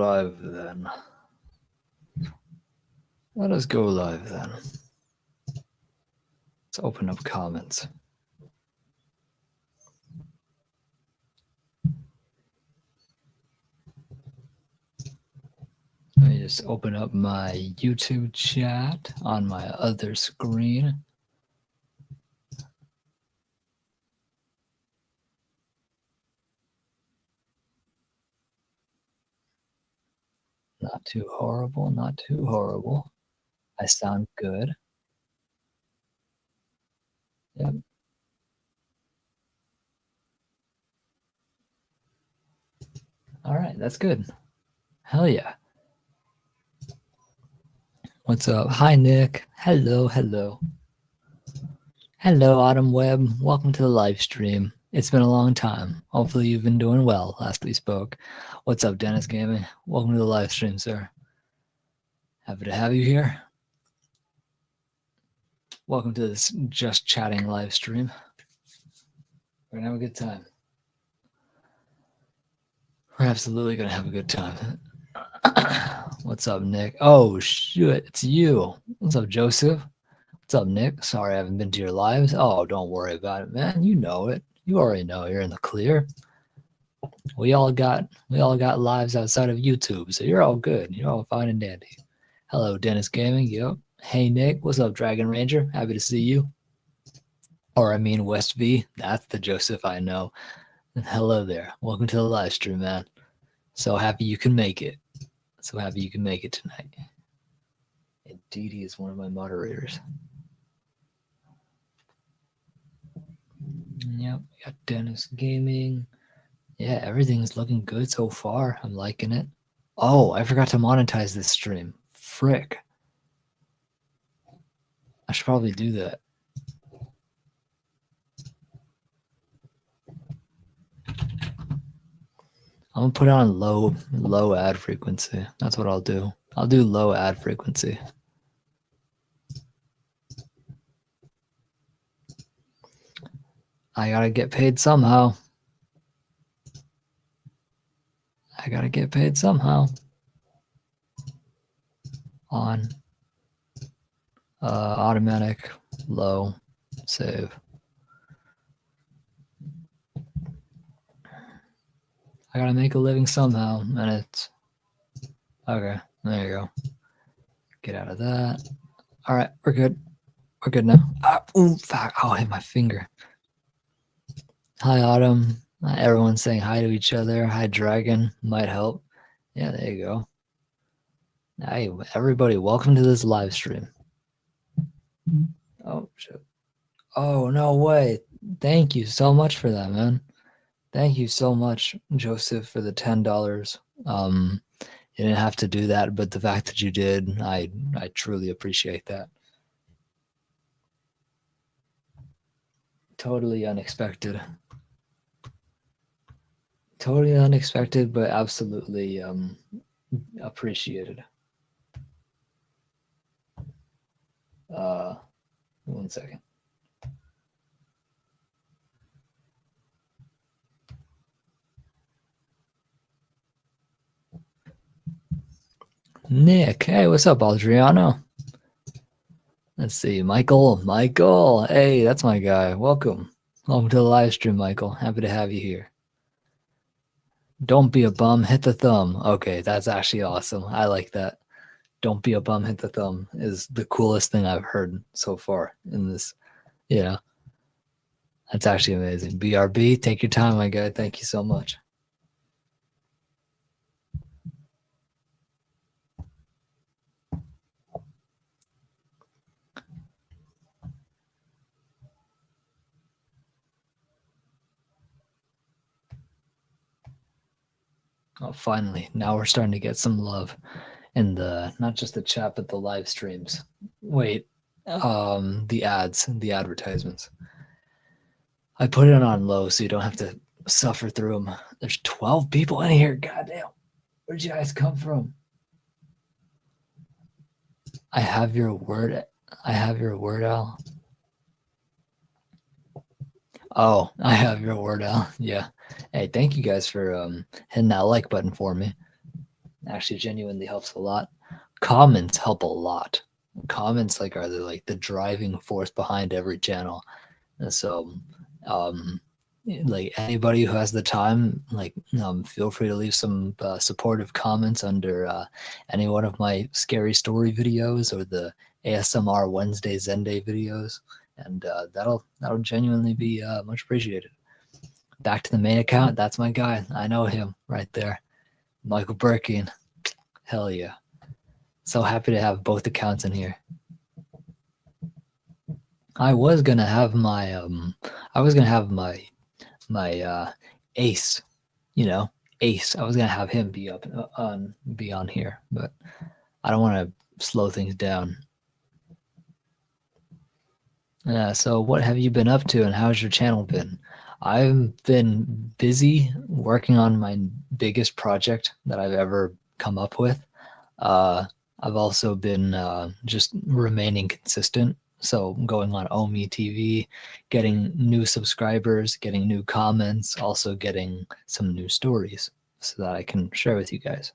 live then. Let us go live then. Let's open up comments. Let me just open up my YouTube chat on my other screen. Not too horrible, not too horrible. I sound good. Yep. All right, that's good. Hell yeah. What's up? Hi, Nick. Hello, hello. Hello, Autumn Web. Welcome to the live stream. It's been a long time. Hopefully you've been doing well last we spoke. What's up, Dennis Gaming? Welcome to the live stream, sir. Happy to have you here. Welcome to this Just Chatting live stream. We're gonna have a good time. We're absolutely gonna have a good time. What's up, Nick? Oh, shit, it's you. What's up, Joseph? What's up, Nick? Sorry I haven't been to your lives. Oh, don't worry about it, man. You know it. You already know you're in the clear. We all got lives outside of YouTube, so you're all good. You're all fine and dandy. Hello, Dennis Gaming. Yep. Hey, Nick. What's up, Dragon Ranger? Happy to see you. Or I mean, West V. That's the Joseph I know. And hello there. Welcome to the live stream, man. So happy you can make it. So happy you can make it tonight. And Dee is one of my moderators. Yep. Got Dennis Gaming. Yeah, everything's looking good so far. I'm liking it. Oh, I forgot to monetize this stream. Frick. I should probably do that. I'm gonna put it on low ad frequency. That's what I'll do. I'll do low ad frequency. I gotta get paid somehow. I gotta get paid somehow. On automatic low save. I gotta make a living somehow, and it's okay. There you go. Get out of that. All right, we're good. We're good now. Ooh, fuck! I'll hit my finger. Hi, Autumn. Everyone's saying hi to each other. Hi, Dragon. Might help. Yeah, there you go. Hey, everybody, welcome to this live stream. Oh, shit. Oh, no way. Thank you so much for that, man. Thank you so much, Joseph, for the $10. You didn't have to do that, but the fact that you did, I truly appreciate that. Totally unexpected. Totally unexpected, but absolutely appreciated. 1 second. Nick, hey, what's up, Adriano? Let's see, Michael, hey, that's my guy. Welcome to the live stream, Michael. Happy to have you here. Don't be a bum, hit the thumb. Okay, that's actually awesome. I like that. Don't be a bum, hit the thumb is the coolest thing I've heard so far in this. Yeah, that's actually amazing. BRB, take your time, my guy. Thank you so much. Oh, finally, now we're starting to get some love in the, not just the chat, but the live streams. Wait, the ads, the advertisements. I put it on low so you don't have to suffer through them. There's 12 people in here. Goddamn. Where'd you guys come from? I have your word. I have your word, Al. Oh, I have your word, Al. Yeah. Hey, thank you guys for hitting that like button for me. Actually, genuinely helps a lot. Comments help a lot. Comments are the driving force behind every channel. And so, um, anybody who has the time, feel free to leave some supportive comments under any one of my scary story videos or the ASMR Wednesday Zen Day videos, and that'll genuinely be much appreciated. Back to the main account. That's my guy. I know him right there, Michael Birkin. Hell yeah! So happy to have both accounts in here. I was gonna have my my ace, ace. I was gonna have him be on here, but I don't want to slow things down. Yeah. So what have you been up to, and how's your channel been? I've been busy working on my biggest project that I've ever come up with. Uh, I've also been just remaining consistent. So going on Omi TV, getting new subscribers, getting new comments, also getting some new stories so that I can share with you guys.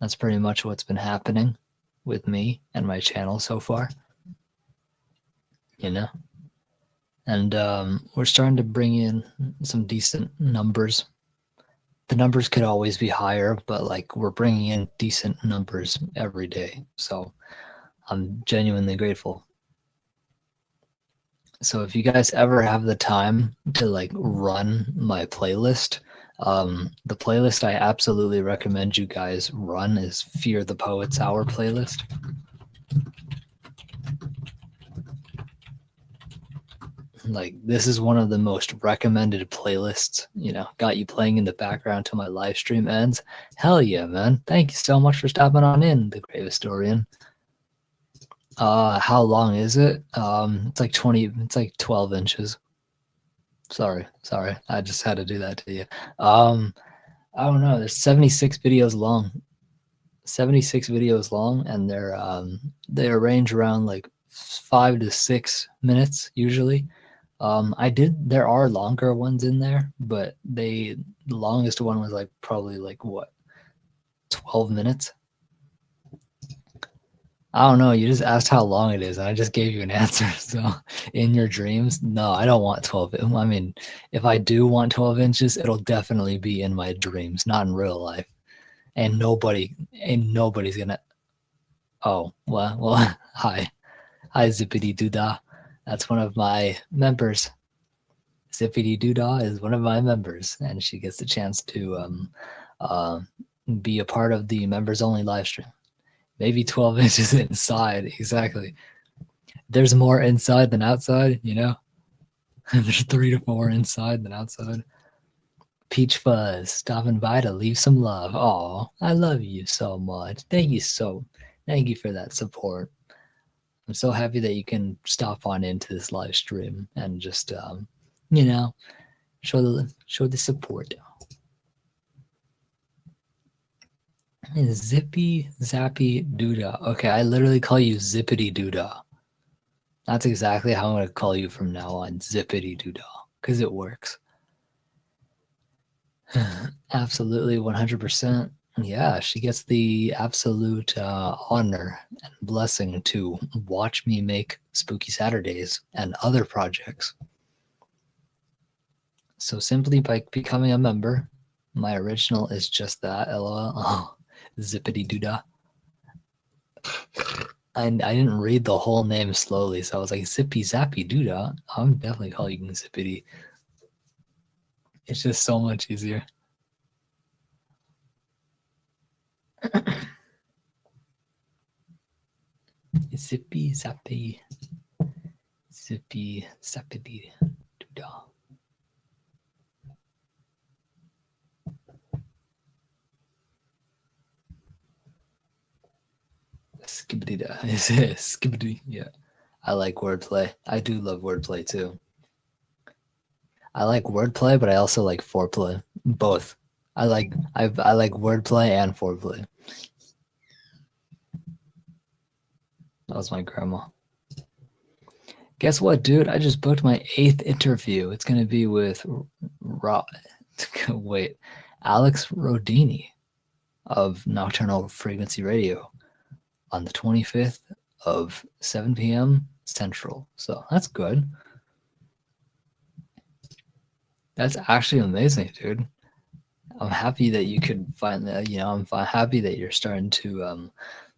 That's pretty much what's been happening with me and my channel so far. And we're starting to bring in some decent numbers. The numbers could always be higher, but we're bringing in decent numbers every day. So I'm genuinely grateful. So if you guys ever have the time to run my playlist, the playlist I absolutely recommend you guys run is Fear the Poets Hour playlist. This is one of the most recommended playlists, got you playing in the background till my live stream ends. Hell yeah, man. Thank you so much for stopping on in, the Grave Historian. How long is it? It's like 12 inches. Sorry. I just had to do that to you. I don't know. There's 76 videos long. 76 videos long, and they range around 5 to 6 minutes usually. There are longer ones in there, but the longest one was probably what, 12 minutes? I don't know. You just asked how long it is, and I just gave you an answer. So, in your dreams, no, I don't want 12. I mean, if I do want 12 inches, it'll definitely be in my dreams, not in real life. And nobody's gonna. Oh, well, hi, Zippity Doodah. That's one of my members. Zippity Doodah is one of my members, and she gets the chance to be a part of the members only live stream. Maybe 12 inches inside, exactly. There's more inside than outside, There's 3 to 4 inside than outside. Peach Fuzz, stopping by to leave some love. Aw, I love you so much. Thank you for that support. I'm so happy that you can stop on into this live stream and just show the support. Zippy Zappy Doodah. Okay, I literally call you Zippity Doodah. That's exactly how I'm going to call you from now on, Zippity Doodah, because it works. Absolutely, 100%. Yeah, she gets the absolute honor and blessing to watch me make Spooky Saturdays and other projects. So simply by becoming a member, my original is just that, lol. Oh, Zippity Doodah. I didn't read the whole name slowly, so I was like, Zippy Zappy Doodah. I'm definitely calling you Zippity. It's just so much easier. Zippy Zappy. Zippy Zappity Doodah. Skibbity da. Skibbity. Yeah. I like wordplay. I do love wordplay too. I like wordplay, but I also like foreplay. Both. I like wordplay and foreplay. That was my grandma. Guess what, dude? I just booked my 8th interview. It's gonna be with Alex Rodini. of Nocturnal Frequency Radio on the 25th of 7 p.m. Central. So that's good. That's actually amazing, dude. I'm happy that you could find that. I'm happy that you're starting to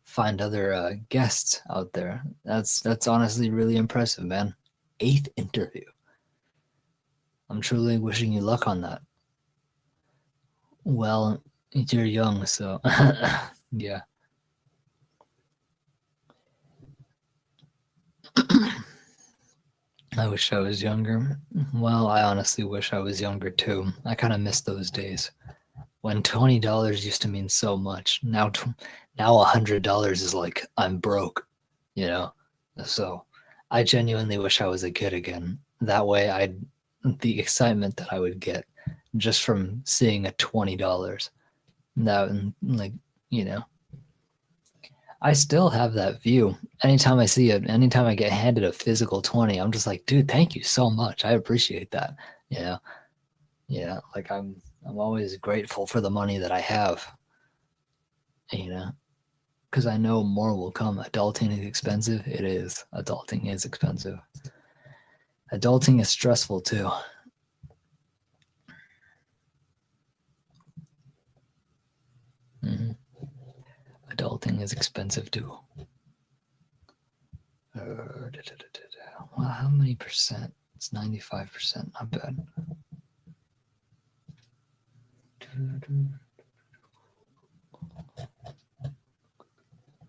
find other guests out there. That's honestly really impressive, man. 8th interview. I'm truly wishing you luck on that. Well, you're young, so yeah. I wish I was younger. Well, I honestly wish I was younger too. I kind of miss those days when $20 used to mean so much. Now $100 is like I'm broke, you know. So I genuinely wish I was a kid again. That way, the excitement that I would get just from seeing a $20. That like you know, I still have that view. Anytime I see it, anytime I get handed a physical 20, I'm just like, dude, thank you so much. I appreciate that. You know, yeah, like I'm always grateful for the money that I have. You know, because I know more will come. Adulting is expensive. It is. Adulting is expensive. Adulting is stressful too. hmm Adulting is expensive too. Well, how many percent? It's 95%. Not bad.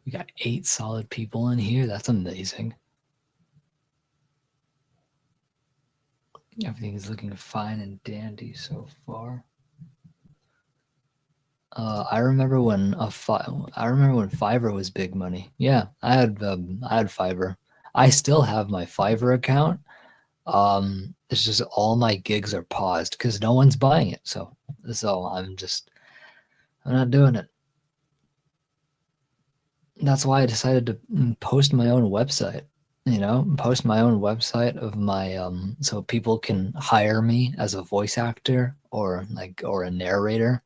We got 8 solid people in here. That's amazing. Everything is looking fine and dandy so far. I remember when Fiverr was big money. Yeah, I had Fiverr. I still have my Fiverr account. It's just all my gigs are paused because no one's buying it. So I'm not doing it. That's why I decided to post my own website. Post my own website of my so people can hire me as a voice actor or a narrator.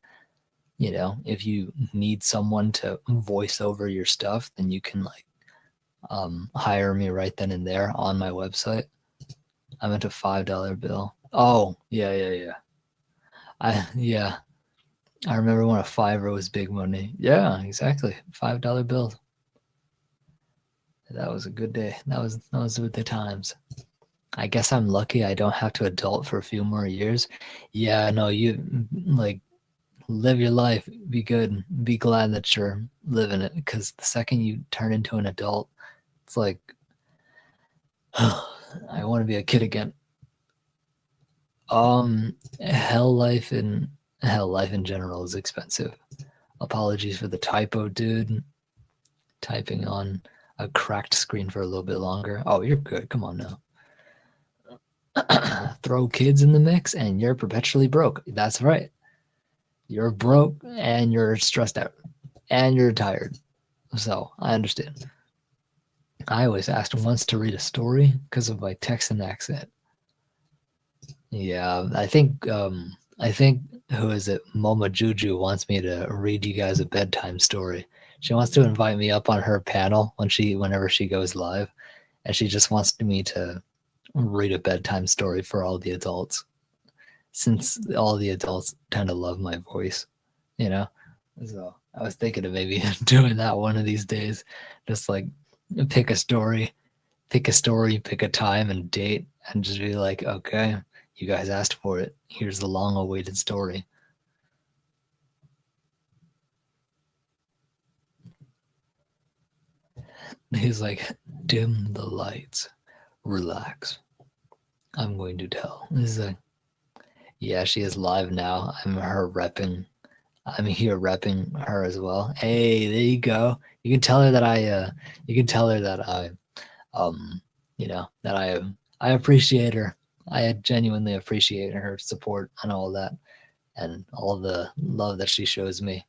If you need someone to voice over your stuff, then you can hire me right then and there on my website. I meant a $5 bill. Oh, yeah. Yeah. I remember when a Fiverr was big money. Yeah, exactly. $5 bill. That was a good day. Those were the times. I guess I'm lucky I don't have to adult for a few more years. Yeah, no, you live your life, be good, be glad that you're living it, because the second you turn into an adult, it's like I want to be a kid again. Hell life in general is expensive. Apologies for the typo, dude. Typing on a cracked screen for a little bit longer. Oh, you're good. Come on now. Throw kids in the mix and you're perpetually broke. That's right. You're broke and you're stressed out and you're tired. So I understand. I always asked once to read a story because of my Texan accent. Yeah, I think who is it? Mama Juju wants me to read you guys a bedtime story. She wants to invite me up on her panel whenever she goes live, and she just wants me to read a bedtime story for all the adults, since all the adults tend to love my voice, you know. So I was thinking of maybe doing that one of these days, just like pick a story, pick a time and date, and just be like, okay, you guys asked for it. Here's the long awaited story. He's like, dim the lights, relax. I'm going to tell. He's like, yeah, she is live now. I'm here repping her as well. Hey, there you go. You can tell her that um, I appreciate her. I genuinely appreciate her support and all that, and all the love that she shows me.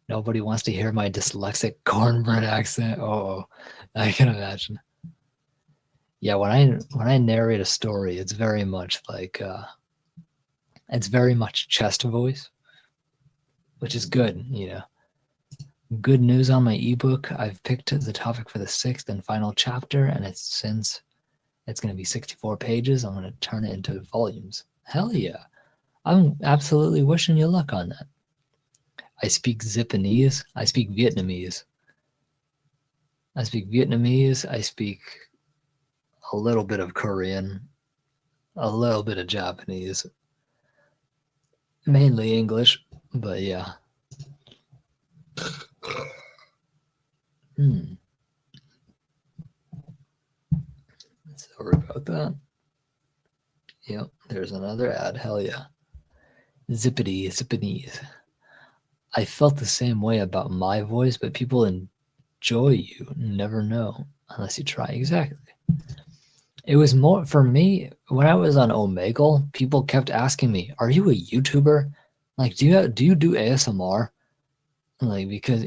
Nobody wants to hear my dyslexic cornbread accent. Oh, I can imagine. Yeah, when I narrate a story, it's very much chest voice, which is good, Good news on my ebook. I've picked the topic for the 6th and final chapter, and since it's going to be 64 pages, I'm going to turn it into volumes. Hell yeah. I'm absolutely wishing you luck on that. I speak Zipanese. I speak Vietnamese. I speak a little bit of Korean, a little bit of Japanese, mainly English, but yeah. Sorry about that. Yep, there's another ad. Hell yeah. Zipanese. I felt the same way about my voice, but people enjoy you. Never know unless you try. Exactly. It was more for me when I was on Omegle. People kept asking me, "Are you a YouTuber? Like, do you do ASMR?" Like because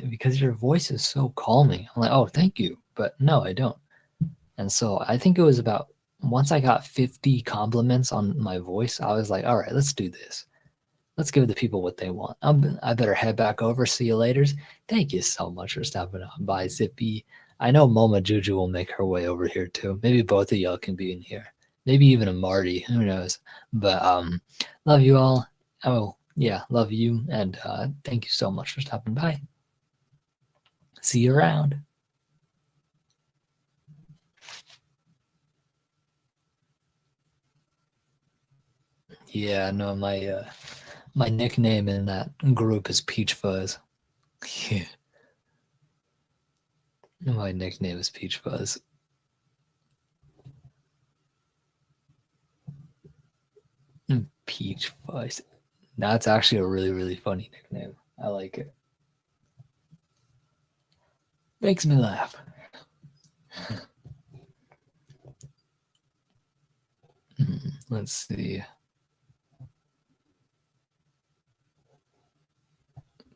because your voice is so calming. I'm like, "Oh, thank you," but no, I don't. And so I think it was about once I got 50 compliments on my voice, I was like, "All right, let's do this. Let's give the people what they want." I better head back over. See you later. Thank you so much for stopping on by, Zippy. I know Moma Juju will make her way over here too. Maybe both of y'all can be in here. Maybe even a Marty. Who knows? But love you all. Oh yeah, love you, and thank you so much for stopping by. See you around. Yeah, no, my nickname in that group is Peach Fuzz. Yeah, my nickname is Peach Fuzz. Peach Fuzz. That's actually a really, really funny nickname. I like it. Makes me laugh. Let's see.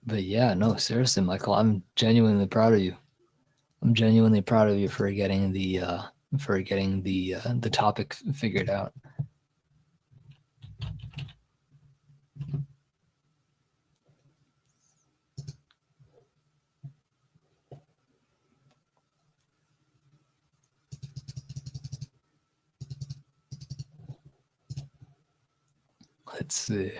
But yeah, no, seriously, Michael, I'm genuinely proud of you. I'm genuinely proud of you for getting the topic figured out. Let's see.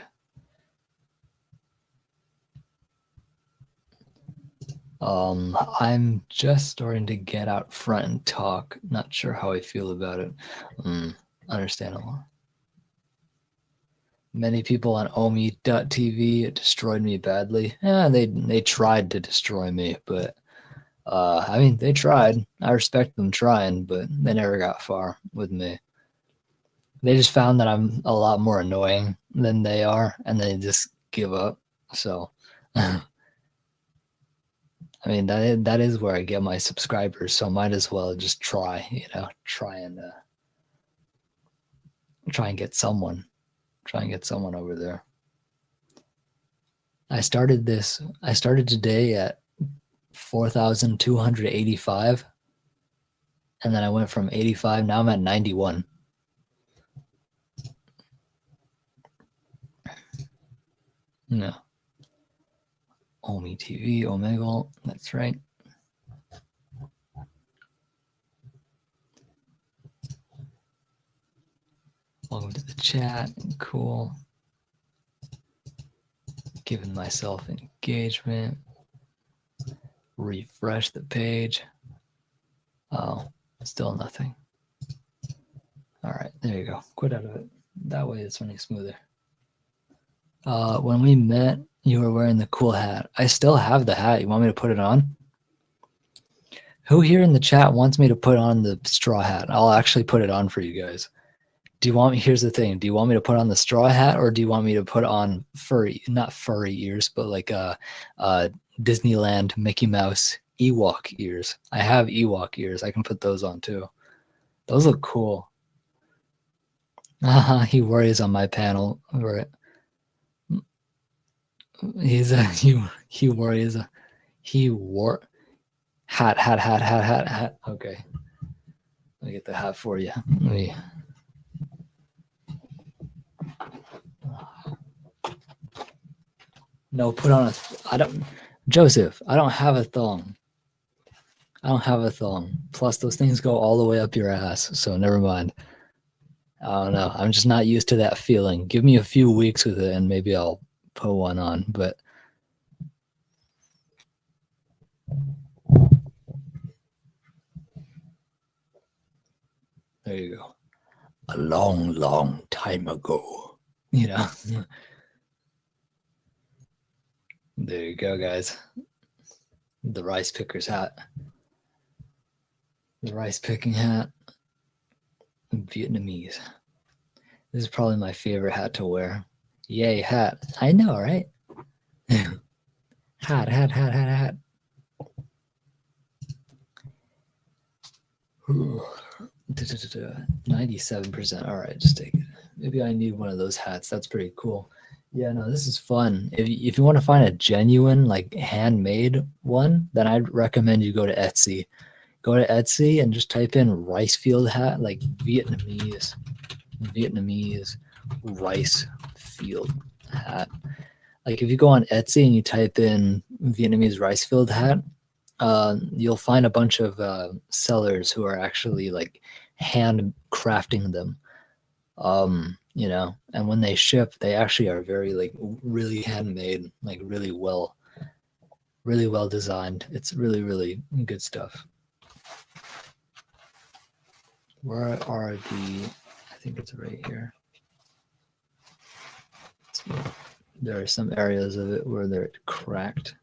I'm just starting to get out front and talk. Not sure how I feel about it. Understandable. Many people on Omi.tv destroyed me badly. Yeah, they tried to destroy me, but I mean, they tried. I respect them trying, but they never got far with me. They just found that I'm a lot more annoying than they are, and they just give up. So, I mean, that is where I get my subscribers. So, might as well just try, try and get someone, over there. I started today at 4,285, and then I went from 85. Now I'm at 91. No. Omi TV, Omegle. That's right. Welcome to the chat. Cool. Giving myself engagement. Refresh the page. Oh, still nothing. All right, there you go. Quit out of it. That way it's running smoother. When we met, you were wearing the cool hat. I still have the hat. You want me to put it on? Who here in the chat wants me to put on the straw hat? I'll actually put it on for you guys. Do you want me? Here's the thing. Do you want me to put on the straw hat, or do you want me to put on not furry ears, but like Disneyland Mickey Mouse Ewok ears? I have Ewok ears. I can put those on too. Those look cool. He worries on my panel. Right. He's a he worries. He wore hat. Okay. Let me get the hat for you. Let me. No, put on a. I don't. Joseph, I don't have a thong. I don't have a thong. Plus, those things go all the way up your ass. So never mind. I don't know. I'm just not used to that feeling. Give me a few weeks with it, and maybe I'll put one on. But there you go. A long, long time ago. You know. There you go, guys. The rice picker's hat. The rice picking hat. Vietnamese. This is probably my favorite hat to wear. Yay, hat. I know, right? Hat, hat, hat, hat, hat. 97%. All right, just take it. Maybe I need one of those hats. That's pretty cool. Yeah, no, this is fun. If you want to find a genuine, like handmade one, then I'd recommend you go to Etsy. Go to Etsy and just type in rice field hat, like Vietnamese rice field hat. Like if you go on Etsy and you type in Vietnamese rice field hat, you'll find a bunch of sellers who are actually like hand crafting them. And when they ship, they actually are very like really handmade, like really well designed. It's really, really good stuff. Where are the? I think it's right here. There are some areas of it where they're cracked.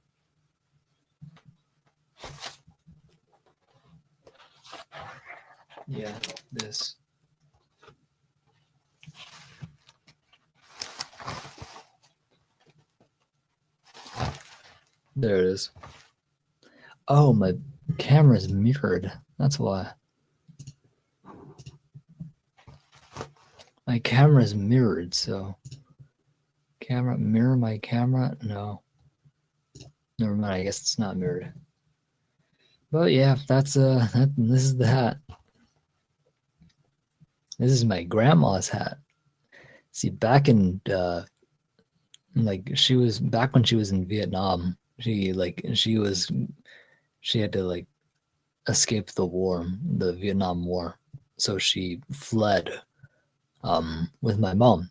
Yeah, this. There it is. Oh, my camera's mirrored. That's why. My camera's mirrored, so mirror my camera? No. Never mind, I guess it's not mirrored. But yeah, that's this is the hat. This is my grandma's hat. See, back in like she was back when she was in Vietnam, she had to like escape the war, the Vietnam War. So she fled with my mom.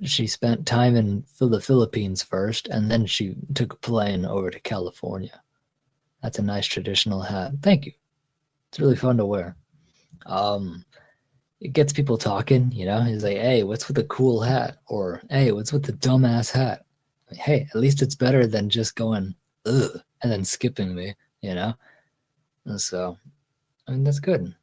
She spent time in the Philippines first, and then she took a plane over to California. That's a nice traditional hat. Thank you. It's really fun to wear. It gets people talking, you know. He's like, "Hey, what's with the cool hat?" Or, "Hey, what's with the dumbass hat?" Like, hey, at least it's better than just going ugh and then skipping me, you know. And so, I mean, that's good.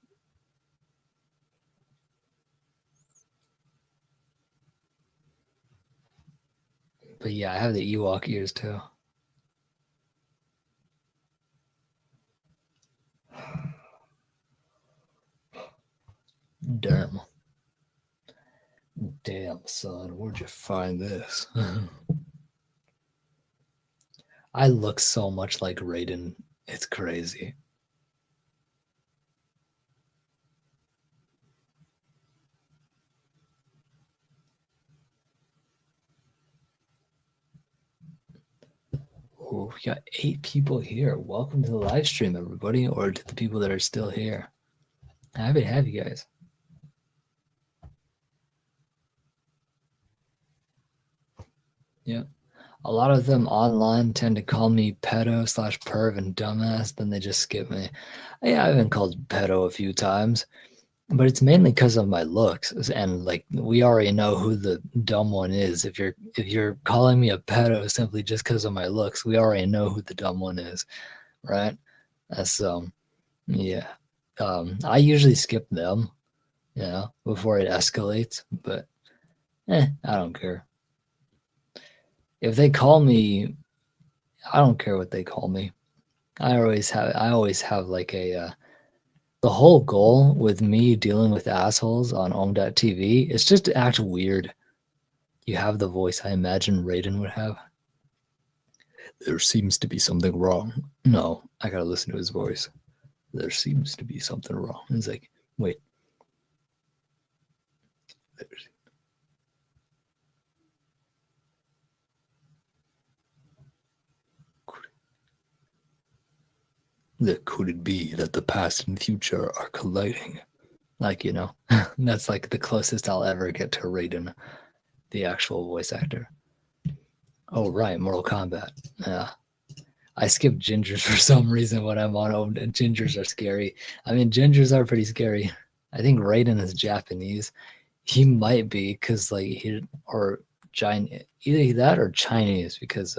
But yeah, I have the Ewok ears too. Damn. Damn, son, where'd you find this? I look so much like Raiden. It's crazy. Oh, we got 8 people here. Welcome to the live stream, everybody, or to the people that are still here. Happy to have you guys. Yeah. A lot of them online tend to call me pedo slash perv and dumbass, then they just skip me. Yeah, I've been called pedo a few times, but it's mainly because of my looks. And like we already know who the dumb one is. If you're calling me a pedo simply just because of my looks, we already know who the dumb one is, right? So yeah. I usually skip them, before it escalates, but I don't care. If they call me, I don't care what they call me. I always have like the whole goal with me dealing with assholes on Om.tv is just to act weird. You have the voice I imagine Raiden would have. There seems to be something wrong. No, I gotta listen to his voice. There seems to be something wrong. It's like, wait. Could it be that the past and future are colliding? Like, that's like the closest I'll ever get to Raiden, the actual voice actor. Oh, right, Mortal Kombat. Yeah. I skip gingers for some reason when I'm on. Oh, gingers are scary. I mean, gingers are pretty scary. I think Raiden is Japanese. He might be because like or Chinese, either that or Chinese because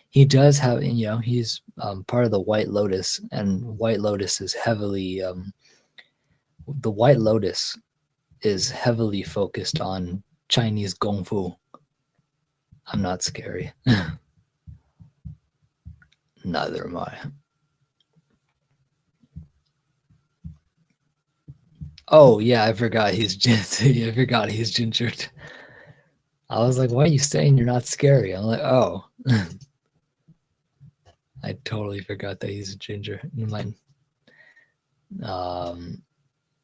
he does have he's part of the White Lotus, and White Lotus is heavily the White Lotus is heavily focused on Chinese kung fu. I'm not scary. Neither am I. Oh yeah, I forgot he's I forgot he's gingered. I was like, why are you saying you're not scary? I'm like, oh. I totally forgot that he's a ginger. Um,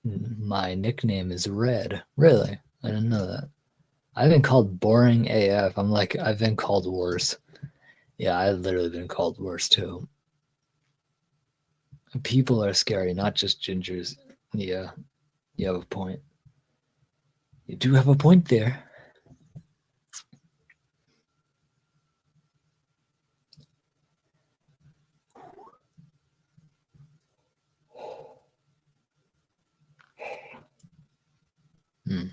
my nickname is Red. Really? I didn't know that. I've been called boring AF. I'm like, I've been called worse. Yeah, I've literally been called worse too. People are scary, not just gingers. Yeah, you have a point. You do have a point there. Hmm.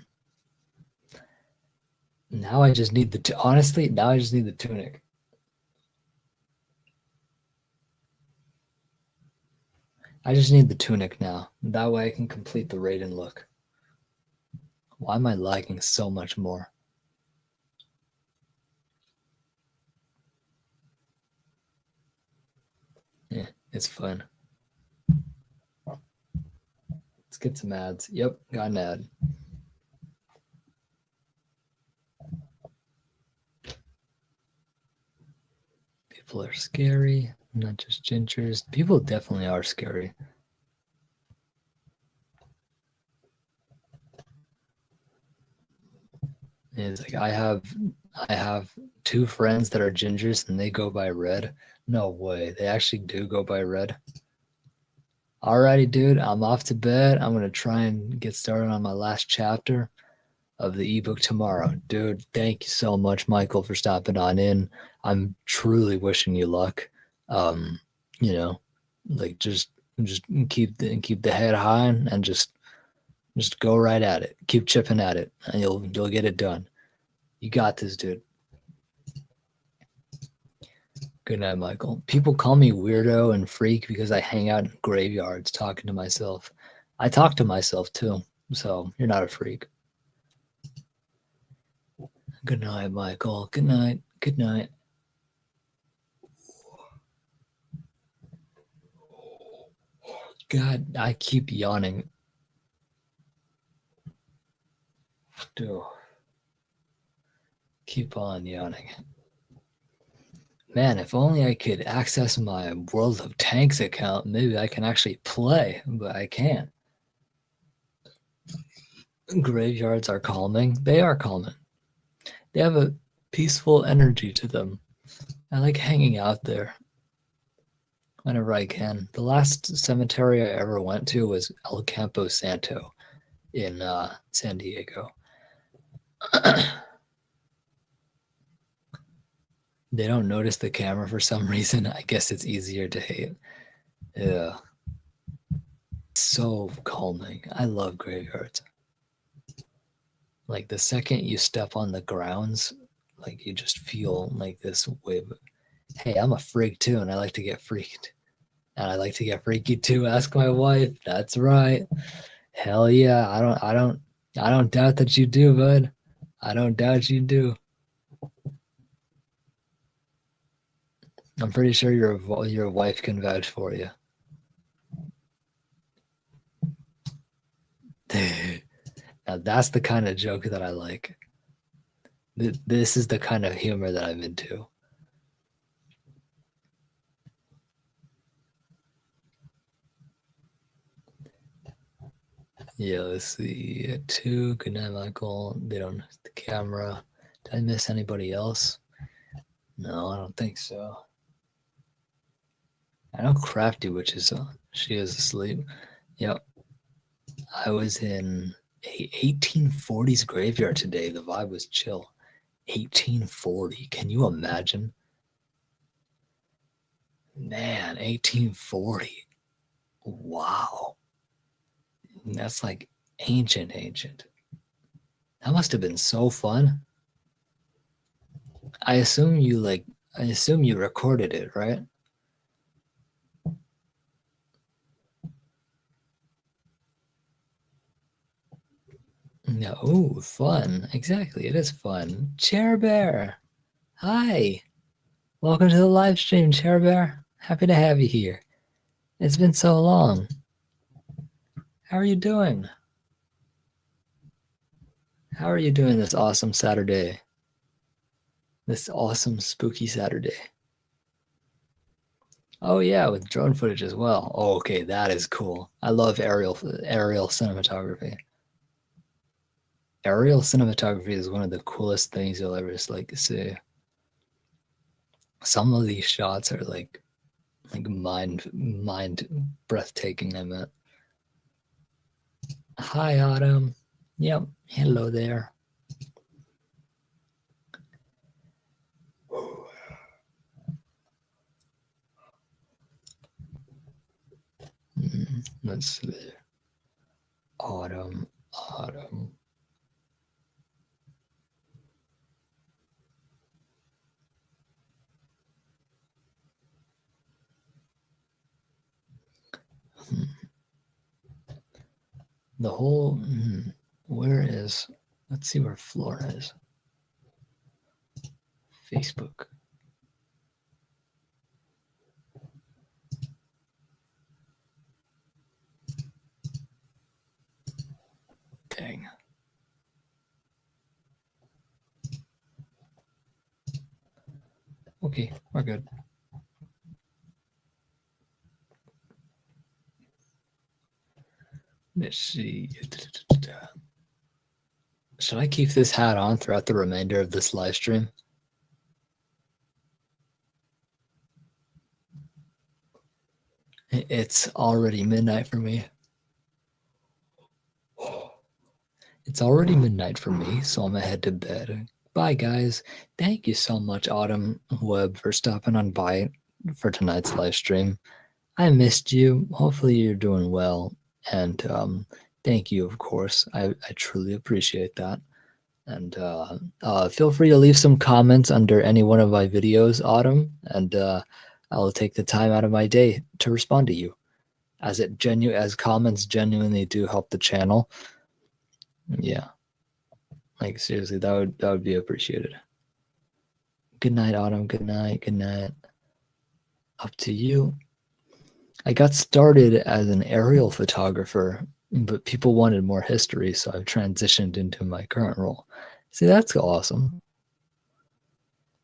Now I just need honestly, now I just need the tunic. I just need the tunic now. That way I can complete the Raiden look. Why am I lagging so much more? Yeah, it's fun. Let's get some ads. Yep, got an ad. People are scary, not just gingers. People definitely are scary. It's like I have two friends that are gingers and they go by Red. No way. They actually do go by Red. Alrighty, dude. I'm off to bed. I'm gonna try and get started on my last chapter of the ebook tomorrow. Dude, thank you so much, Michael, for stopping on in. I'm truly wishing you luck. Um, you know, like just keep the head high and just go right at it. Keep chipping at it, and you'll get it done. You got this, dude. Good night, Michael. People call me weirdo and freak because I hang out in graveyards talking to myself. I talk to myself too, so you're not a freak. Good night, Michael. Good night. Good night. God, I keep yawning. Dude, keep on yawning. Man, if only I could access my World of Tanks account, maybe I can actually play, but I can't. Graveyards are calming. They are calming. They have a peaceful energy to them. I like hanging out there whenever I can. The last cemetery I ever went to was El Campo Santo in San Diego. They don't notice the camera for some reason. I guess it's easier to hate. Yeah. So calming. I love graveyards. Like the second you step on the grounds, like you just feel like this wave. Hey, I'm a freak too, and I like to get freaked. And I like to get freaky too. Ask my wife. That's right. Hell yeah. I don't doubt that you do, bud. I don't doubt you do. I'm pretty sure your wife can vouch for you. Now that's the kind of joke that I like. This is the kind of humor that I'm into. Yeah, let's see. Two. Good night, Michael. They don't have the camera. Did I miss anybody else? No, I don't think so. I know Crafty Witch is she is asleep. Yep. I was in a 1840s graveyard today. The vibe was chill. 1840. Can you imagine? Man, 1840. Wow. That's like ancient. That must have been so fun. I assume you recorded it, right? No, ooh, fun. Exactly, it is fun. Chair Bear. Hi. Welcome to the live stream, Chair Bear. Happy to have you here. It's been so long. How are you doing? How are you doing this awesome Saturday? This awesome spooky Saturday. Oh yeah, with drone footage as well. Oh, okay, that is cool. I love aerial cinematography. Aerial cinematography is one of the coolest things you'll ever see. Some of these shots are like mind breathtaking. I meant. Hi, Autumn. Yep. Hello there. Let's see. Autumn. The whole. Where is? Let's see where Flora is. Facebook. Dang. Okay, we're good. Let's see. Should I keep this hat on throughout the remainder of this live stream? It's already midnight for me. It's already midnight for me, so I'm gonna head to bed. Bye, guys. Thank you so much, Autumn Webb, for stopping on by for tonight's live stream. I missed you. Hopefully, you're doing well. And thank you, of course. I truly appreciate that. And feel free to leave some comments under any one of my videos, Autumn, and I'll take the time out of my day to respond to you, as comments genuinely do help the channel. Yeah, like seriously, that would be appreciated. Good night, Autumn. Good night. Good night. Up to you. I got started as an aerial photographer, but people wanted more history, so I've transitioned into my current role. See, that's awesome.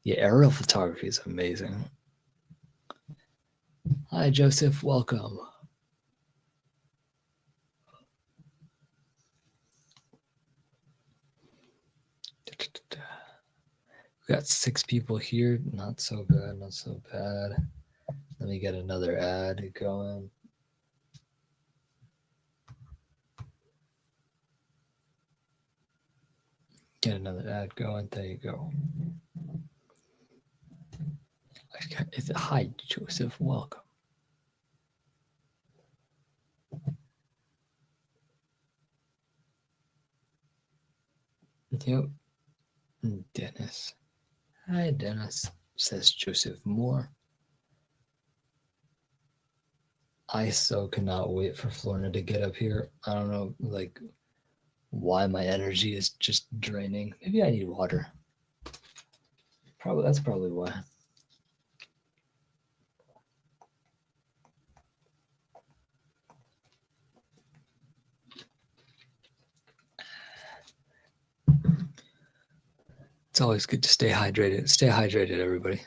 Yeah, aerial photography is amazing. Hi, Joseph. Welcome. We got 6 people here. Not so bad. Not so bad. Let me get another ad going. Get another ad going. There you go. Hi, Joseph. Welcome. Yep. Dennis. Hi, Dennis, says Joseph Moore. I so cannot wait for Florina to get up here. I don't know, like, why my energy is just draining. Maybe I need water. That's probably why. It's always good to stay hydrated. Stay hydrated, everybody.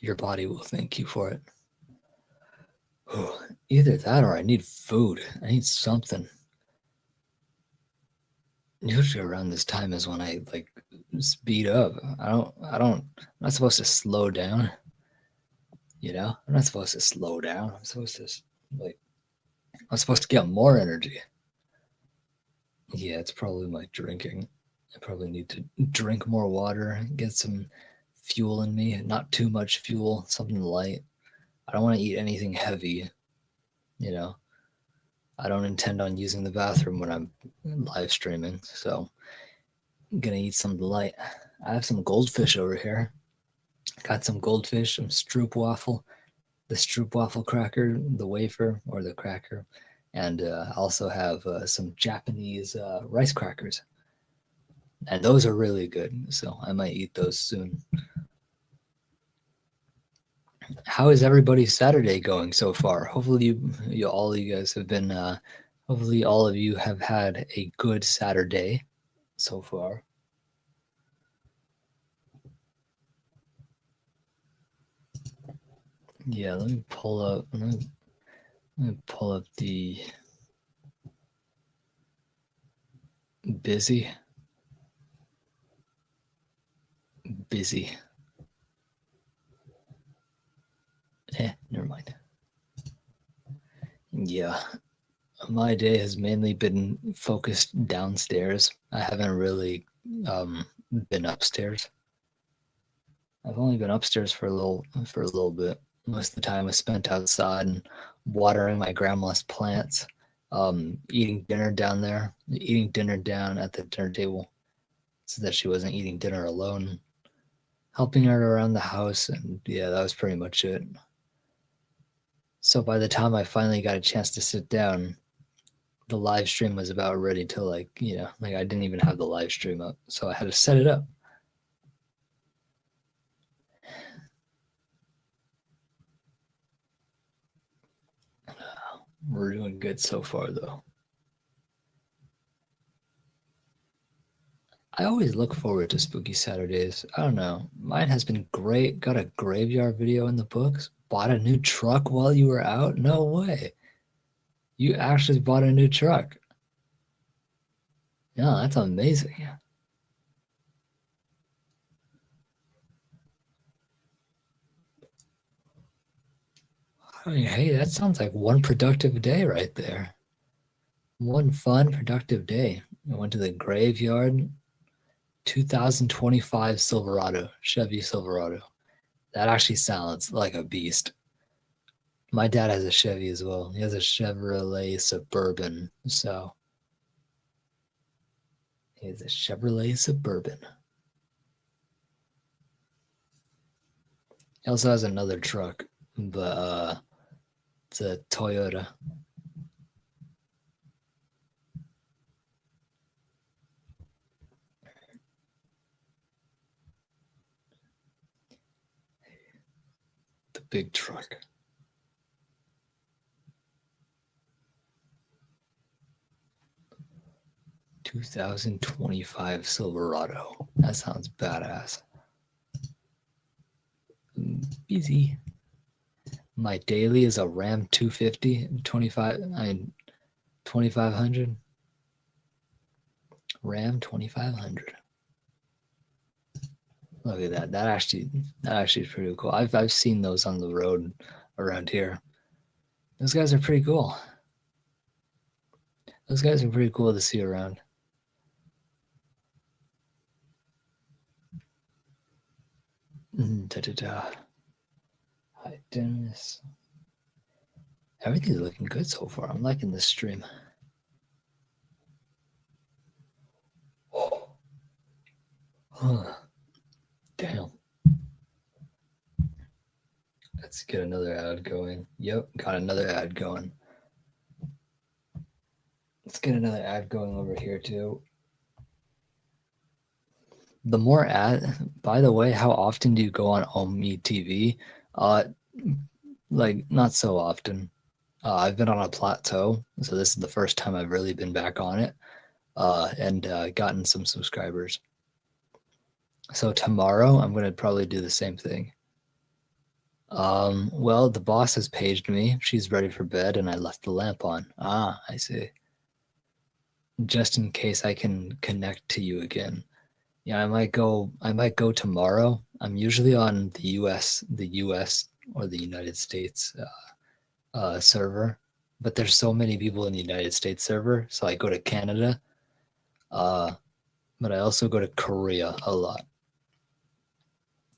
Your body will thank you for it. Either that or I need food. I need something. usually around this time is when I like speed up. I'm not supposed to slow down, you know? I'm not supposed to slow down. Like, I'm supposed to get more energy. Yeah, it's probably my drinking. I probably need to drink more water, get some fuel in me, not too much fuel, something light. I don't want to eat anything heavy, you know. I don't intend on using the bathroom when I'm live streaming, so I'm gonna eat something light. I have some goldfish over here. Got some goldfish, some stroopwafel, the stroopwafel cracker, the wafer or the cracker, and I also have some Japanese rice crackers, and those are really good. So I might eat those soon. How is everybody's Saturday going so far? Hopefully, all of you guys have been. Hopefully, all of you have had a good Saturday so far. Yeah, let me pull up. Let me pull up the busy. Busy. Never mind. Yeah, my day has mainly been focused downstairs. I haven't really been upstairs. I've only been upstairs for a little bit. Most of the time was spent outside and watering my grandma's plants, eating dinner down there, eating dinner down at the dinner table, so that she wasn't eating dinner alone. Helping her around the house, and yeah, that was pretty much it. So by the time I finally got a chance to sit down, the live stream was about ready to like I didn't even have the live stream up, so I had to set it up. We're doing good so far, though. I always look forward to Spooky Saturdays. I don't know. Mine has been great. Got a graveyard video in the books. Bought a new truck while you were out? No way. You actually bought a new truck. Yeah, that's amazing. I mean, hey, that sounds like one productive day right there. One fun, productive day. I went to the graveyard. 2025 Silverado, Chevy Silverado. That actually sounds like a beast. My dad has a Chevy as well. He has a Chevrolet Suburban. So he has a Chevrolet Suburban. He also has another truck, but it's a Toyota. The big truck. "2025 Silverado." That sounds badass. Easy. My daily is a Ram 250, 2500. Ram 2500. Look at that. That actually is pretty cool. I've seen those on the road around here. Those guys are pretty cool. Those guys are pretty cool to see around. Da, da, da. Hi, Dennis. Everything's looking good so far. I'm liking this stream. Damn. Let's get another ad going. Yep, got another ad going. Let's get another ad going over here too. The more ad, by the way, how often do you go on Omi TV? Like not so often. I've been on a plateau, so this is the first time I've really been back on it, and gotten some subscribers. So tomorrow I'm gonna probably do the same thing. Well, the boss has paged me. She's ready for bed, and I left the lamp on. Ah, I see. just in case I can connect to you again. Yeah, I might go tomorrow. I'm usually on the US or the United States server, but there's so many people in the United States server, so I go to Canada. Uh, but I also go to Korea a lot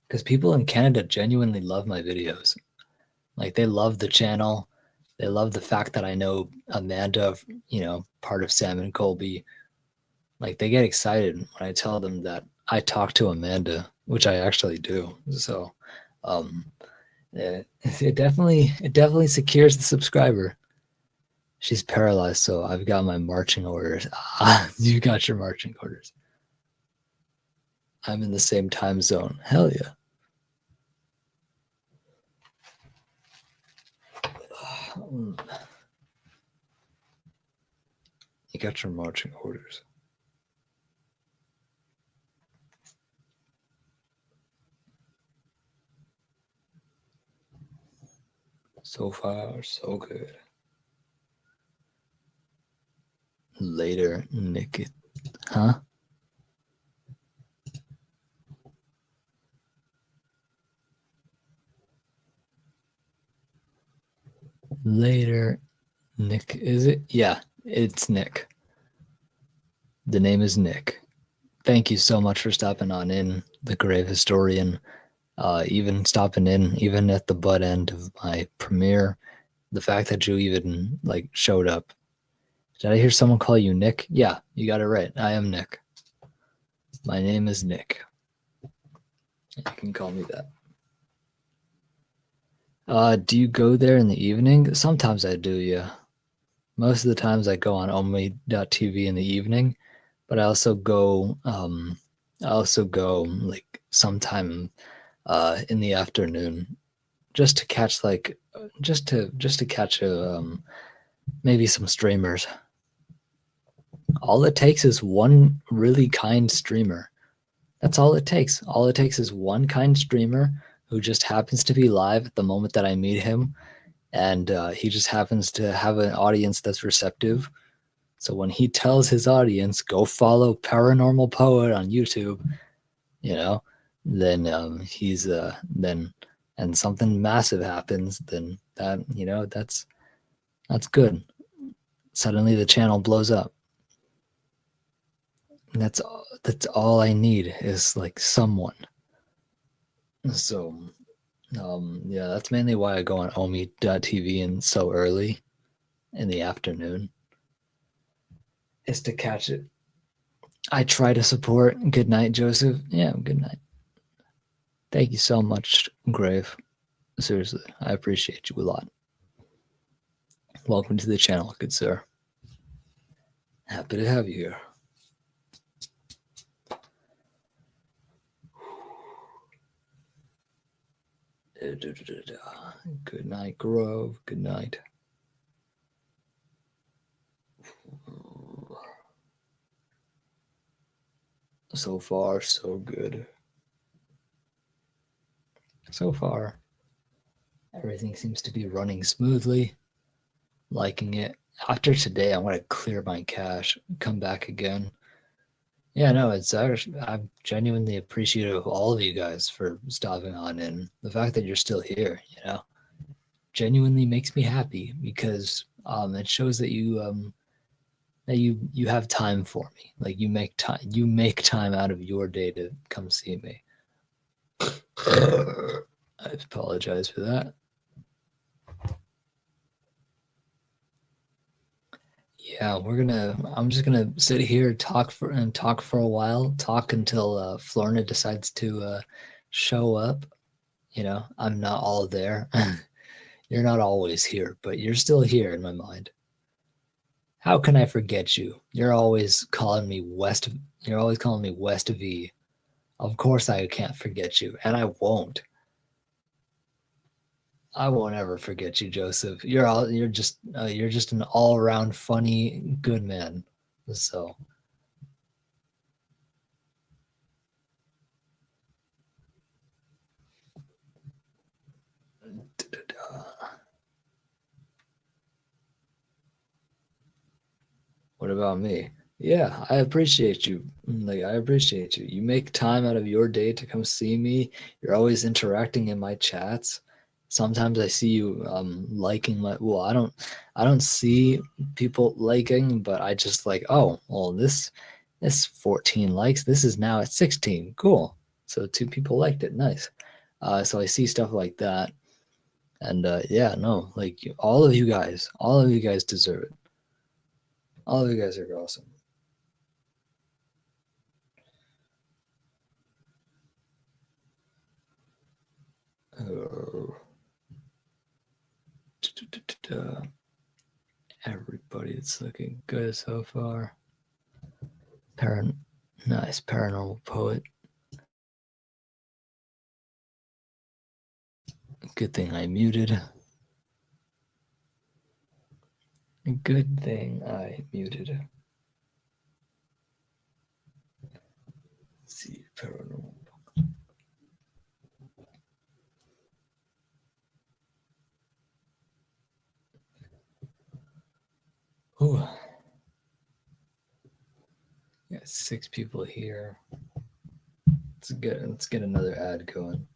because people in Canada genuinely love my videos. Like they love the channel. They love the fact that I know Amanda, part of Sam and Colby. Like they get excited when I tell them that I talk to Amanda, which I actually do. So, um, it definitely secures the subscriber. She's paralyzed, so I've got my marching orders. You got your marching orders. I'm in the same time zone. Hell yeah. You got your marching orders. So far, so good. Later, Nick. Huh? Later, Nick. Is it? Yeah, it's Nick. The name is Nick. Thank you so much for stopping on in, the Grave Historian. Even stopping in, even at the butt end of my premiere. The fact that you even like showed up. Did I hear someone call you Nick? Yeah, you got it right. I am Nick. My name is Nick. You can call me that. Do you go there in the evening? Sometimes I do, yeah. Most of the times I go on only.tv in the evening, but I also go like sometime in the afternoon just to catch just to catch maybe some streamers. All it takes is one really kind streamer. That's all it takes. All it takes is one kind streamer who just happens to be live at the moment that I meet him, and he just happens to have an audience that's receptive. So when he tells his audience, "Go follow Paranormal Poet on YouTube," you know, then he's then and something massive happens, then that's good. Suddenly the channel blows up. And that's all I need is like someone. So yeah, that's mainly why I go on Omi.tv and so early in the afternoon is to catch it. I try to support. Good night, Joseph. Yeah, good night. Thank you so much, Grave. Seriously, I appreciate you a lot. Welcome to the channel, good sir. Happy to have you here. Good night, Grove. Good night. So far, so good. So far, everything seems to be running smoothly. Liking it. After today, I'm gonna clear my cache, come back again. Yeah, no, it's actually, I'm genuinely appreciative of all of you guys for stopping on, and the fact that you're still here, genuinely makes me happy because it shows that you have time for me. Like you make time out of your day to come see me. I apologize for that. Yeah, I'm just gonna sit here talk for a while, talk until Florna decides to show up. I'm not all there. You're not always here, but you're still here in my mind. How can I forget you? You're always calling me West V. Of course I can't forget you, and I won't. I won't ever forget you, Joseph. You're just an all-around funny good man. So, what about me? Yeah, I appreciate you. Like, I appreciate you. You make time out of your day to come see me. You're always interacting in my chats. Sometimes I see you liking my, well, I don't see people liking, but I just like, oh, well, this 14 likes. This is now at 16. Cool. So two people liked it. Nice. So I see stuff like that. And yeah, no, like all of you guys deserve it. All of you guys are awesome. Oh. Everybody, it's looking good so far. Paran- nice paranormal poet. Good thing I muted. Good thing I muted. Let's see, paranormal. Ooh, got 6 people here. Let's get another ad going.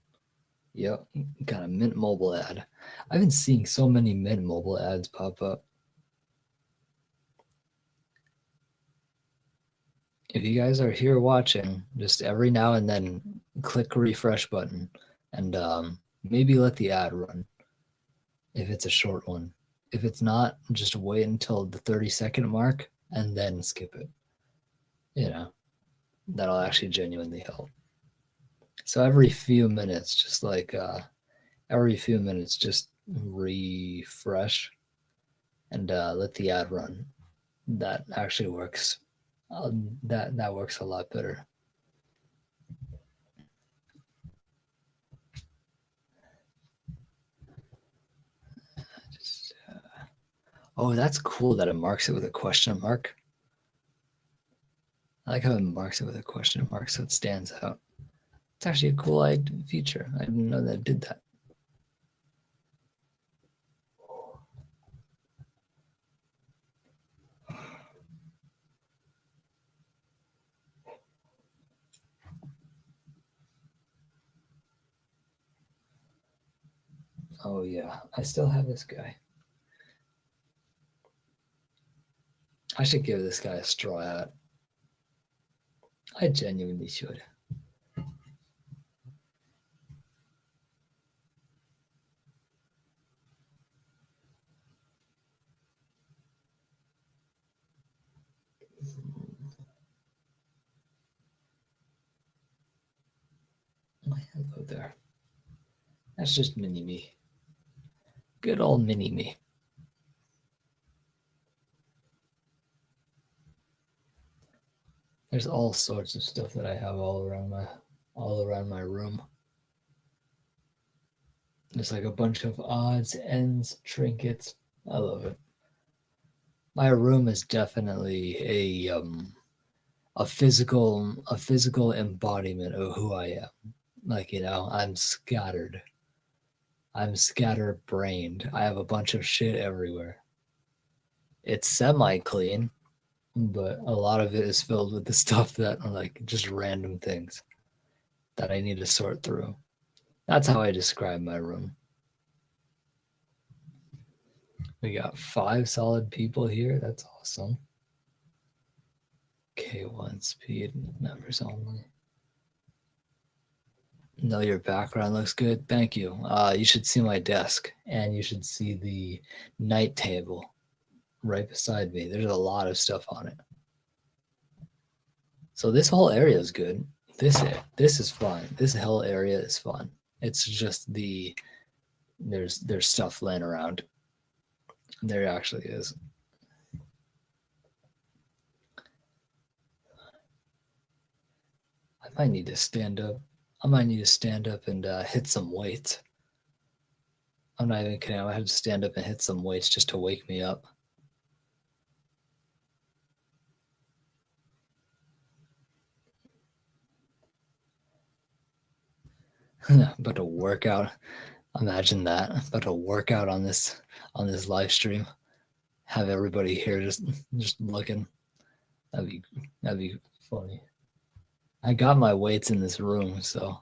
Yep, got a Mint Mobile ad. I've been seeing so many Mint Mobile ads pop up. If you guys are here watching, just every now and then click refresh button and maybe let the ad run if it's a short one. If it's not, just wait until the 30-second mark and then skip it. You know, that'll actually genuinely help. So every few minutes, every few minutes, just refresh and let the ad run. That actually works. That works a lot better. Just, oh, that's cool that it marks it with a question mark. I like how it marks it with a question mark so it stands out. It's actually a cool feature. I didn't know that it did that. Oh yeah, I still have this guy. I should give this guy a straw hat. I genuinely should. Hello there. That's just mini me. Good old mini me. There's all sorts of stuff that I have all around my room. There's like a bunch of odds, ends, trinkets. I love it. My room is definitely a physical embodiment of who I am. Like, I'm scattered brained. I have a bunch of shit everywhere. It's semi clean, but a lot of it is filled with the stuff that are like just random things that I need to sort through. That's how I describe my room. We got 5 solid people here. That's awesome. K1 speed members only. No, your background looks good. Thank you. You should see my desk and you should see the night table right beside me. There's a lot of stuff on it. So this whole area is good. This is fun. This whole area is fun. It's just there's stuff laying around. There actually is. I might need to stand up. I might need to stand up and hit some weights. I'm not even kidding. I might have to stand up and hit some weights just to wake me up. About to work out. Imagine that. About to work out on this live stream. Have everybody here just looking. That'd be that'd be funny. I got my weights in this room, so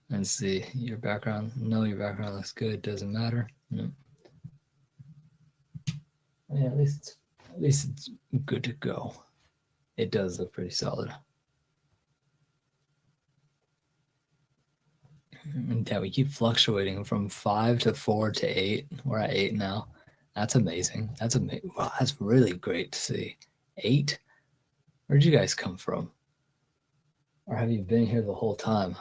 let's see. Your background, no, your background looks good. Doesn't matter. No. Yeah, at least it's good to go. It does look pretty solid. Yeah, we keep fluctuating from 5 to 4 to 8. We're at 8 now. That's amazing. That's amazing. Wow, that's really great to see. 8? Where'd you guys come from? Or have you been here the whole time?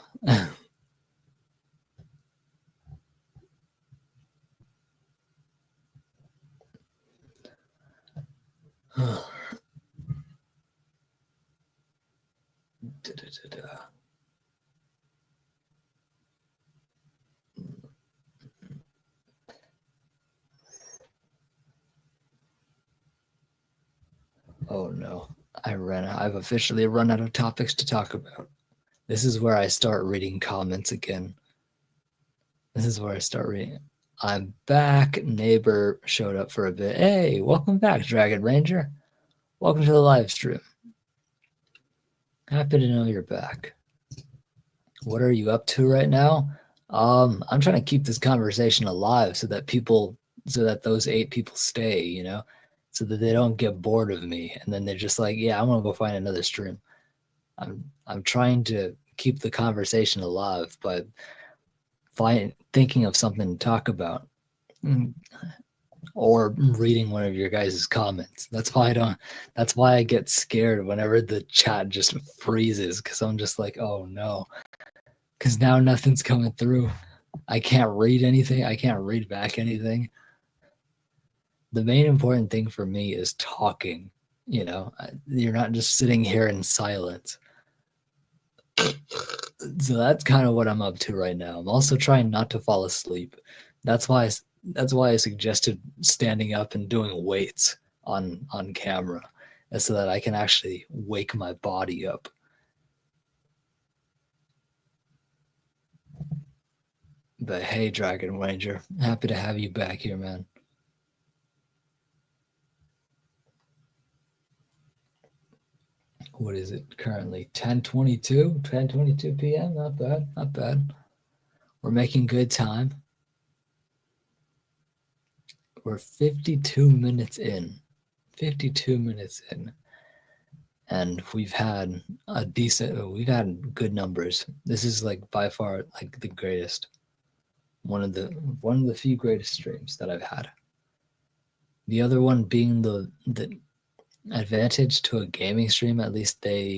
Oh no, I've officially run out of topics to talk about. This is where I start reading comments again. This is where I start reading. I'm back. Neighbor showed up for a bit. Hey, welcome back, Dragon Ranger. Welcome to the live stream. Happy to know you're back. What are you up to right now? I'm trying to keep this conversation alive so that those 8 people stay, you know, so that they don't get bored of me and then they're just like, yeah, I'm gonna go find another stream. I'm trying to keep the conversation alive by thinking of something to talk about. Or reading one of your guys' comments. That's why I get scared whenever the chat just freezes, because I'm just like, oh no. Because now nothing's coming through. I can't read anything. I can't read back anything. The main important thing for me is talking. You know, you're not just sitting here in silence. So that's kind of what I'm up to right now. I'm also trying not to fall asleep. That's why I suggested standing up and doing weights on camera, so that I can actually wake my body up. But hey, Dragon Ranger, happy to have you back here, man. What is it currently? 10:22 p.m. Not bad, not bad. We're making good time. We're 52 minutes in. 52 minutes in. And we've had good numbers. This is like by far like the greatest. One of the few greatest streams that I've had. The other one being the advantage to a gaming stream, at least then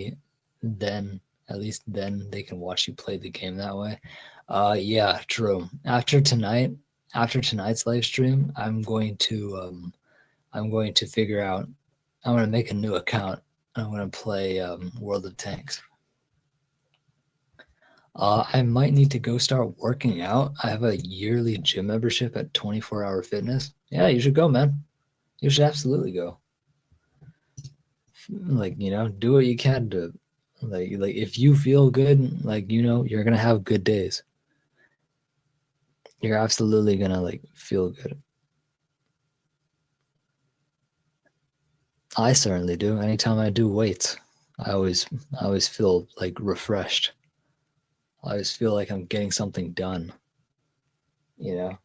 they can watch you play the game that way. Yeah, true. After tonight's live stream, I'm going to figure out. I'm going to make a new account. I'm going to play World of Tanks. I might need to go start working out. I have a yearly gym membership at 24 Hour Fitness. Yeah, you should go, man. You should absolutely go. Like, you know, do what you can to like if you feel good, like, you know, you're gonna have good days. You're absolutely gonna like feel good. I certainly do. Anytime I do weights, I always feel like refreshed. I always feel like I'm getting something done. You know?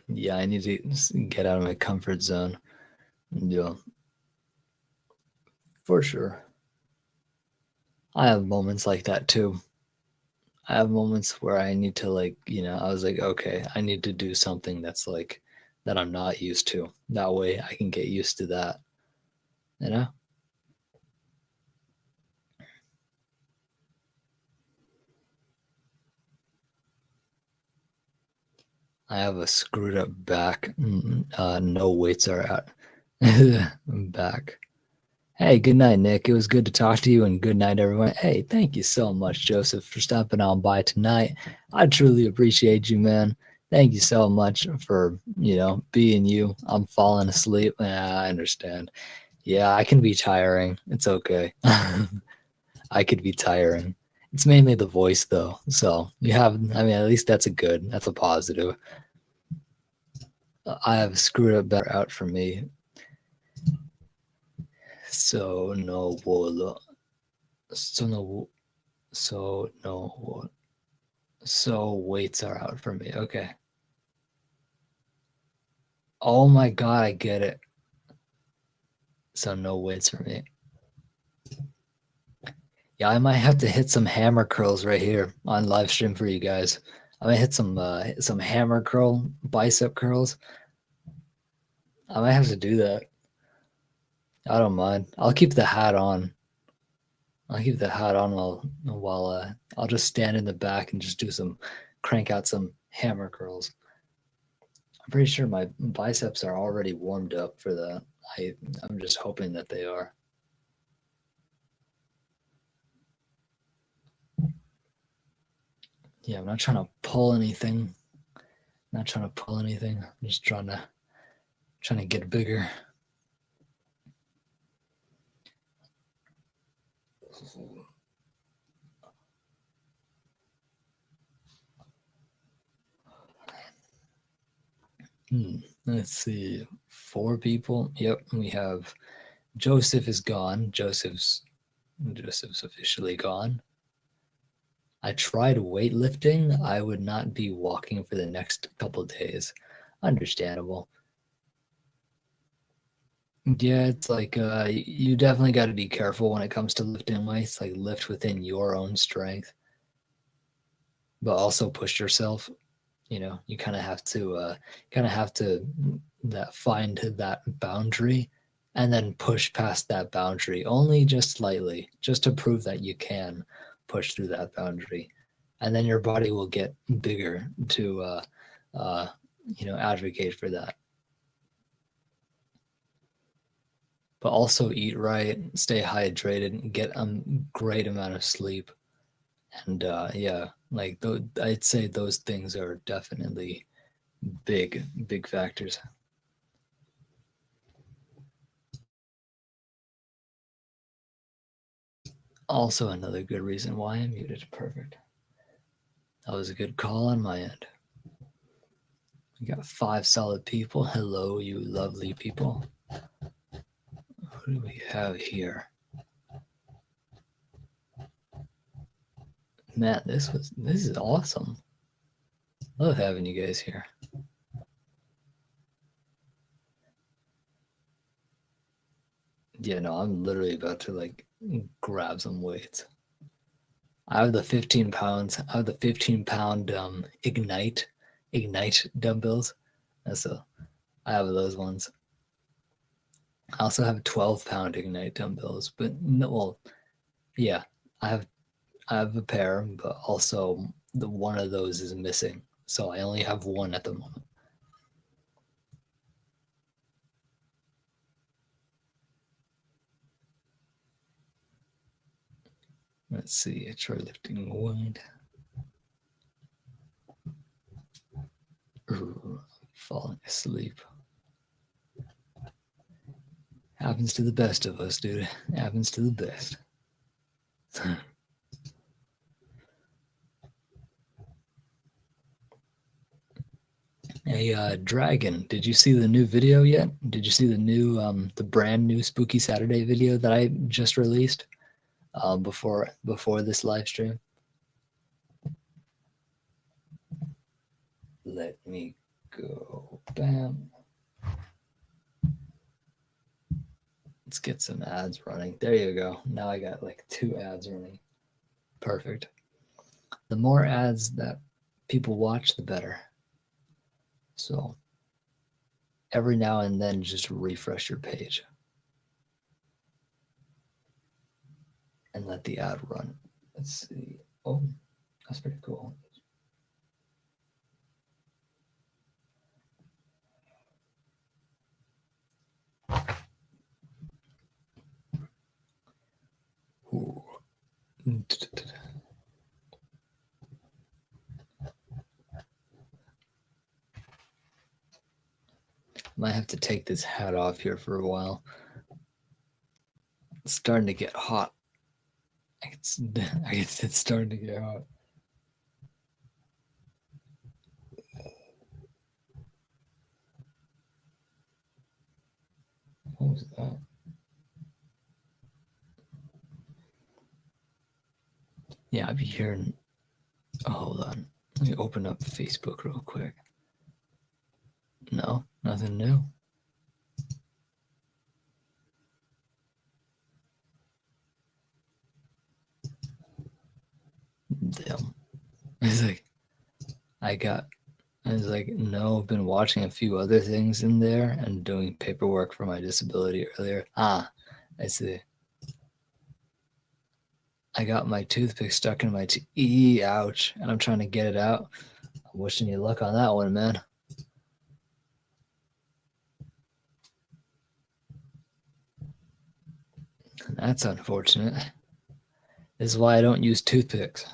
Yeah, I need to get out of my comfort zone. Yeah. For sure. I have moments like that too. I have moments where I need to, like, you know, I was like, okay, I need to do something that's like that I'm not used to. That way I can get used to that. You know? I have a screwed up back. No weights are out. I'm back. Hey, good night, Nick. It was good to talk to you, and good night, everyone. Hey, thank you so much, Joseph, for stopping on by tonight. I truly appreciate you, man. Thank you so much for, you know, being you. I'm falling asleep. I understand. Yeah, I can be tiring. It's okay. I could be tiring. It's mainly the voice though. So you have, I mean, at least that's a positive. I have screwed up better out for me. So no wool. So no, so no wool. So weights are out for me. Okay. Oh my God, I get it. So no weights for me. Yeah, I might have to hit some hammer curls right here on live stream for you guys. I might hit some hammer curl bicep curls. I might have to do that. I don't mind. I'll keep the hat on. I'll keep the hat on while I'll just stand in the back and just do some crank out some hammer curls. I'm pretty sure my biceps are already warmed up for that. I'm just hoping that they are. Yeah, I'm not trying to pull anything. Not trying to pull anything. I'm just trying to get bigger. Let's see. 4 people. Yep, we have Joseph is gone. Joseph's officially gone. I tried weightlifting. I would not be walking for the next couple days. Understandable. Yeah, it's like you definitely got to be careful when it comes to lifting weights. Like lift within your own strength, but also push yourself. You kind of have to that find that boundary and then push past that boundary only just slightly, just to prove that you can push through that boundary, and then your body will get bigger to uh, advocate for that. But also eat right, stay hydrated, get a great amount of sleep, and yeah, like I'd say those things are definitely big factors. Also, another good reason why I'm muted. Perfect. That was a good call on my end. We got 5 solid people. Hello, you lovely people. Who do we have here? Man, this is awesome. Love having you guys here. Yeah, no, I'm literally about to like grab some weights. I have the 15 pounds. I have the 15-pound ignite dumbbells. So I have those ones. I also have 12-pound ignite dumbbells, but no, well, yeah, I have I have a pair, but also the one of those is missing, so I only have one at the moment. Let's see. I try lifting weight. Ooh, I'm falling asleep. Happens to the best of us, dude. Happens to the best. Hey, Dragon, did you see the new video yet? Did you see the brand new Spooky Saturday video that I just released before this live stream? Let me go. Bam. Let's get some ads running. There you go. Now I got like 2 ads running. Perfect. The more ads that people watch, the better. So every now and then, just refresh your page and let the ad run. Let's see. Oh, that's pretty cool. Ooh. Might have to take this hat off here for a while. It's starting to get hot. It's, I guess it's starting to get hot. What was that? Yeah, I'd be hearing. Oh, hold on. Let me open up Facebook real quick. No, nothing new. Damn. It's like I got. I was like, no, I've been watching a few other things in there and doing paperwork for my disability earlier. Ah, I see. I got my toothpick stuck in my teeth. Ouch. And I'm trying to get it out. I'm wishing you luck on that one, man. That's unfortunate. This is why I don't use toothpicks.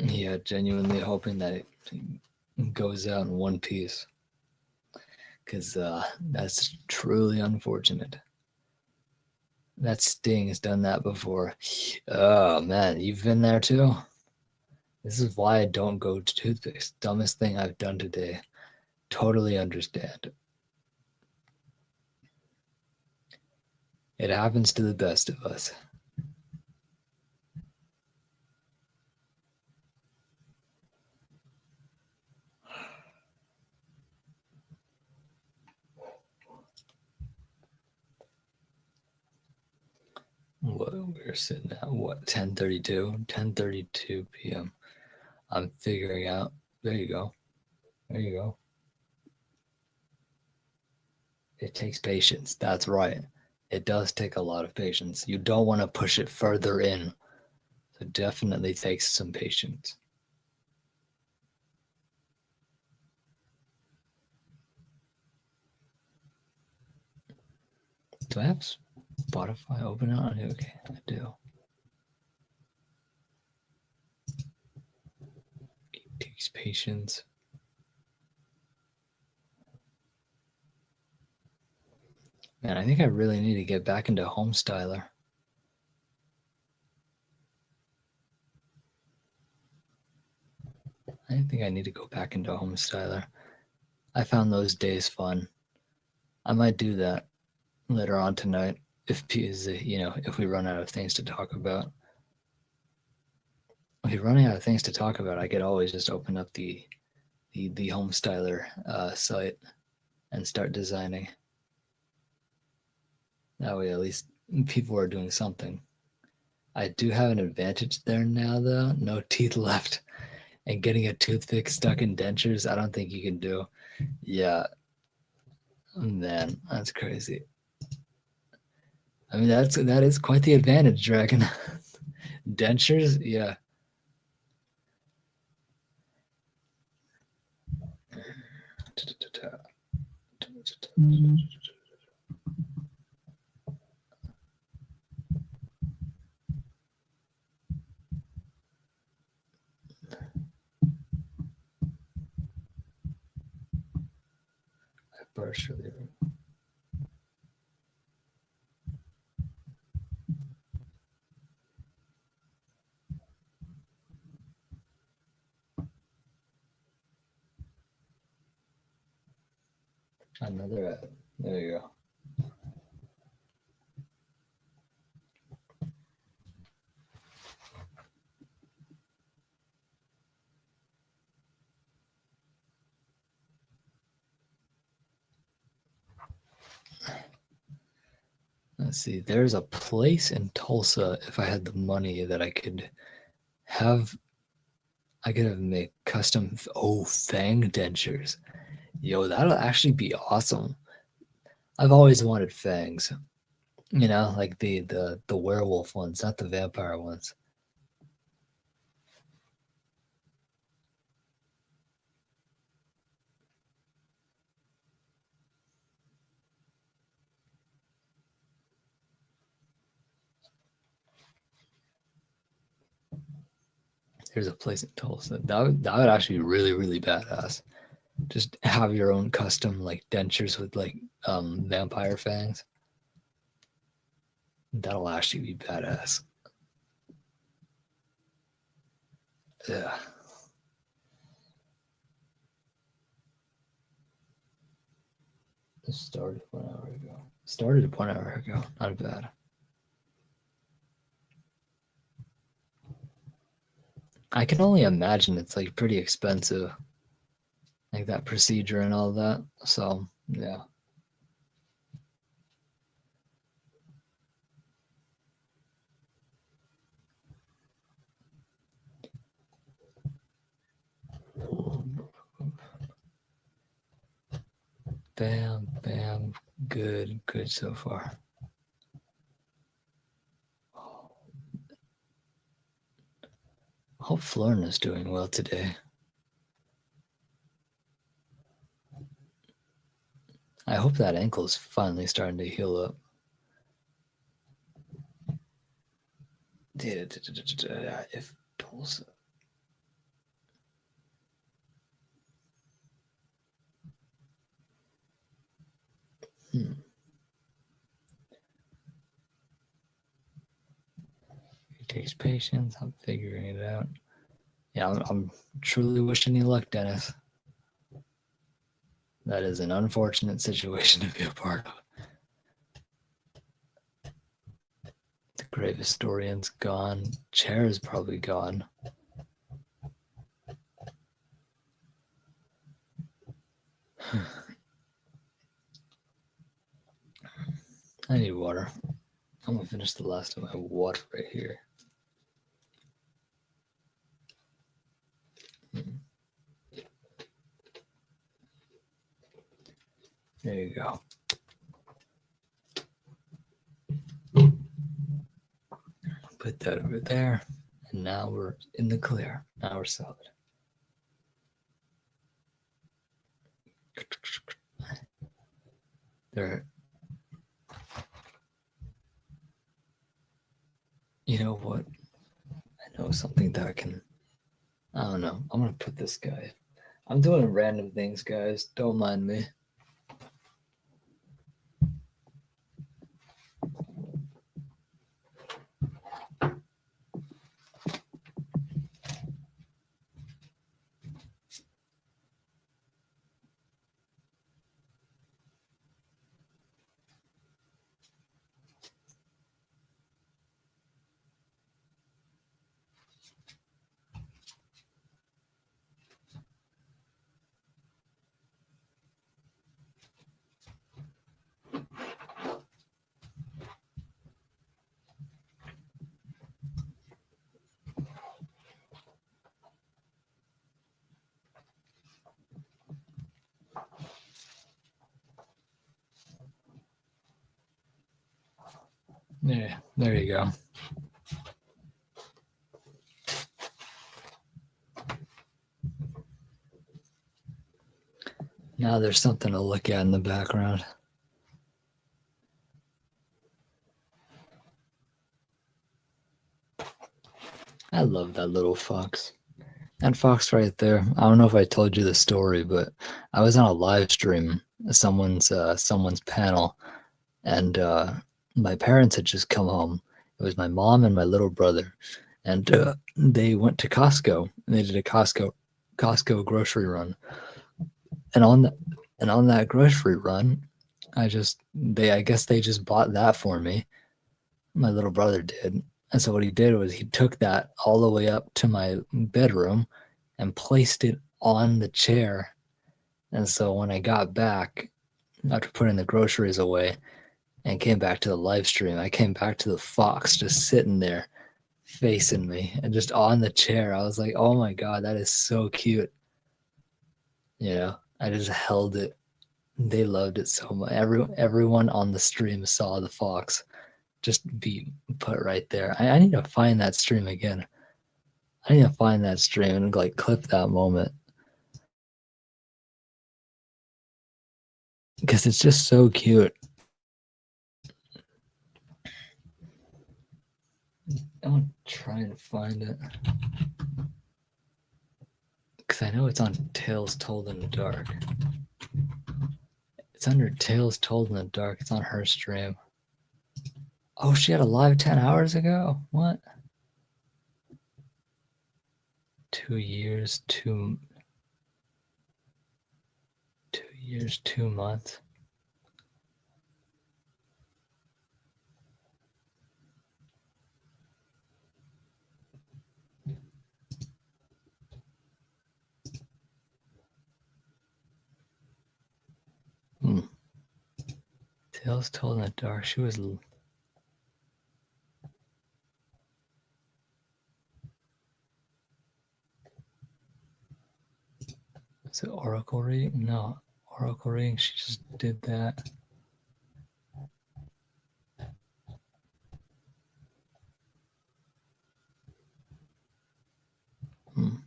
Yeah, genuinely hoping that it goes out in one piece. Because that's truly unfortunate. That Sting has done that before. Oh, man, you've been there too? This is why I don't go to toothpicks. Dumbest thing I've done today. Totally understand. It happens to the best of us. What we're sitting at, what, 10:32? 10:32 p.m. I'm figuring out. There you go. There you go. It takes patience. That's right. It does take a lot of patience. You don't want to push it further in. So it definitely takes some patience. Do I have Spotify open on? Okay, I do. It takes patience. Man, I think I really need to get back into home styler. I think I need to go back into home styler. I found those days fun. I might do that later on tonight if if we run out of things to talk about. If you're running out of things to talk about, I could always just open up the home styler site and start designing. That way, at least people are doing something. I do have an advantage there now, though. No teeth left, and getting a toothpick stuck in dentures. I don't think you can do. Yeah, man, that's crazy. I mean, that is quite the advantage, Dragon. Dentures, yeah. Partially. Another ad. There you go. Let's see. There's a place in Tulsa. If I had the money, that have, I could have made custom. Oh, fang dentures. Yo, that'll actually be awesome. I've always wanted fangs. Like the werewolf ones, not the vampire ones. Here's a place in Tulsa. That would actually be really, really badass. Just have your own custom like dentures with like vampire fangs. That'll actually be badass. Yeah. This started 1 hour ago. Started 1 hour ago. Not bad. I can only imagine it's like pretty expensive. Like that procedure and all that. So yeah. Bam, bam. Good, good so far. Hope Florida's doing well today. I hope that ankle is finally starting to heal up. If Tulsa. It takes patience. I'm figuring it out. Yeah, I'm truly wishing you luck, Dennis. That is an unfortunate situation to be a part of. The grave historian's gone. Chair is probably gone. I need water. I'm gonna finish the last of my water right here. There you go. Put that over there. And now we're in the clear. Now we're solid. There. You know what? I know something that can. I don't know. I'm gonna put this guy. I'm doing random things, guys. Don't mind me. Yeah, there you go. Now there's something to look at in the background. I love that little fox. That fox right there. I don't know if I told you the story, but I was on a live stream, someone's panel, and my parents had just come home. It was my mom and my little brother, and they went to Costco. And they did a Costco grocery run, and on that grocery run, I guess they just bought that for me. My little brother did. And so what he did was he took that all the way up to my bedroom and placed it on the chair. And so when I got back after putting the groceries away and came back to the live stream, I came back to the fox just sitting there facing me and just on the chair. I was like, oh my God, that is so cute. You know, I just held it. They loved it so much. Everyone on the stream saw the fox just be put right there. I need to find that stream again. I need to find that stream and like clip that moment because it's just so cute. I'm gonna try and find it. Because I know it's on Tales Told in the Dark. It's under Tales Told in the Dark. It's on her stream. Oh, she had a live 10 hours ago? What? 2 years, 2 months. Tales Told in the Dark. She was. Is it Oracle reading? No. Oracle reading. She just did that. I'm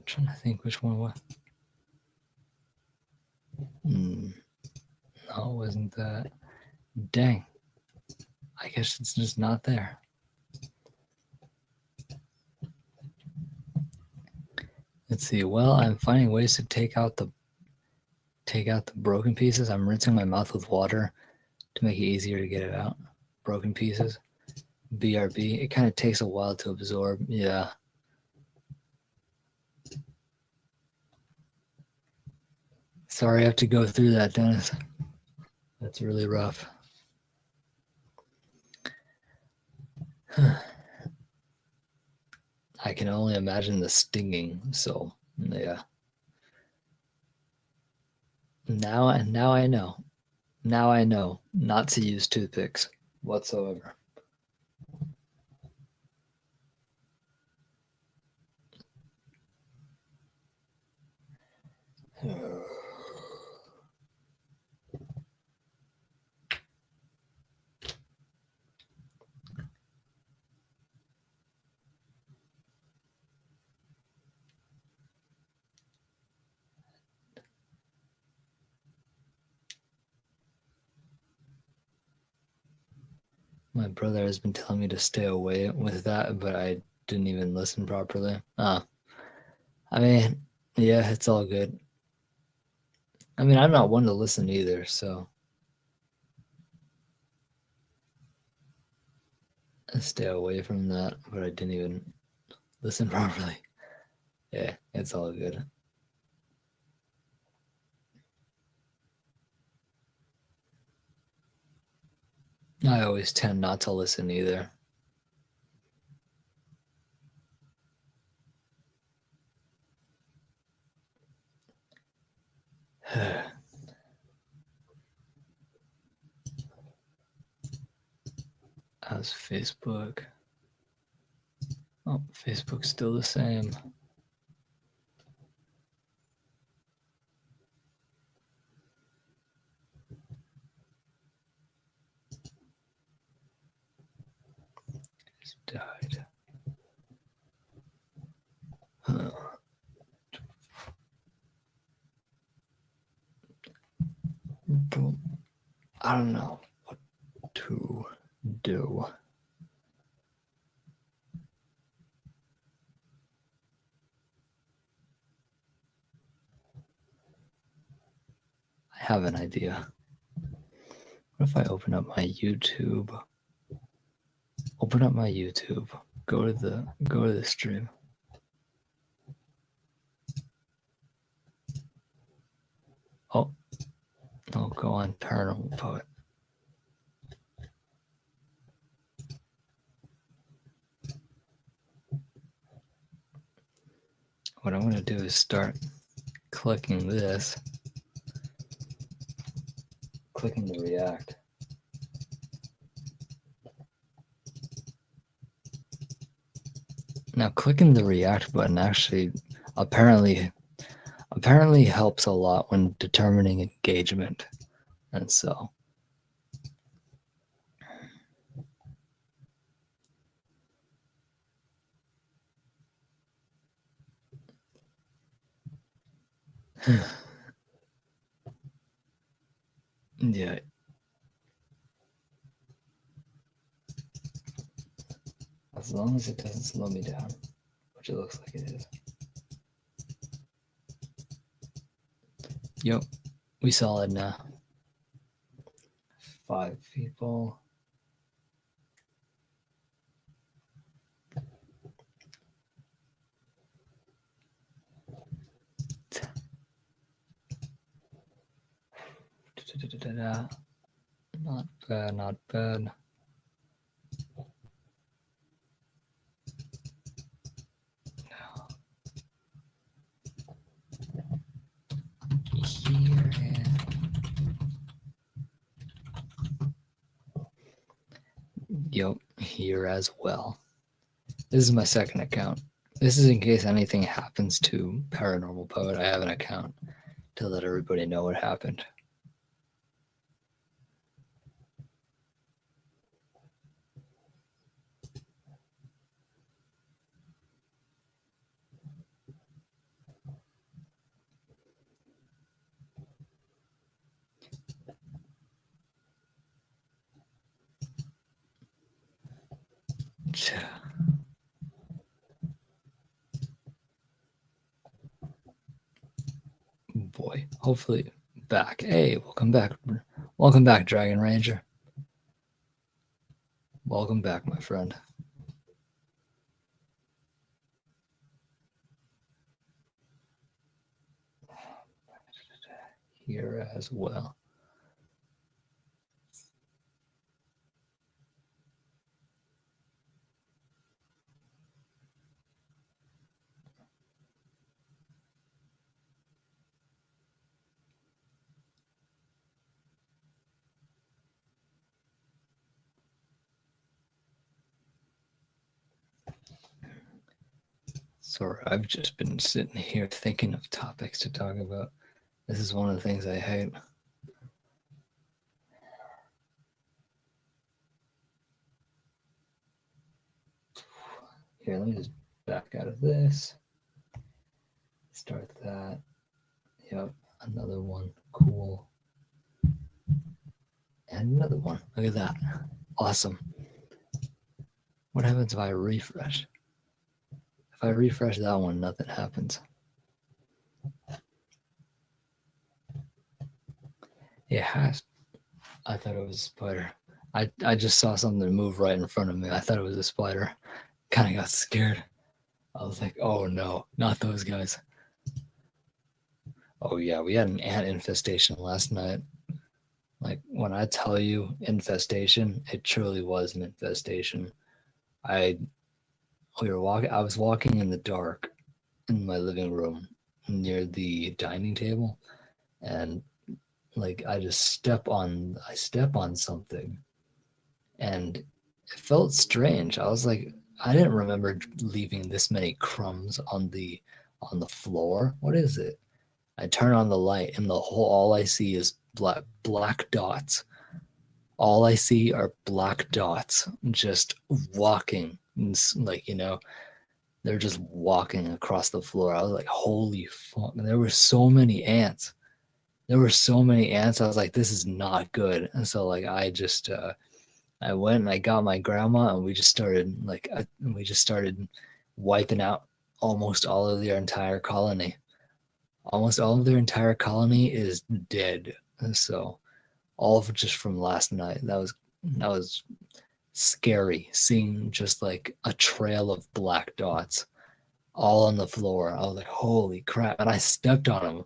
trying to think which one was. No, it wasn't that. Dang. I guess it's just not there. Let's see. Well, I'm finding ways to take out the broken pieces. I'm rinsing my mouth with water to make it easier to get it out. Broken pieces. BRB. It kind of takes a while to absorb. Yeah. Sorry I have to go through that, Dennis. That's really rough. I can only imagine the stinging. So, yeah. Now I know. Now I know not to use toothpicks whatsoever. My brother has been telling me to stay away with that, but I didn't even listen properly. I mean, yeah, it's all good. I mean, I'm not one to listen either, so I stay away from that, but I didn't even listen properly. Yeah, it's all good. I always tend not to listen either. How's Facebook? Oh, Facebook's still the same. Just died. I don't know what to do. I have an idea. What if I open up my YouTube? Open up my YouTube. Go to the stream. Oh, go on Paranormal Poet. What I'm gonna do is start clicking this, clicking the react. Now, clicking the react button actually apparently helps a lot when determining engagement, and so. Yeah. As long as it doesn't slow me down. It looks like it is. Yep, we solid now. 5 people. Not bad, not bad. Here and yep, here as well. This is my second account. This is in case anything happens to Paranormal Poet. I have an account to let everybody know what happened. Boy, hopefully back. Hey, welcome back. Welcome back, Dragon Ranger. Welcome back, my friend. Here as well. Sorry, I've just been sitting here thinking of topics to talk about. This is one of the things I hate. Here, let me just back out of this. Start that. Yep, another one. Cool. And another one. Look at that. Awesome. What happens if I refresh? If I refresh that one, nothing happens. It has. I thought it was a spider. I just saw something move right in front of me. I thought it was a spider. Kind of got scared. I was like, oh no, not those guys. Oh yeah, we had an ant infestation last night. Like when I tell you infestation, it truly was an infestation. I was walking in the dark in my living room near the dining table, and like I step on something, and it felt strange. I was like, I didn't remember leaving this many crumbs on the floor. What is it? I turn on the light, and all I see is black dots. All I see are black dots just walking, like they're just walking across the floor. I was like, holy fuck! And there were so many ants. There were so many ants. I was like, this is not good. And so like I went and I got my grandma, and we just started wiping out almost all of their entire colony. Almost all of their entire colony is dead. And so all of it just from last night. That was scary, seeing just like a trail of black dots all on the floor. I was like, holy crap. And I stepped on them.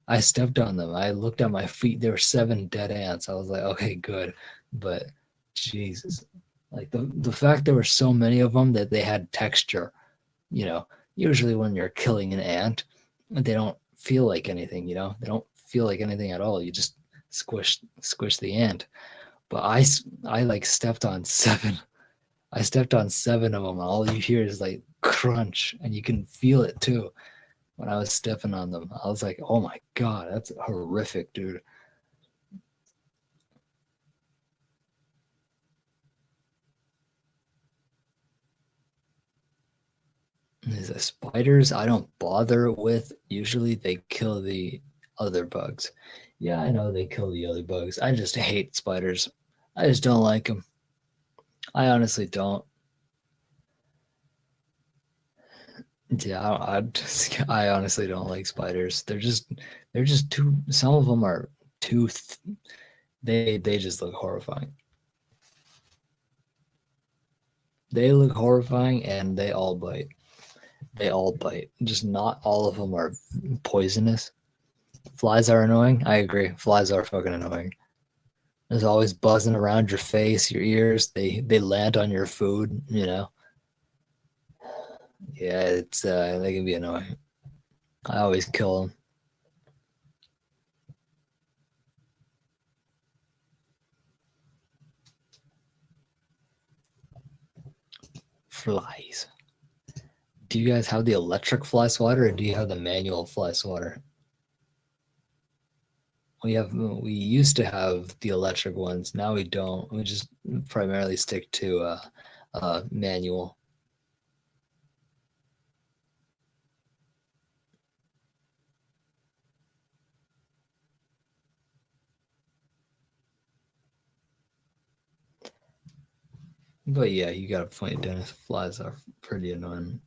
I looked at my feet. There were 7 dead ants. I was like, okay, good. But Jesus, like the fact there were so many of them that they had texture, usually when you're killing an ant, they don't feel like anything, they don't feel like anything at all. You just squish the ant. But I like stepped on 7. I stepped on 7 of them. And all you hear is like crunch, and you can feel it too. When I was stepping on them, I was like, "Oh my god, that's horrific, dude." The spiders I don't bother with. Usually they kill the other bugs. Yeah, I know they kill the other bugs. I just hate spiders. I just don't like them. I honestly don't. Yeah, I honestly don't like spiders. They're just too. Some of them are too. They just look horrifying. They look horrifying, and they all bite. They all bite. Just not all of them are poisonous. Flies are annoying. I agree. Flies are fucking annoying. There's always buzzing around your face, your ears. They land on your food. You know. Yeah, it's they can be annoying. I always kill them. Flies. Do you guys have the electric fly swatter, or do you have the manual fly swatter? We used to have the electric ones. Now we don't. We just primarily stick to manual. But yeah, you got a point, Dennis. Flies are pretty annoying.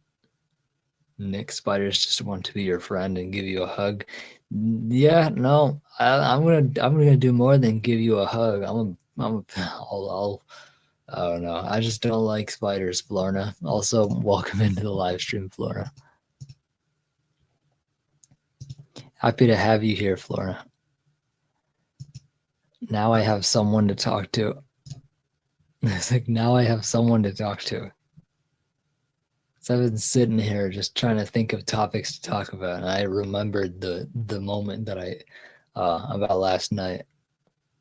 Nick, spiders just want to be your friend and give you a hug. Yeah, no, I'm gonna do more than give you a hug. I'll I don't know. I just don't like spiders, Florna. Also, welcome into the live stream, Florna. Happy to have you here, Florna. Now I have someone to talk to. It's like now I have someone to talk to. So I've been sitting here just trying to think of topics to talk about, and I remembered the moment that I about last night.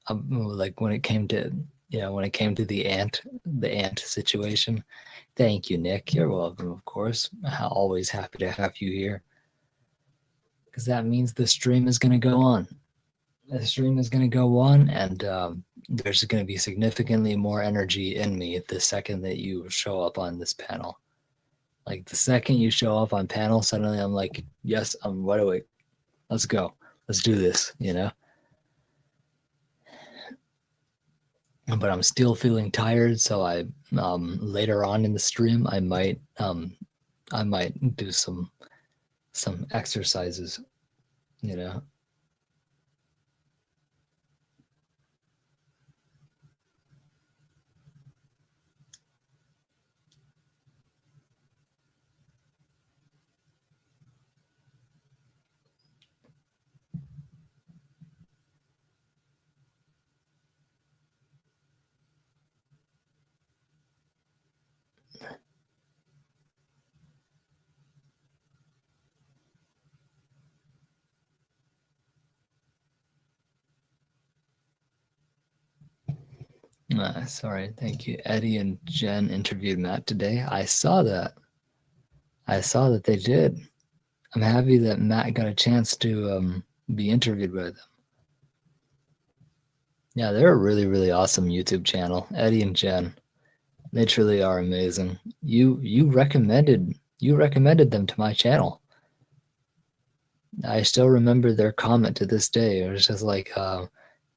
Like when it came to when it came to the ant situation. Thank you, Nick. You're welcome, of course. Always happy to have you here because that means the stream is going to go on. The stream is going to go on, and there's going to be significantly more energy in me the second that you show up on this panel. Like the second you show up on panel, suddenly I'm like, yes, I'm wide awake. Let's go. Let's do this, you know? But I'm still feeling tired, so I later on in the stream I might do some exercises, you know. Sorry, thank you. Eddie and Jen interviewed Matt today. I saw that. I saw that they did. I'm happy that Matt got a chance to be interviewed by them. Yeah, they're a really, really awesome YouTube channel. Eddie and Jen. They truly are amazing. You recommended them to my channel. I still remember their comment to this day. It was just like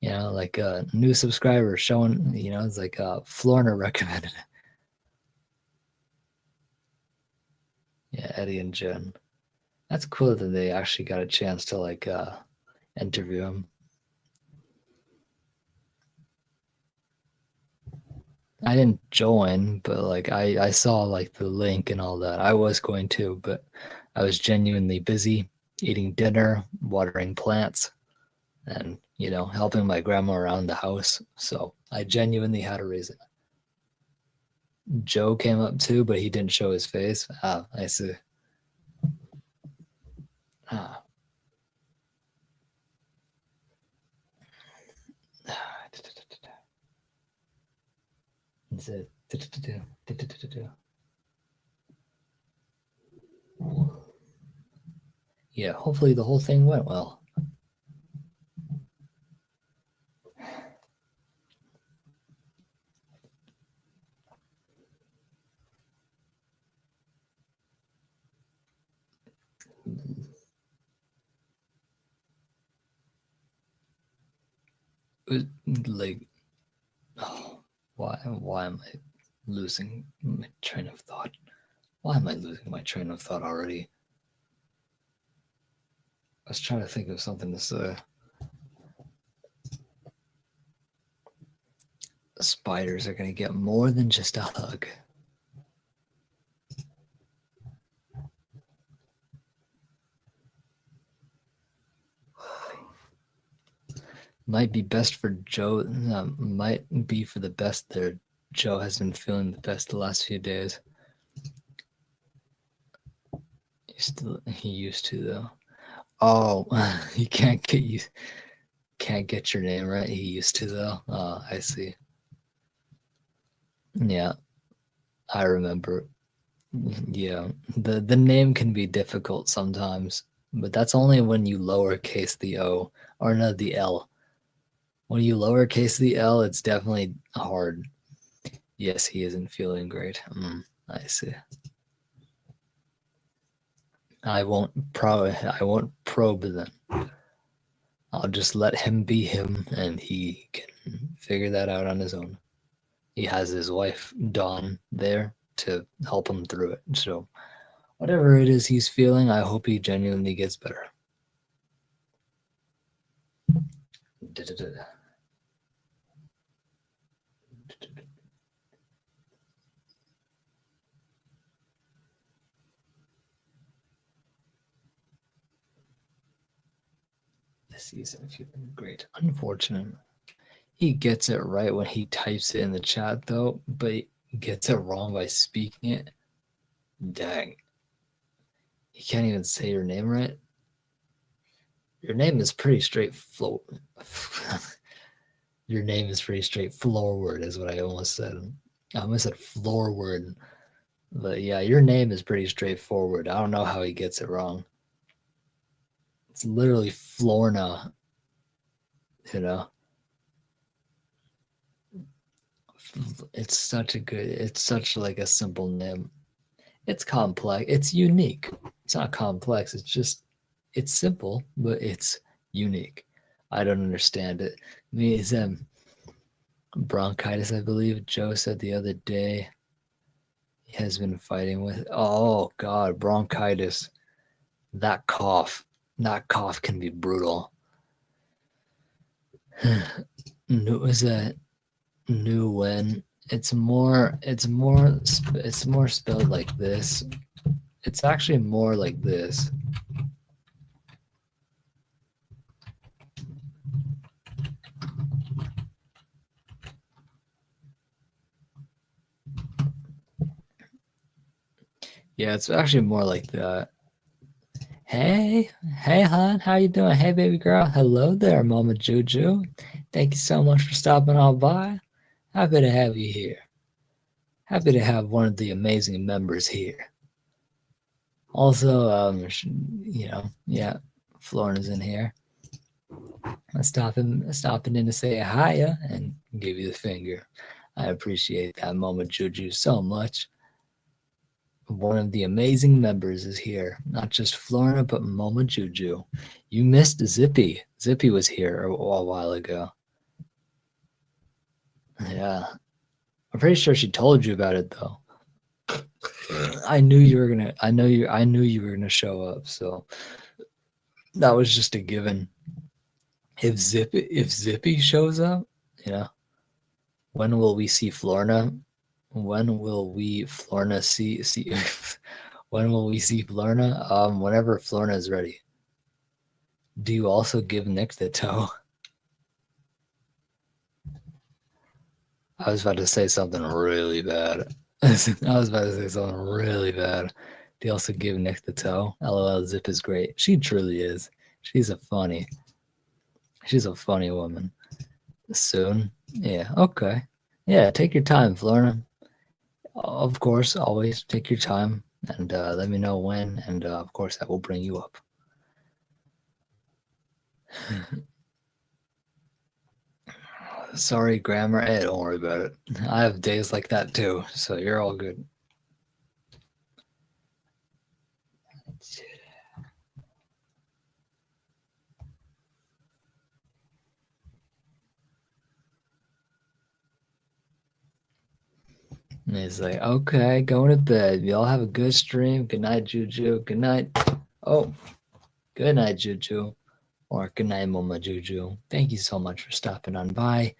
like a new subscriber showing, it's like Florna recommended it. Yeah, Eddie and Jen. That's cool that they actually got a chance to like interview him. I didn't join, but like I saw like the link and all that. I was going to, but I was genuinely busy eating dinner, watering plants, and helping my grandma around the house. So I genuinely had a reason. Joe came up too, but he didn't show his face. Ah, I see. Ah. Is it? Yeah, hopefully the whole thing went well. Like, oh, why am I losing my train of thought? Why am I losing my train of thought already? I was trying to think of something to say. Spiders are going to get more than just a hug. Might be best for Joe. Might be for the best there. Joe has been feeling the best the last few days. He used to though. Oh, he can't get your name right. He used to though. Oh, I see. Yeah, I remember. Yeah, the name can be difficult sometimes, but that's only when you lowercase the O or no the L. When you lowercase the L, it's definitely hard. Yes, he isn't feeling great. I see. I won't probe then. I'll just let him be him and he can figure that out on his own. He has his wife Dawn there to help him through it. So whatever it is he's feeling, I hope he genuinely gets better. This season feeling great. Unfortunate. He gets it right when he types it in the chat though, but he gets it wrong by speaking it. Dang. You can't even say your name right. Your name is pretty straightforward. Your name is pretty straightforward, is what I almost said. I almost said floorward. But yeah, your name is pretty straightforward. I don't know how he gets it wrong. It's literally Florna, you know? It's such like a simple name. It's complex. It's unique. It's not complex. It's simple, but it's unique. I don't understand it. Me, it's bronchitis, I believe Joe said the other day he has been fighting with. Oh, God, bronchitis. That cough. That cough can be brutal. Is that new when? It's more spelled like this. It's actually more like this. Yeah, it's actually more like that. Hey, hon, how you doing? Hey, baby girl. Hello there, Mama Juju. Thank you so much for stopping on by. Happy to have you here. Happy to have one of the amazing members here. Also, yeah, Florin's in here. I'm stopping in to say hiya and give you the finger. I appreciate that, Mama Juju, so much. One of the amazing members is here. Not just Florina, but Mama Juju. You missed Zippy. Zippy was here a while ago. Yeah. I'm pretty sure she told you about it though. I knew you were gonna I knew you were gonna show up, so that was just a given. If Zippy shows up, you know, when will we see Florina? When will we Florina see when will we see Florina? Whenever Florina is ready. Do you also give Nick the toe? I was about to say something really bad. I was about to say something really bad. Do you also give Nick the toe? LOL, Zip is great. She truly is. She's she's a funny woman. Soon? Yeah, okay. Yeah, take your time, Florina. Of course, always take your time and let me know when, and of course, I will bring you up. Sorry, grammar. Hey, don't worry about it. I have days like that too, so you're all good. And he's like, okay, going to bed. Y'all have a good stream. Good night, Juju. Good night. Oh, good night, Juju. Or good night, Mama Juju. Thank you so much for stopping on by.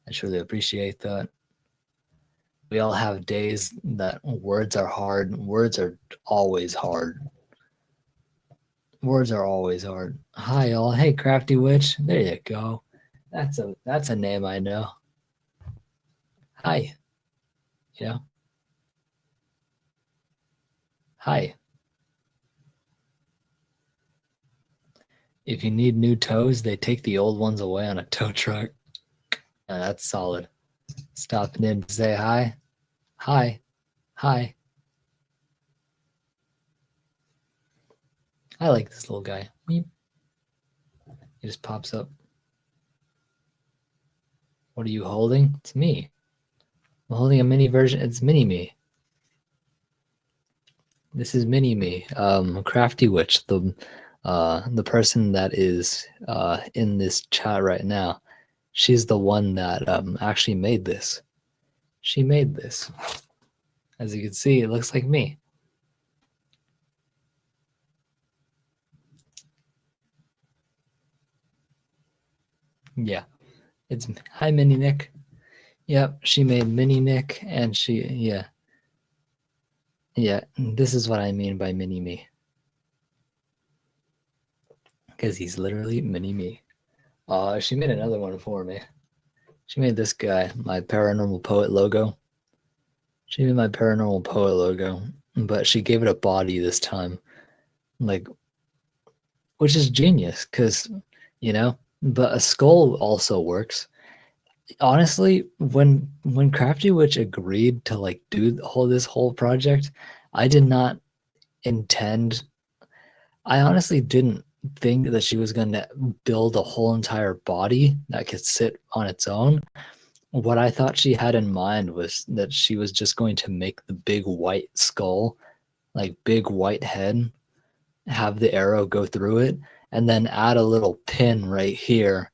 I truly appreciate that. We all have days that words are hard. Words are always hard. Words are always hard. Hi, y'all. Hey, Crafty Witch. There you go. That's a name I know. Hi. You know? Hi. If you need new toes, they take the old ones away on a tow truck. Yeah, that's solid. Stopping in to say hi. Hi. Hi. I like this little guy. He just pops up. What are you holding? It's me. I'm holding a mini version. It's mini me. This is mini me. Crafty Witch, the person that is in this chat right now. She's the one that actually made this. She made this. As you can see, it looks like me. Yeah, it's hi Mini Nick. Yep, she made Mini Nick, and yeah. This is what I mean by mini me, because he's literally mini me. She made another one for me. She made this guy, my Paranormal Poet logo. She made my Paranormal Poet logo, but she gave it a body this time, like, which is genius, because but a skull also works. Honestly, when Crafty Witch agreed to like do this whole project, I did not intend. I honestly didn't think that she was going to build a whole entire body that could sit on its own. What I thought she had in mind was that she was just going to make the big white skull, like big white head, have the arrow go through it, and then add a little pin right here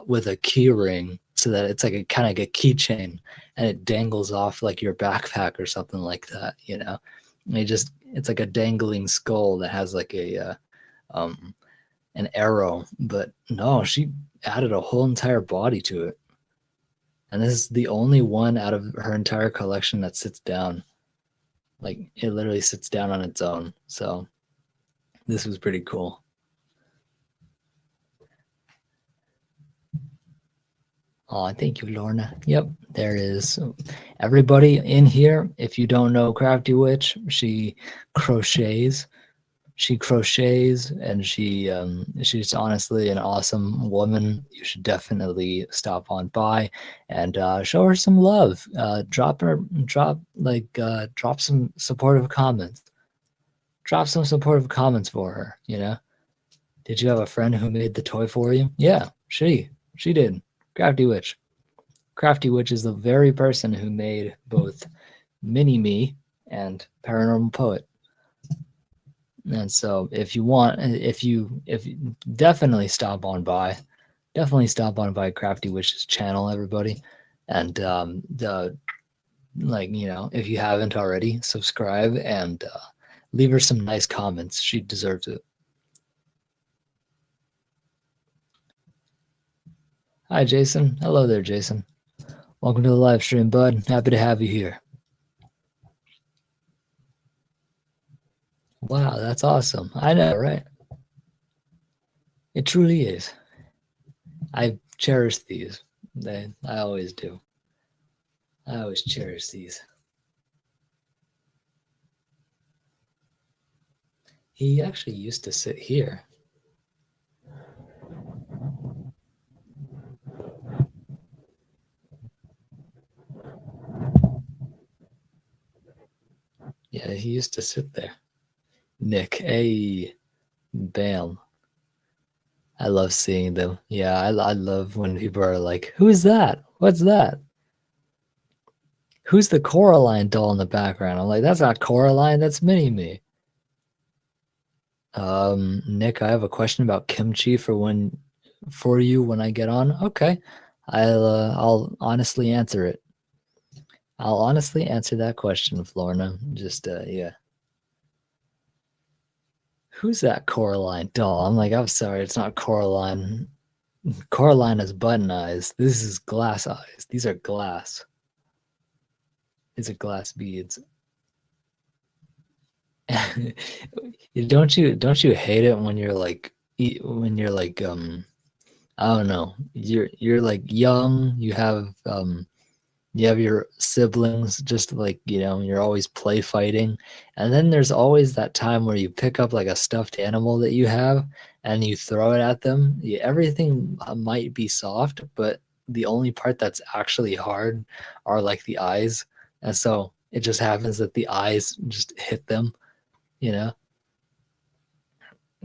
with a key ring so that it's like a kind of like a keychain and it dangles off like your backpack or something like that, and it's like a dangling skull that has like an arrow. But no, she added a whole entire body to it, and this is the only one out of her entire collection that sits down. Like, it literally sits down on its own. So this was pretty cool. Oh, thank you, Lorna. Yep, there is. Everybody in here, if you don't know Crafty Witch, she crochets. She crochets, and she's honestly an awesome woman. You should definitely stop on by and show her some love. Drop some supportive comments. Drop some supportive comments for her. Did you have a friend who made the toy for you? Yeah, she did. Crafty Witch. Crafty Witch is the very person who made both Mini Me and Paranormal Poet. And so if you definitely stop on by Crafty Witch's channel, everybody. And if you haven't already, subscribe and leave her some nice comments. She deserves it. Hi, Jason. Hello there, Jason. Welcome to the live stream, bud. Happy to have you here. Wow, that's awesome. I know, right? It truly is. I cherish these. I always do. I always cherish these. He actually used to sit here. Yeah, he used to sit there. Nick, hey, bam. I love seeing them. Yeah, I love when people are like, who's that? What's that? Who's the Coraline doll in the background? I'm like, that's not Coraline, that's Mini-Me. Nick, I have a question about kimchi for you when I get on. Okay. I'll honestly answer it. I'll honestly answer that question, Florna. Just yeah. Who's that Coraline doll? I'm like, I'm sorry, it's not Coraline. Coraline has button eyes. This is glass eyes. These are glass. These are glass beads. don't you hate it when you're like when you're like I don't know, you're like young, you have your siblings, just like, you're always play fighting. And then there's always that time where you pick up like a stuffed animal that you have and you throw it at them. Everything might be soft, but the only part that's actually hard are like the eyes. And so it just happens that the eyes just hit them, you know?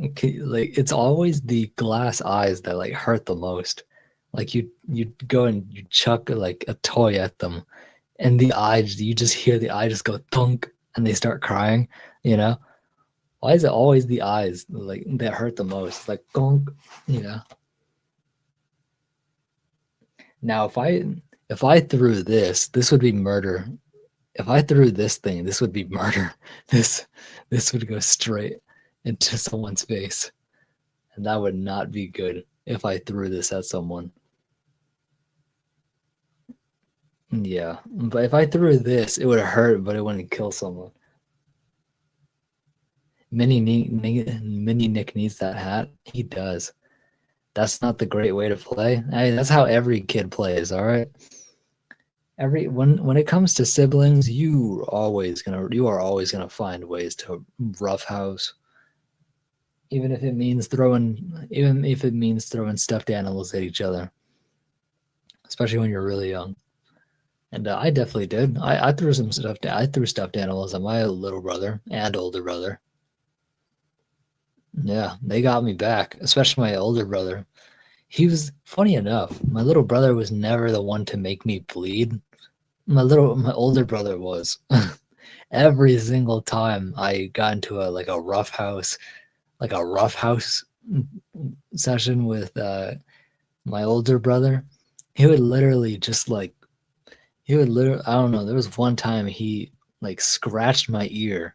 Okay, like it's always the glass eyes that like hurt the most. Like you go and you chuck like a toy at them and the eye, you just hear the eye just go thunk and they start crying, you know? Why is it always the eyes like that hurt the most? It's like gunk, you know? Now if I threw this would be murder. If I threw this thing, this would be murder. This this would go straight into someone's face. And that would not be good if I threw this at someone. Yeah. But if I threw this, it would hurt, but it wouldn't kill someone. Mini Nick needs that hat. He does. That's not the great way to play. I mean, that's how every kid plays, all right? When it comes to siblings, you are always gonna find ways to roughhouse, even if it means throwing stuffed animals at each other, especially when you're really young. And I definitely did. I threw stuffed animals at my little brother and older brother. Yeah, they got me back, especially my older brother. He was funny enough. My little brother was never the one to make me bleed. My older brother was. Every single time I got into a rough house session with my older brother, he would literally just like I don't know, there was one time he like scratched my ear.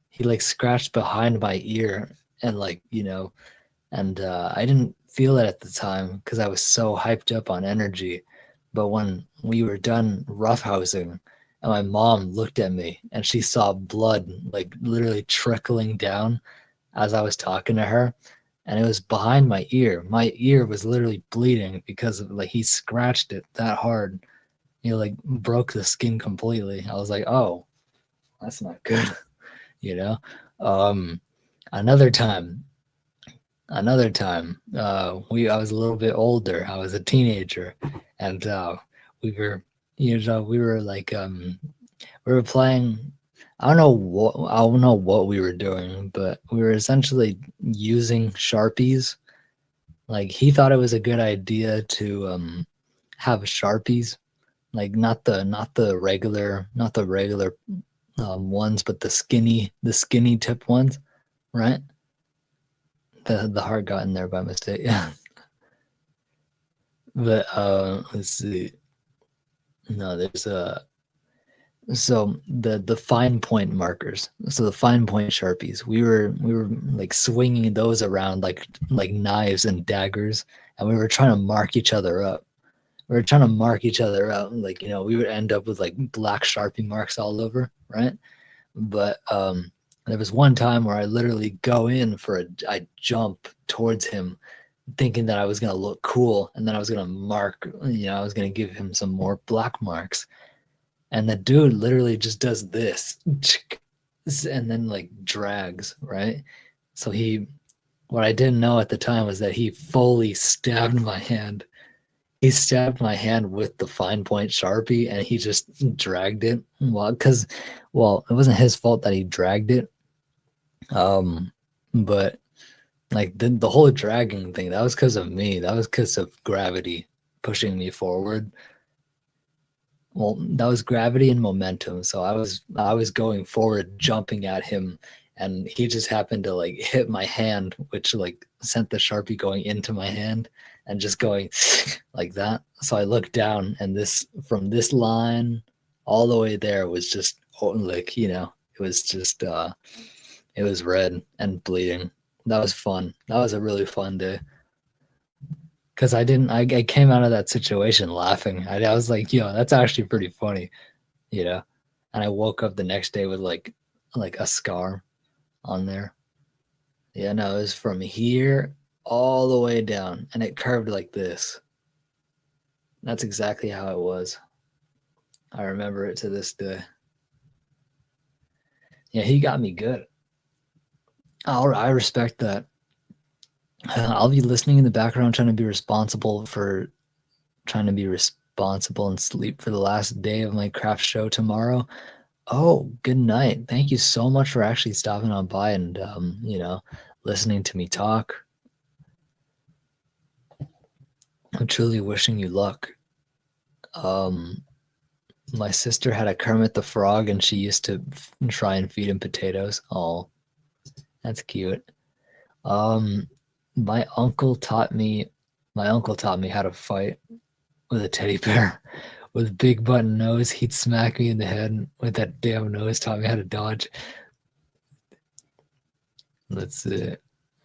He like scratched behind my ear and and I didn't feel it at the time because I was so hyped up on energy. But when we were done roughhousing, and my mom looked at me and she saw blood like literally trickling down as I was talking to her, and it was behind my ear. My ear was literally bleeding because of like he scratched it that hard. He like broke the skin completely. I was like, oh, that's not good, you know. Um, another time, I was a little bit older. I was a teenager, and we were, we were like, we were playing. I don't know what we were doing, but we were essentially using Sharpies. Like he thought it was a good idea to have Sharpies, like not the regular ones, but the skinny tip ones, right? The heart got in there by mistake. Yeah. But let's see. No, there's so the fine point markers. So the fine point Sharpies. We were like swinging those around like knives and daggers, and we were trying to mark each other up. We were trying to mark each other out. Like, we would end up with like black Sharpie marks all over, right? But there was one time where I literally go in I jump towards him thinking that I was gonna look cool, and then I was gonna mark, I was gonna give him some more black marks. And the dude literally just does this and then like drags, right? So what I didn't know at the time was that he fully stabbed my hand. He stabbed my hand with the fine point Sharpie and he just dragged it. Well, it wasn't his fault that he dragged it. But like the whole dragging thing, that was because of me. That was because of gravity pushing me forward. Well, that was gravity and momentum. So I was going forward, jumping at him, and he just happened to like hit my hand, which like sent the Sharpie going into my hand and just going like that. So I looked down, and this from this line all the way there was just like, it was just it was red and bleeding. That was fun. That was a really fun day. Cause I came out of that situation laughing. I was like, yo, that's actually pretty funny, you know? And I woke up the next day with like a scar on there. Yeah, no, it was from here all the way down and it curved like this. That's exactly how it was. I remember it to this day. Yeah, he got me good. I respect that. I'll be listening in the background, trying to be responsible and sleep for the last day of my craft show tomorrow. Oh, good night. Thank you so much for actually stopping on by and listening to me talk. I'm truly wishing you luck. Um, my sister had a Kermit the Frog, and she used to try and feed him potatoes. Oh, that's cute. Um, my uncle taught me. My uncle taught me how to fight with a teddy bear with big button nose. He'd smack me in the head with that damn nose. Taught me how to dodge. Let's see.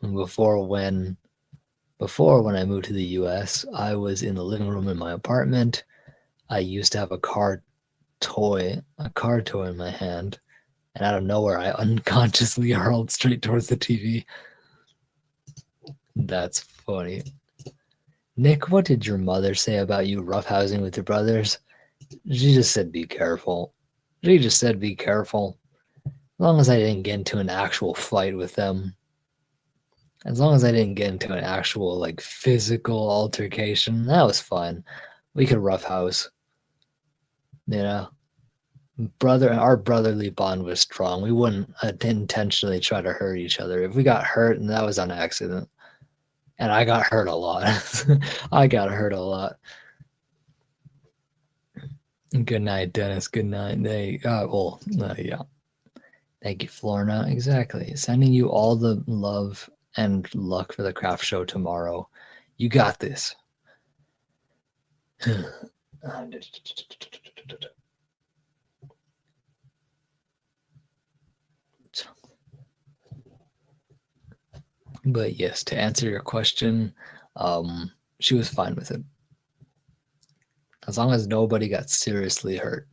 Before when I moved to the US, I was in the living room in my apartment. I used to have a car toy in my hand, and out of nowhere I unconsciously hurled straight towards the TV. That's funny. Nick, what did your mother say about you roughhousing with your brothers? She just said be careful. She just said be careful. As long as I didn't get into an actual fight with them. As long as I didn't get into an actual like physical altercation, that was fine. We could roughhouse. You know, our brotherly bond was strong. We wouldn't intentionally try to hurt each other. If we got hurt, and that was on accident. And I got hurt a lot. I got hurt a lot. Good night, Dennis. Good night. Yeah. Thank you, Florna. Exactly. Sending you all the love and luck for the craft show tomorrow. You got this. But yes, to answer your question, she was fine with it. As long as nobody got seriously hurt,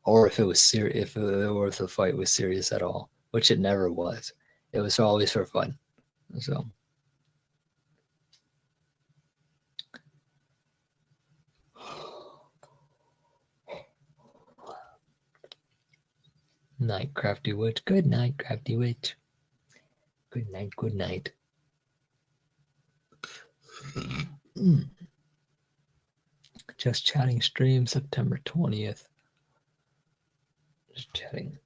or if it was serious, or if the fight was serious at all, which it never was. It was always for fun. So. Night, Crafty Witch. Good night, Crafty Witch. Good night, good night. Just chatting stream, September 20th. Just chatting.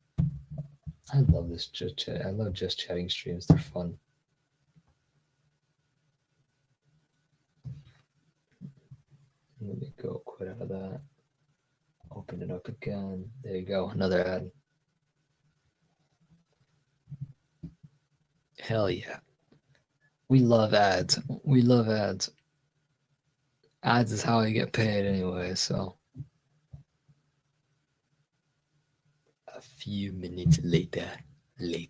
I love this just chat. I love just chatting streams. They're fun. Let me go quit out of that. Open it up again. There you go. Another ad. Hell yeah. We love ads. We love ads. Ads is how I get paid anyway, so. A few minutes later. The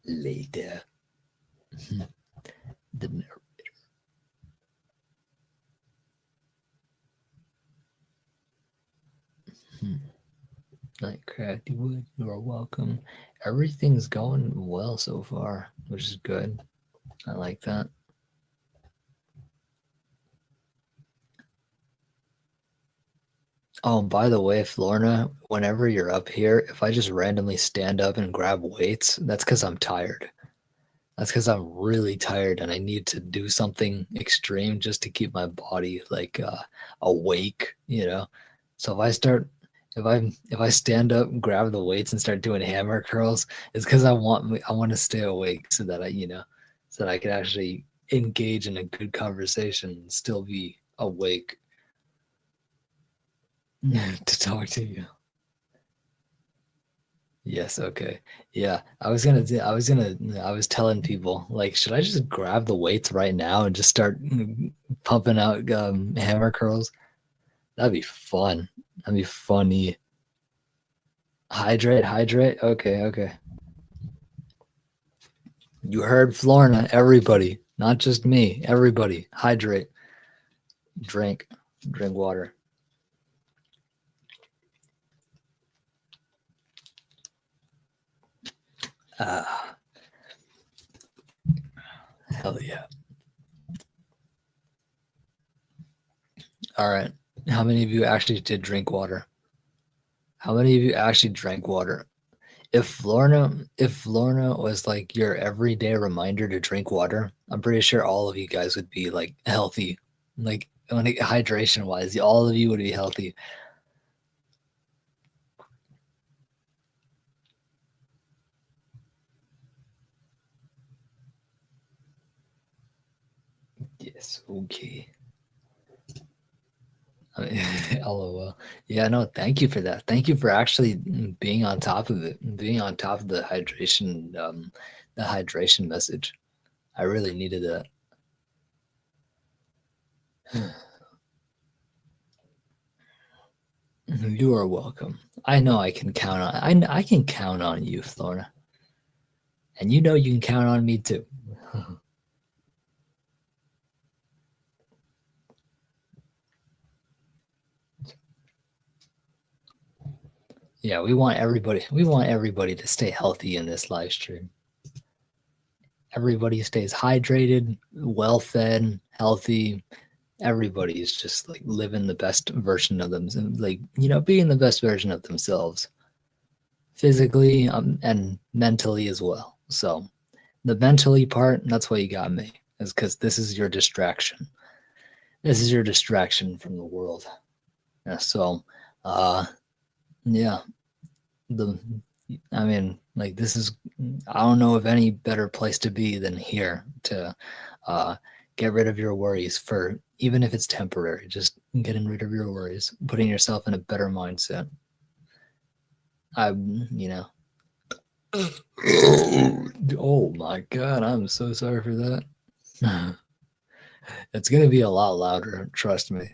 narrator. Night Crafty Wood, you are welcome. Everything's going well so far, which is good. I like that. Oh, by the way, Florna, whenever you're up here, if I just randomly stand up and grab weights, that's because I'm tired. That's because I'm really tired and I need to do something extreme just to keep my body like awake, So if I stand up and grab the weights and start doing hammer curls, it's because I want to stay awake so that so that I can actually engage in a good conversation and still be awake to talk to you. Yes, okay. Yeah, I was telling people, like, should I just grab the weights right now and just start pumping out hammer curls? That'd be fun. That'd be funny. Hydrate, hydrate. Okay, okay. You heard Florina. Everybody, not just me. Everybody, hydrate. Drink. Drink water. Ah, hell yeah. All right. How many of you actually did drink water? How many of you actually drank water? If Florina was like your everyday reminder to drink water, I'm pretty sure all of you guys would be like healthy. Like hydration wise, all of you would be healthy. Yes, okay. I mean, LOL. Yeah, no, thank you for that. Thank you for actually being on top of it, being on top of the hydration message. I really needed that. You are welcome. I know I can count on I can count on you, Florina. And you know you can count on me too. Yeah, we want everybody to stay healthy in this live stream. Everybody stays hydrated, well fed, healthy. Everybody's just like living the best version of them, like being the best version of themselves, physically and mentally as well. So the mentally part, that's why you got me, is because this is your distraction. This is your distraction from the world. Yeah, so, uh, yeah, the I mean, like this is I don't know of any better place to be than here to uh get rid of your worries for even if it's temporary, just getting rid of your worries, putting yourself in a better mindset. I you know Oh my god, I'm so sorry for that. It's gonna be a lot louder, trust me.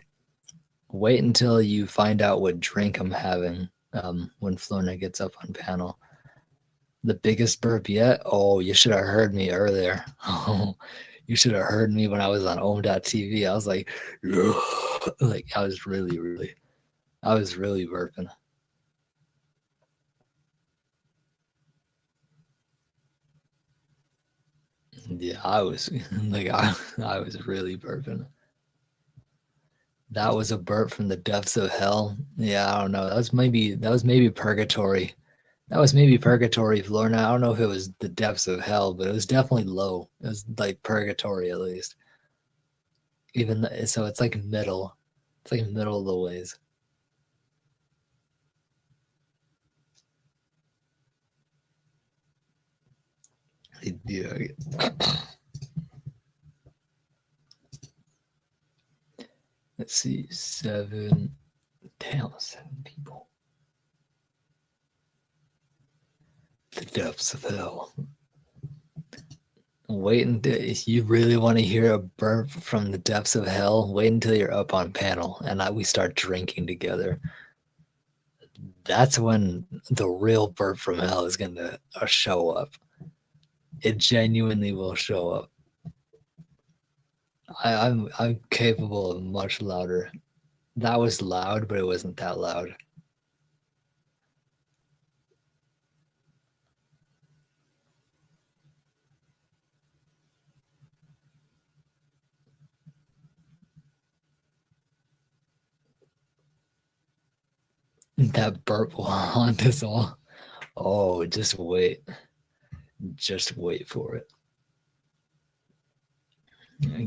Wait until you find out what drink I'm having when Florna gets up on panel. The biggest burp yet? Oh, you should have heard me earlier. Oh, you should have heard me when I was on Ohm.tv. I was like, like I was really burping. Yeah, I was like, I was really burping. That was a burp from the depths of hell. Yeah, I don't know. That was maybe purgatory. That was maybe purgatory, Lorna. I don't know if it was the depths of hell, but it was definitely low. It was like purgatory at least. So it's like middle. It's like middle of the ways. Yeah. Let's see. Seven. Damn, 7 people. The depths of hell. Wait until if you really want to hear a burp from the depths of hell. Wait until you're up on panel and we start drinking together. That's when the real burp from hell is gonna show up. It genuinely will show up. I'm capable of much louder. That was loud, but it wasn't that loud. That burp will haunt us all. Oh, just wait. Just wait for it.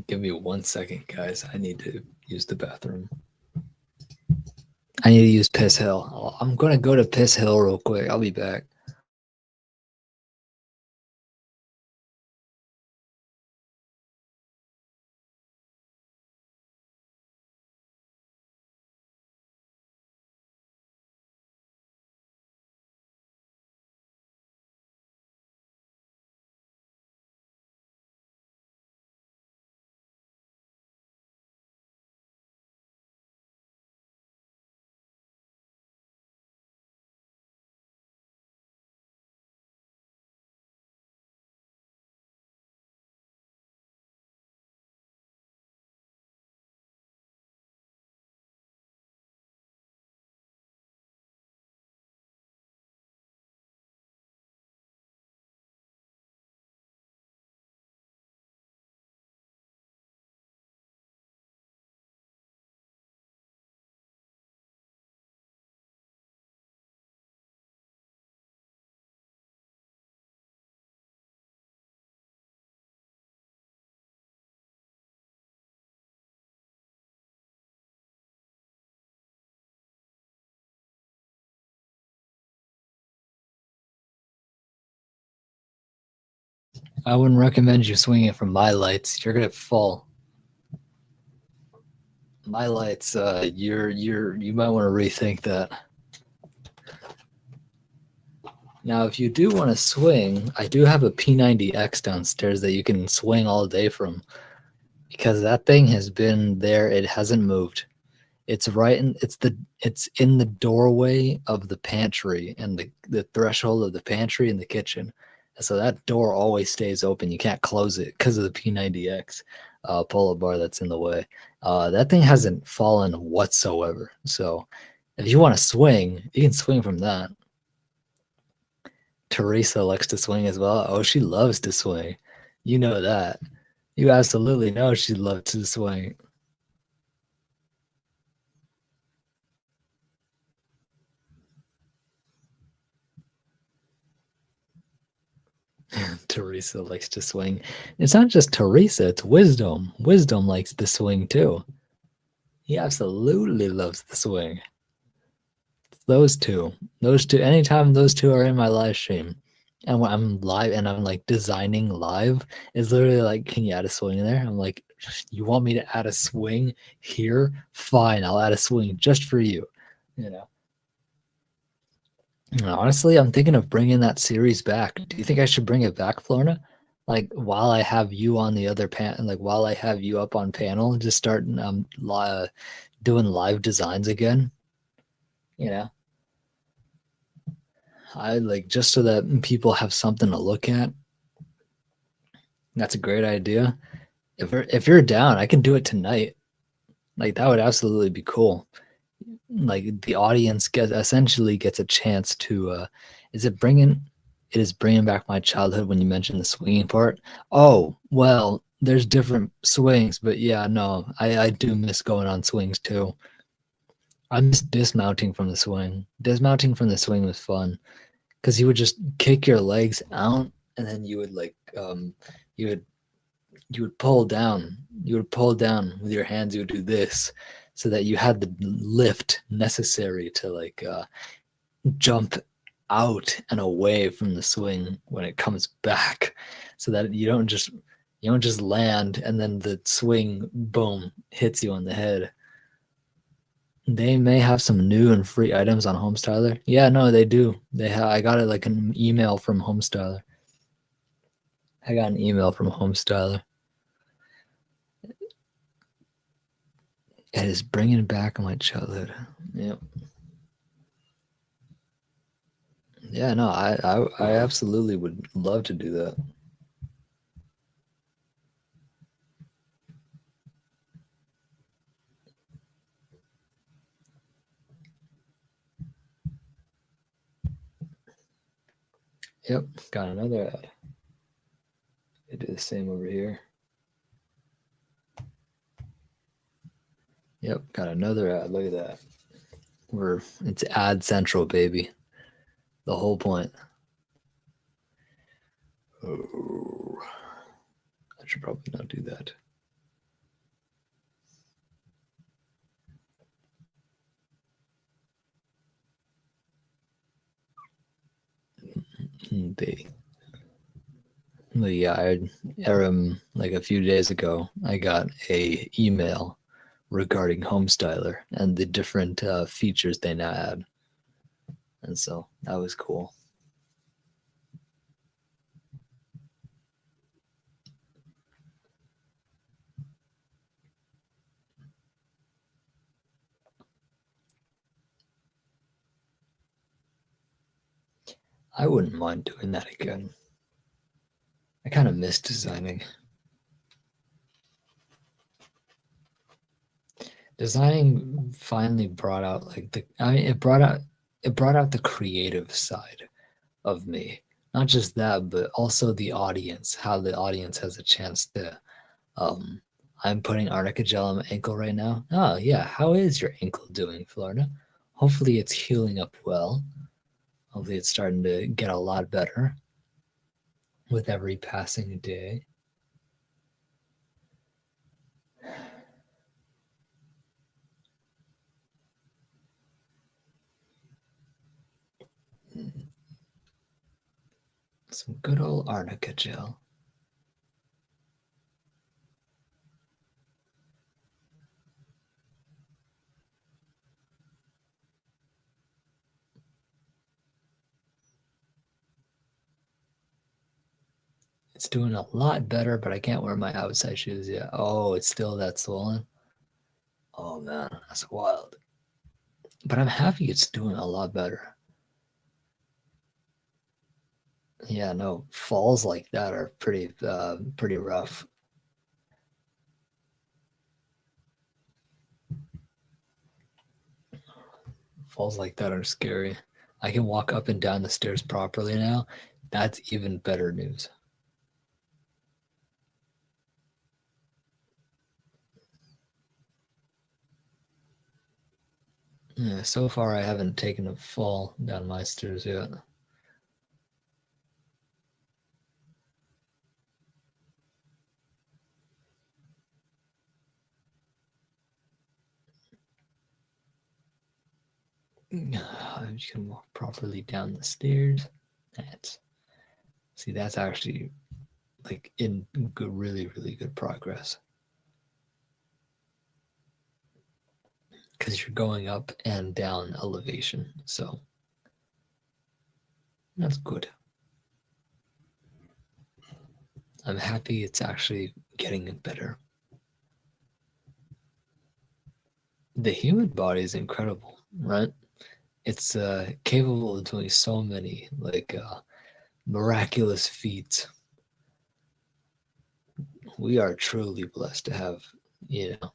Give me 1 second, guys. I need to use the bathroom. I need to use Piss Hill. I'm gonna go to Piss Hill real quick. I'll be back. I wouldn't recommend you swinging it from my lights. You're gonna fall. My lights, you might want to rethink that. Now, if you do want to swing, I do have a P90X downstairs that you can swing all day from because that thing has been there. It hasn't moved. It's in the doorway of the pantry and the threshold of the pantry in the kitchen. So that door always stays open. You can't close it because of the P90X pull-up bar that's in the way. That thing hasn't fallen whatsoever. So if you want to swing, you can swing from that. Teresa likes to swing as well. Oh, she loves to swing. You know that. You absolutely know she loves to swing. Teresa likes to swing. It's not just Teresa, it's Wisdom. Wisdom likes to swing too. He absolutely loves the swing. Those two. Those two. Anytime those two are in my live stream and when I'm live and I'm like designing live, it's literally like, can you add a swing in there? I'm like, you want me to add a swing here? Fine, I'll add a swing just for you. You know. Honestly, I'm thinking of bringing that series back. Do you think I should bring it back, Florna? Like while I have you on the other like while I have you up on panel, just start doing live designs again. You know, I like just so that people have something to look at. That's a great idea. If you're down, I can do it tonight. Like that would absolutely be cool. Like the audience essentially gets a chance to is it bringing it is bringing back my childhood when you mentioned the swinging part. Oh well, there's different swings, but yeah, no, I do miss going on swings too. I miss dismounting from the swing. Dismounting from the swing was fun because you would just kick your legs out and then you would you would you would pull down. You would pull down with your hands. You would do this, so that you had the lift necessary to jump out and away from the swing when it comes back, so that you don't just land and then the swing boom hits you on the head. They may have some new and free items on Homestyler. Yeah, no, they do. I got it like an email from Homestyler. I got an email from Homestyler. It is bringing back my childhood. Yep. Yeah, no, I absolutely would love to do that. Yep, got another ad. I do the same over here. Yep, got another ad. Look at that. It's ad central, baby. The whole point. Oh, I should probably not do that. Baby. But yeah, like a few days ago, I got a email regarding Homestyler and the different features they now add, and so that was cool. I wouldn't mind doing that again. I kind of miss designing. Designing finally brought out it brought out the creative side of me. Not just that, but also the audience, how the audience has a chance to um I'm putting arnica gel on my ankle right now. Oh yeah, how is your ankle doing, Florida? Hopefully it's healing up well. Hopefully it's starting to get a lot better with every passing day. Some good old arnica gel. It's doing a lot better, but I can't wear my outside shoes yet. Oh, it's still that swollen. Oh man, that's wild. But I'm happy it's doing a lot better. Yeah, no, falls like that are pretty rough. Falls like that are scary. I can walk up and down the stairs properly now. That's even better news. Yeah, so far I haven't taken a fall down my stairs yet. I'm just gonna walk properly down the stairs. That's see, that's actually like in good, really, really good progress because you're going up and down elevation. So that's good. I'm happy it's actually getting better. The human body is incredible, right? It's capable of doing so many like miraculous feats. We are truly blessed to have, you know,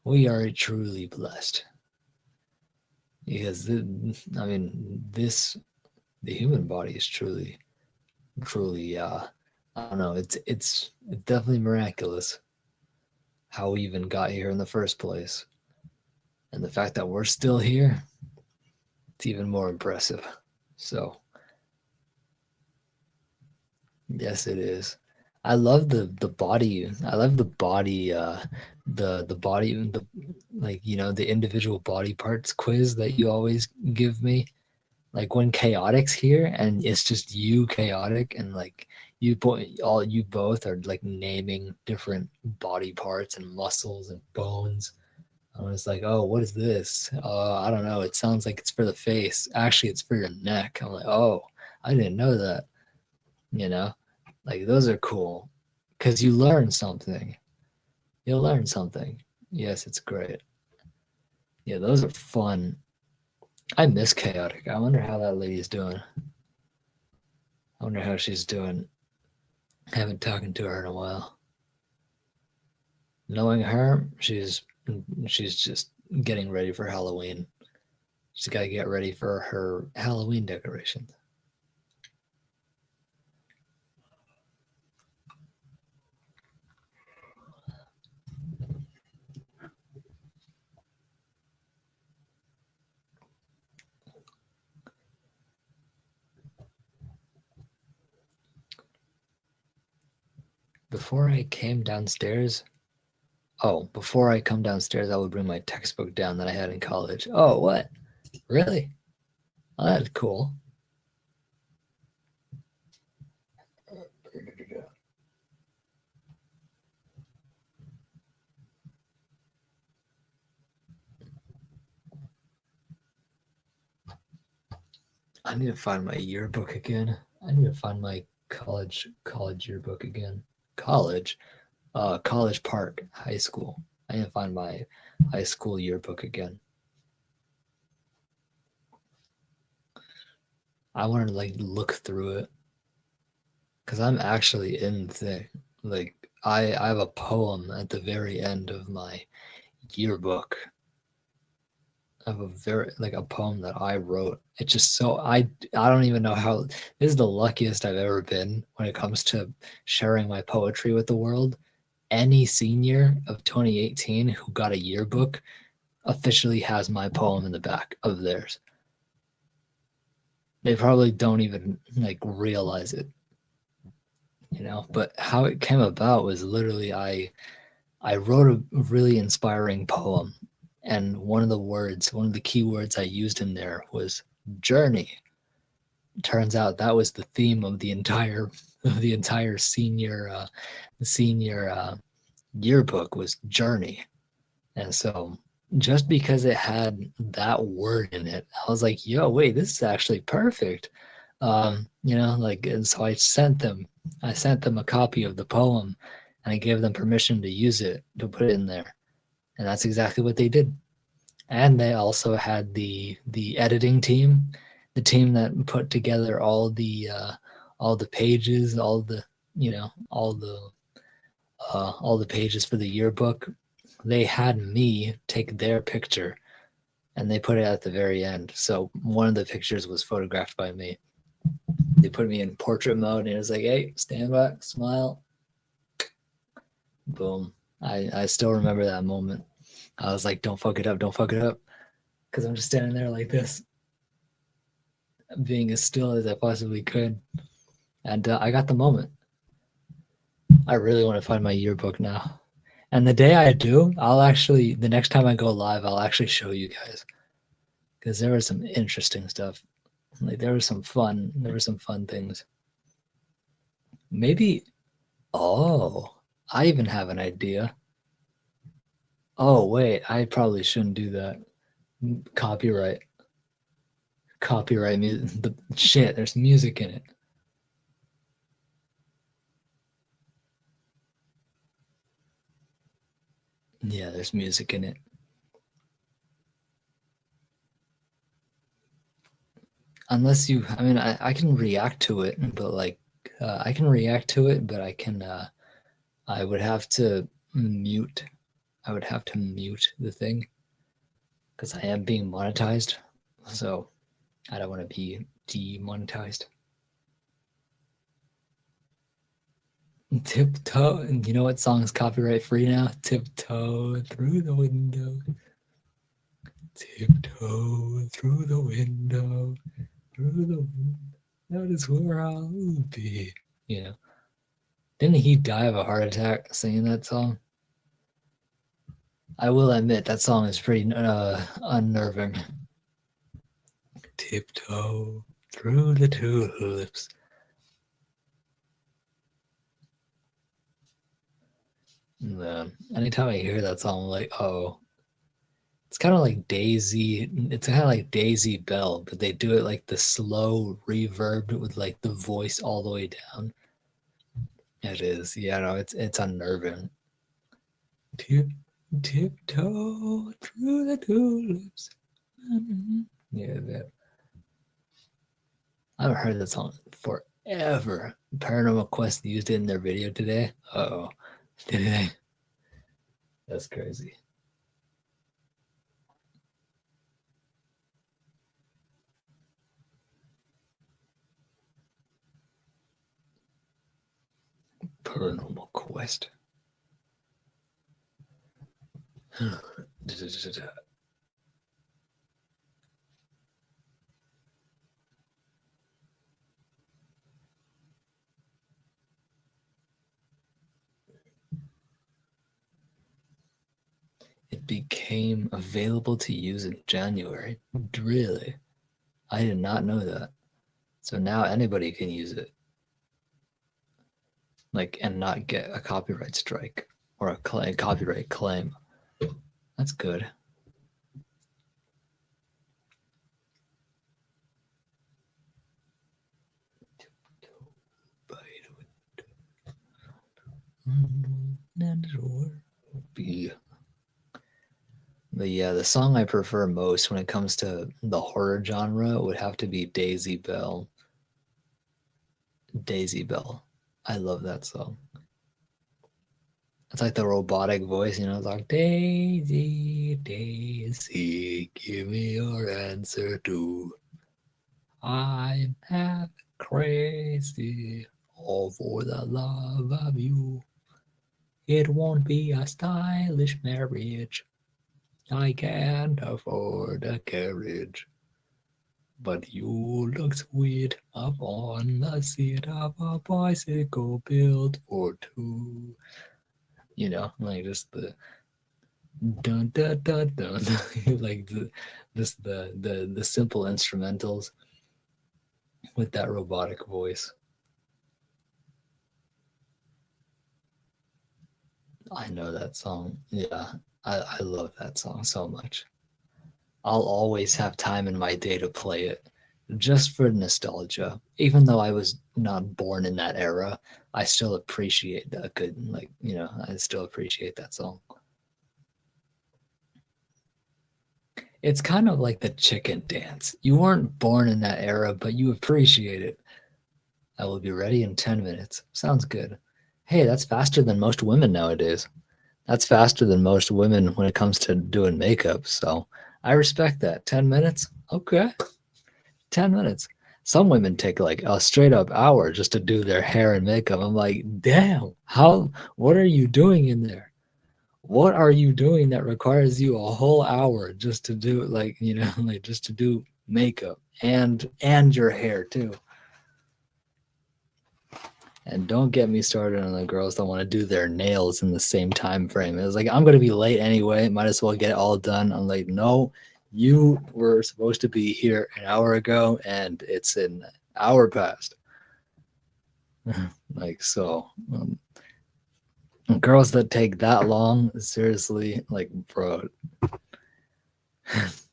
we are truly blessed because I mean, the human body is truly, I don't know, it's definitely miraculous how we even got here in the first place, and the fact that we're still here, it's even more impressive. So yes, it is. I love the body. I love the body. The body. The like the individual body parts quiz that you always give me. Like when chaotic's here and it's just you chaotic and like you both are like naming different body parts and muscles and bones. I was like, oh, what is this? I don't know. It sounds like it's for the face. Actually, it's for your neck. I'm like, oh, I didn't know that. You know, like those are cool because you learn something. You'll learn something. Yes, it's great. Yeah, those are fun. I miss chaotic. I wonder how that lady's doing. I wonder how she's doing. I haven't talked to her in a while. Knowing her, she's just getting ready for Halloween. She's got to get ready for her Halloween decorations. Before I came downstairs, before I come downstairs, I would bring my textbook down that I had in college. Oh, what? Really? Oh, that's cool. I need to find my yearbook again. I need to find my college yearbook again. College Park High School. I need to find my high school yearbook again. I want to like look through it because I'm actually in the like I have a poem at the very end of my yearbook. I have a very like a poem that I wrote. It's just so I don't even know how this is the luckiest I've ever been when it comes to sharing my poetry with the world. Any senior of 2018 who got a yearbook officially has my poem in the back of theirs. They probably don't even like realize it, but how it came about was literally I wrote a really inspiring poem, and one of the key words I used in there was journey. Turns out that was the theme of the entire senior yearbook was journey. And so just because it had that word in it, I was like, yo, wait, this is actually perfect. Like, and so I sent them a copy of the poem, and I gave them permission to use it, to put it in there, and that's exactly what they did. And they also had the editing team, the team that put together all the pages, all the pages for the yearbook. They had me take their picture and they put it at the very end. So one of the pictures was photographed by me. They put me in portrait mode and it was like, hey, stand back, smile. Boom. I still remember that moment. I was like, don't fuck it up, don't fuck it up. Because I'm just standing there like this, being as still as I possibly could. And I got the moment. I really want to find my yearbook now. And the day I do, the next time I go live, I'll actually show you guys. Because there was some interesting stuff. Like there were some fun things. Maybe, oh, I even have an idea. Oh, wait, I probably shouldn't do that. Copyright. Copyright music. The shit, there's music in it. Yeah, there's music in it. Unless you, I mean, I can react to it, but like, I can react to it, but I would have to mute, I would have to mute the thing because I am being monetized. So I don't want to be demonetized. Tiptoe, you know what song is copyright free now? Tiptoe through the window. Tiptoe through the window. Through the window. That is where I'll be. You know. Didn't he die of a heart attack singing that song? I will admit that song is pretty unnerving. Tiptoe through the tulips. Man, anytime I hear that song, I'm like, oh, it's kind of like Daisy. It's kind of like Daisy Bell, but they do it like the slow reverb with like the voice all the way down. It is, yeah, no, it's unnerving. Tip tiptoe through the tulips. Yeah, that. I haven't heard that song forever. Paranormal Quest used it in their video today. Oh, did they? That's crazy. Paranormal Quest. It became available to use in January. Really? I did not know that. So now anybody can use it, like, and not get a copyright strike or a copyright claim. That's good. But yeah, the song I prefer most when it comes to the horror genre would have to be Daisy Bell. Daisy Bell. I love that song. It's like the robotic voice, it's like Daisy, Daisy, give me your answer too. I'm half crazy, all for the love of you. It won't be a stylish marriage. I can't afford a carriage. But you look sweet up on the seat of a bicycle built for two. Like just the dun dun dun dun, like the simple instrumentals with that robotic voice. I know that song. Yeah, I love that song so much. I'll always have time in my day to play it just for nostalgia. Even though I was not born in that era, I still appreciate that good, like, I still appreciate that song. It's kind of like the chicken dance. You weren't born in that era, but you appreciate it. I will be ready in 10 minutes. Sounds good. Hey, that's faster than most women nowadays. That's faster than most women when it comes to doing makeup. So I respect that. 10 minutes? Okay. 10 minutes. Some women take like a straight up hour just to do their hair and makeup. I'm like, damn, what are you doing in there? What are you doing that requires you a whole hour just to do like, like just to do makeup and your hair too? And don't get me started on the girls that want to do their nails in the same time frame. It was like, I'm gonna be late anyway, might as well get it all done. I'm like, no, you were supposed to be here an hour ago and it's an hour past. Like, so girls that take that long, seriously, like, bro.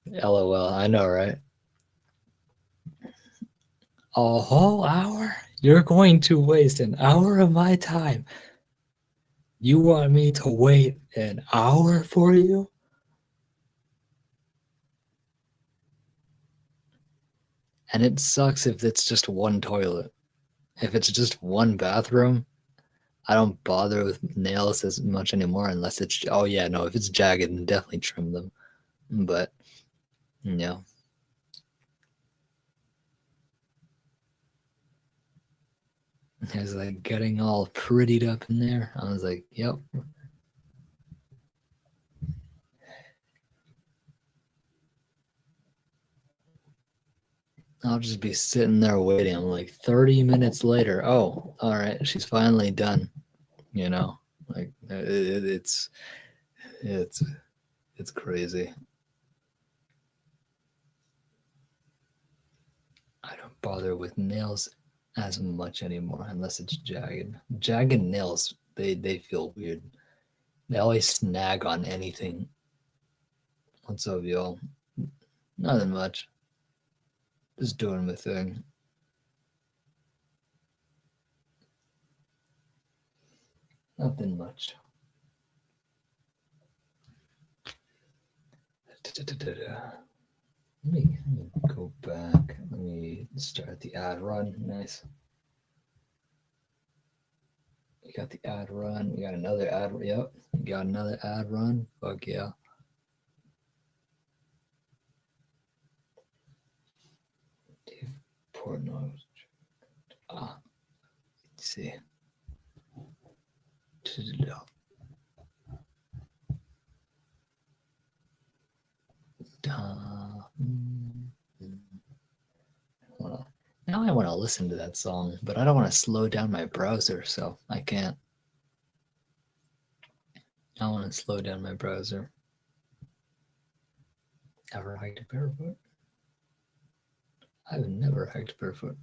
LOL, I know, right? A whole hour? You're going to waste an hour of my time. You want me to wait an hour for you? And it sucks if it's just one toilet. If it's just one bathroom, I don't bother with nails as much anymore unless it's, oh yeah, no, if it's jagged, then definitely trim them. But, you know, it was like getting all prettied up in there. I was like, yep. I'll just be sitting there waiting. I'm like 30 minutes later. Oh, all right, she's finally done. You know, like it's it's crazy. I don't bother with nails as much anymore unless it's jagged. Jagged nails, they feel weird. They always snag on anything. What's up, y'all? Nothing much. Just doing my thing. Nothing much. Let me go back. Let me start the ad run. Nice. We got the ad run. We got another ad. Yep. We got another ad run. Fuck yeah. Dave Portnoy. Ah, let's see. Now I want to listen to that song, but I don't want to slow down my browser, so I can't. I want to slow down my browser. Ever hiked barefoot? I've never hiked barefoot,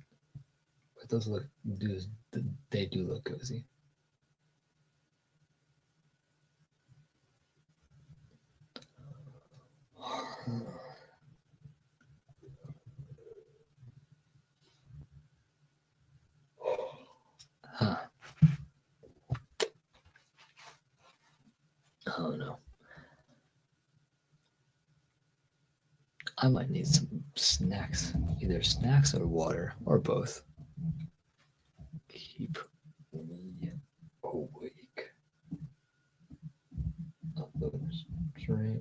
but those they do look cozy. Huh. Oh no. I might need some snacks, either snacks or water, or both. Keep me awake.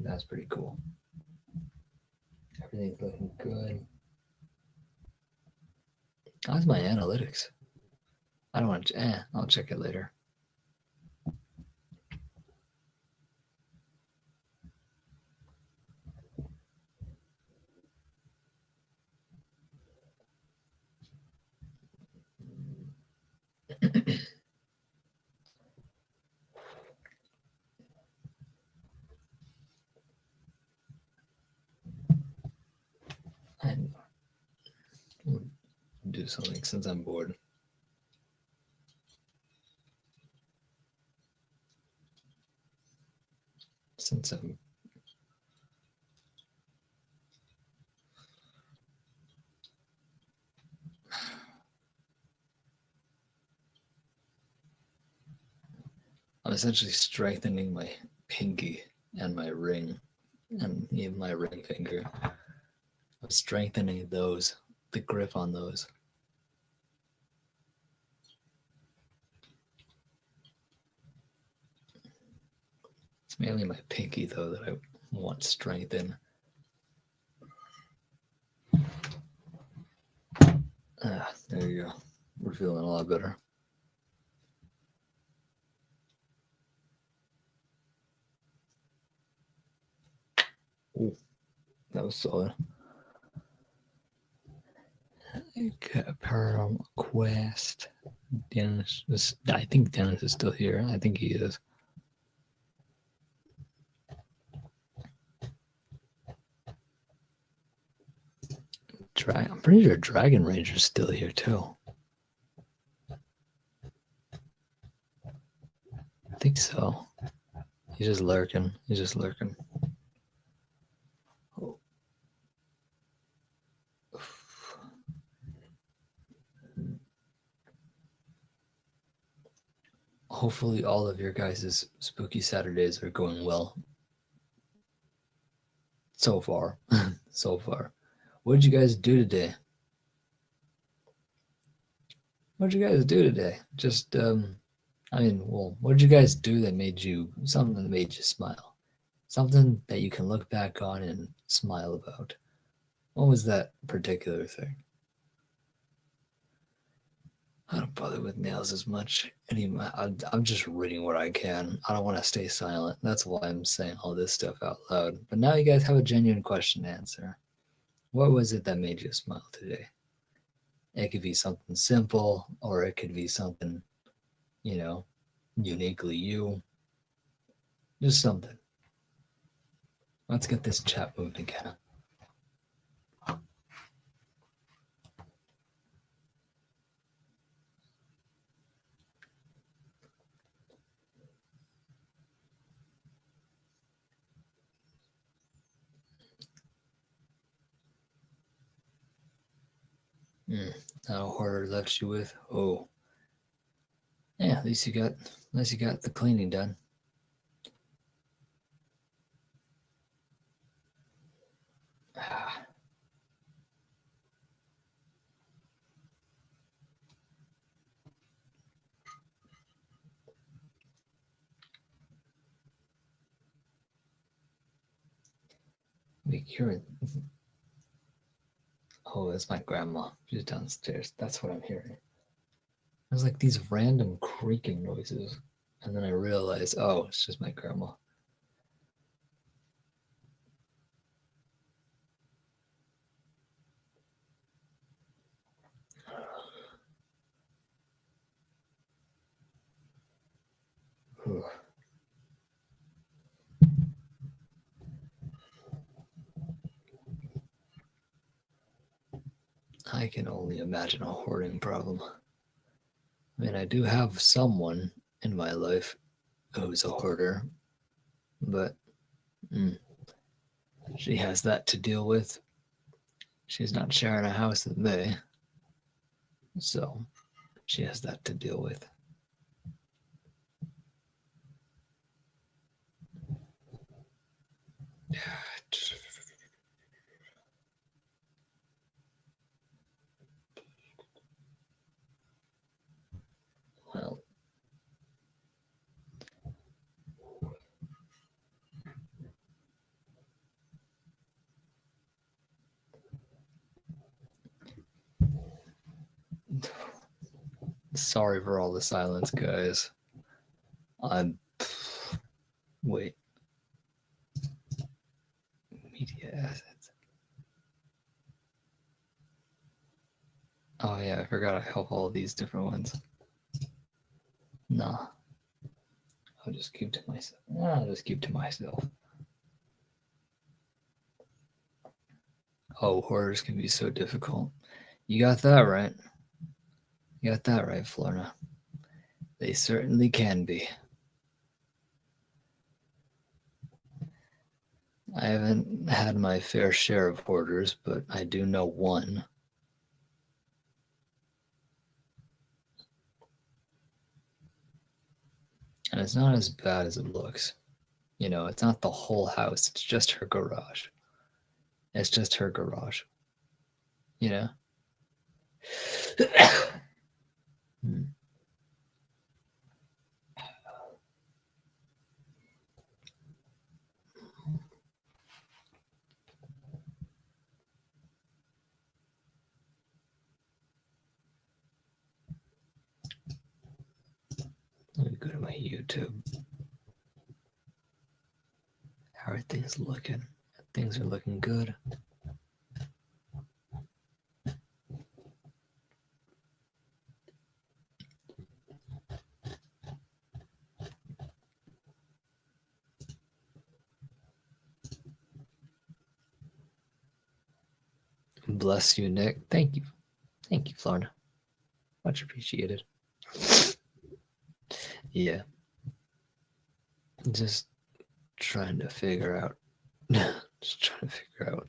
That's pretty cool. Everything's looking good. How's my analytics? I don't want to. I'll check it later. And do something since I'm bored. Since I'm essentially strengthening my pinky and my ring and even my ring finger. I'm strengthening those, the grip on those. It's mainly my pinky though that I want strength in. There you go. We're feeling a lot better. Ooh, that was solid. Okay, Paranormal Quest. Dennis is, I think Dennis is still here. I think he is. I'm pretty sure Dragon Ranger's still here too. I think so. He's just lurking. He's just lurking. Oh. Hopefully all of your guys' spooky Saturdays are going well. So far. So far. What did you guys do today? What did you guys do today? Just what did you guys do that made you something that made you smile? Something that you can look back on and smile about. What was that particular thing? I don't bother with nails as much anymore. I'm just reading what I can. I don't want to stay silent. That's why I'm saying all this stuff out loud. But now you guys have a genuine question to answer. What was it that made you smile today? It could be something simple, or it could be something, uniquely you. Just something. Let's get this chat moving again. How horror left you with? Oh, yeah. At least you got the cleaning done. Be cured. Oh, it's my grandma. She's downstairs. That's what I'm hearing. There's like these random creaking noises, and then I realized, oh, it's just my grandma. I can only imagine a hoarding problem. I mean, I do have someone in my life who's a hoarder, but she has that to deal with. She's not sharing a house with me, so she has that to deal with. Well, sorry for all the silence, guys. Wait. Media assets. Oh yeah, I forgot I have all these different ones. Nah. I'll just keep to myself. Oh, horrors can be so difficult. You got that right. You got that right, Florna. They certainly can be. I haven't had my fair share of hoarders, but I do know one. And it's not as bad as it looks. You know, it's not the whole house. It's just her garage. It's just her garage. You know? Hmm. Let me go to my YouTube. How are things looking? Things are looking good. Bless you, Nick. Thank you. Thank you, Florida. Much appreciated. Yeah. Just trying to figure out. Just trying to figure out.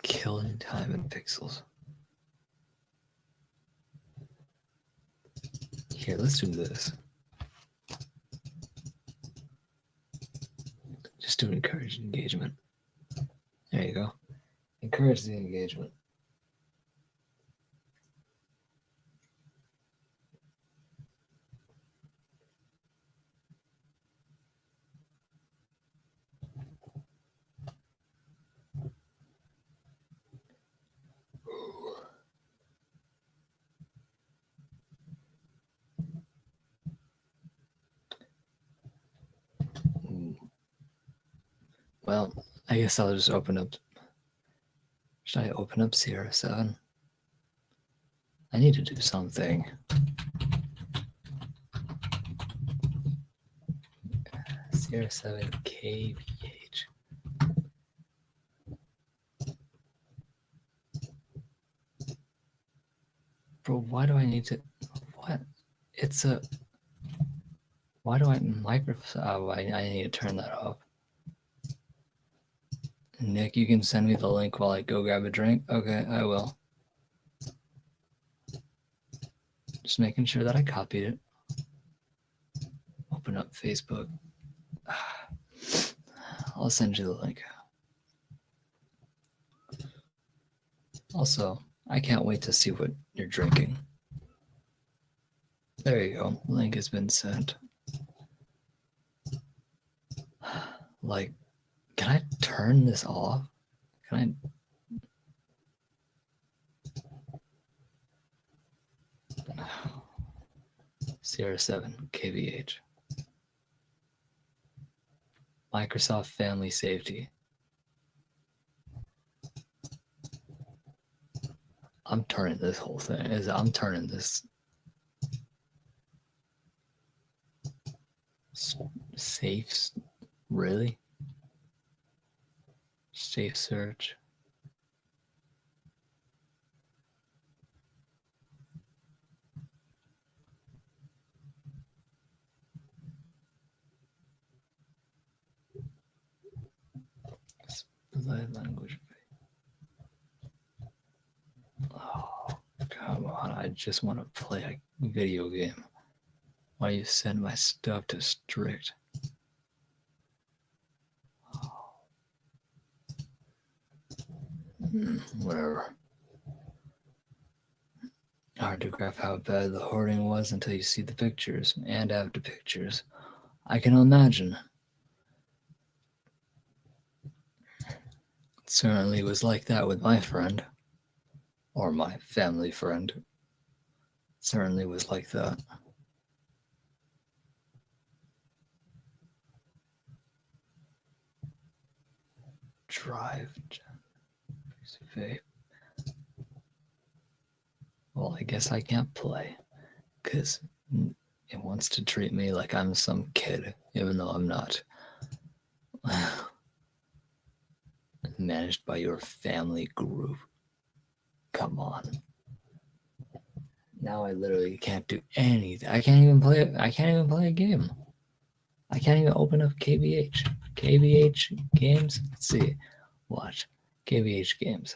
Killing time in pixels. Here, let's do this. Just do encourage engagement. There you go. Encourage the engagement. Well, I guess I'll just open up. Should I open up Sierra 7? I need to do something. Sierra 7 KVH. Bro, why do I need to? What? It's a. Why do I Microsoft? Oh, I need to turn that off. Nick, you can send me the link while I go grab a drink. Okay, I will. Just making sure that I copied it. Open up Facebook. I'll send you the link. Also, I can't wait to see what you're drinking. There you go. Link has been sent. Like, can I turn this off? Can I? Sierra 7 KVH. Microsoft Family Safety. I'm turning this whole thing. I'm turning this safe. Really? Safe search. Language. Oh, come on. I just want to play a video game. Why you send my stuff to strict? Whatever. Hard to graph how bad the hoarding was until you see the pictures, and after pictures. I can imagine. It certainly was like that with my friend. Or my family friend. It certainly was like that. Drive. Vape. Well, I guess I can't play. Because it wants to treat me like I'm some kid, even though I'm not. Managed by your family group. Come on. Now I literally can't do anything. I can't even play a game. I can't even open up KBH. KBH games. Let's see. Watch KBH games.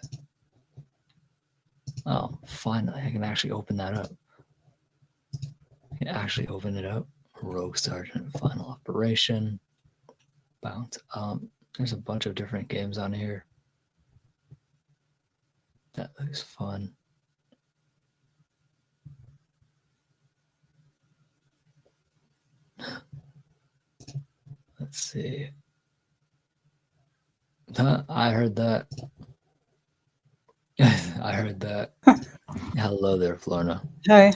Oh, finally, I can actually open that up. I can actually open it up. Rogue Sergeant, Final Operation, Bounce. There's a bunch of different games on here. That looks fun. Let's see. I heard that. I heard that. Hello there, Florna. Hi.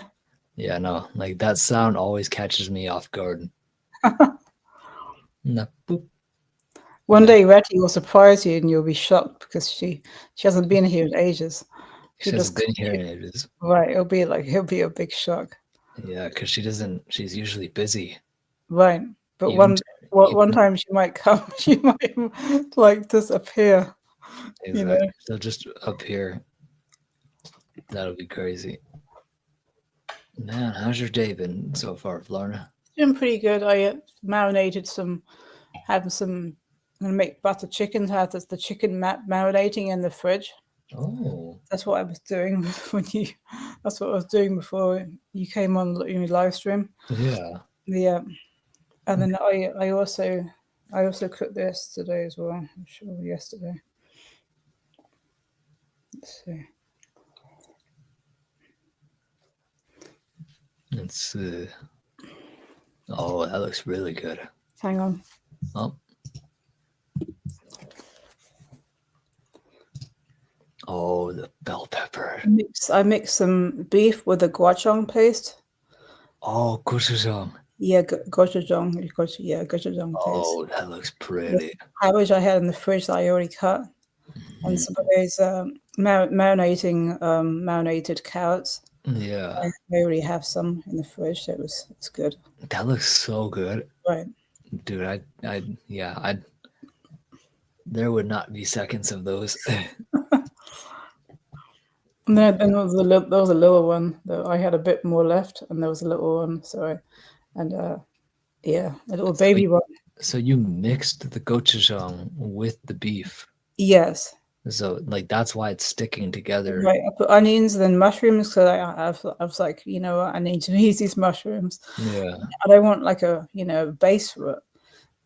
Yeah, no, like that sound always catches me off guard. Na, boop. One Na. day Retty will surprise you and you'll be shocked because she hasn't been here in ages. She She'll hasn't just been here in ages. right. It'll be a big shock. Yeah, because she doesn't. She's usually busy. Right. But Even, one even time she might come. She might like disappear. You know. exactly. So just up here, that'll be crazy. Man, how's your day been so far, Florna? It's been pretty good. I marinated some. Had some. I'm gonna make butter chicken. Had the chicken marinating in the fridge. Oh, That's what I was doing when you. That's what I was doing before you came on your live stream. yeah. Yeah, and then I also cooked this today as well. I'm sure yesterday. Let's see. Let's see. Oh, that looks really good. Hang on. Oh, oh, the bell pepper. I mixed some beef with the guachong paste. Oh, gochujang. Yeah, gochujang. Gochujang paste. Oh, that looks With pretty. cabbage I had in the fridge that I already cut, and some of those marinated carrots. Yeah, I already have some in the fridge. So it's good. that looks so good, Right. dude. Yeah, I. There would not be seconds of those. And then there was a little one that I had a bit more left, and there was a little one. Sorry, and yeah, a little So, baby one. so you mixed the gochujang with the beef. Yes, So like that's why it's sticking together. right. I put onions and then mushrooms because I was like, you know what, I need to use these mushrooms. Yeah. I don't want like a base for it,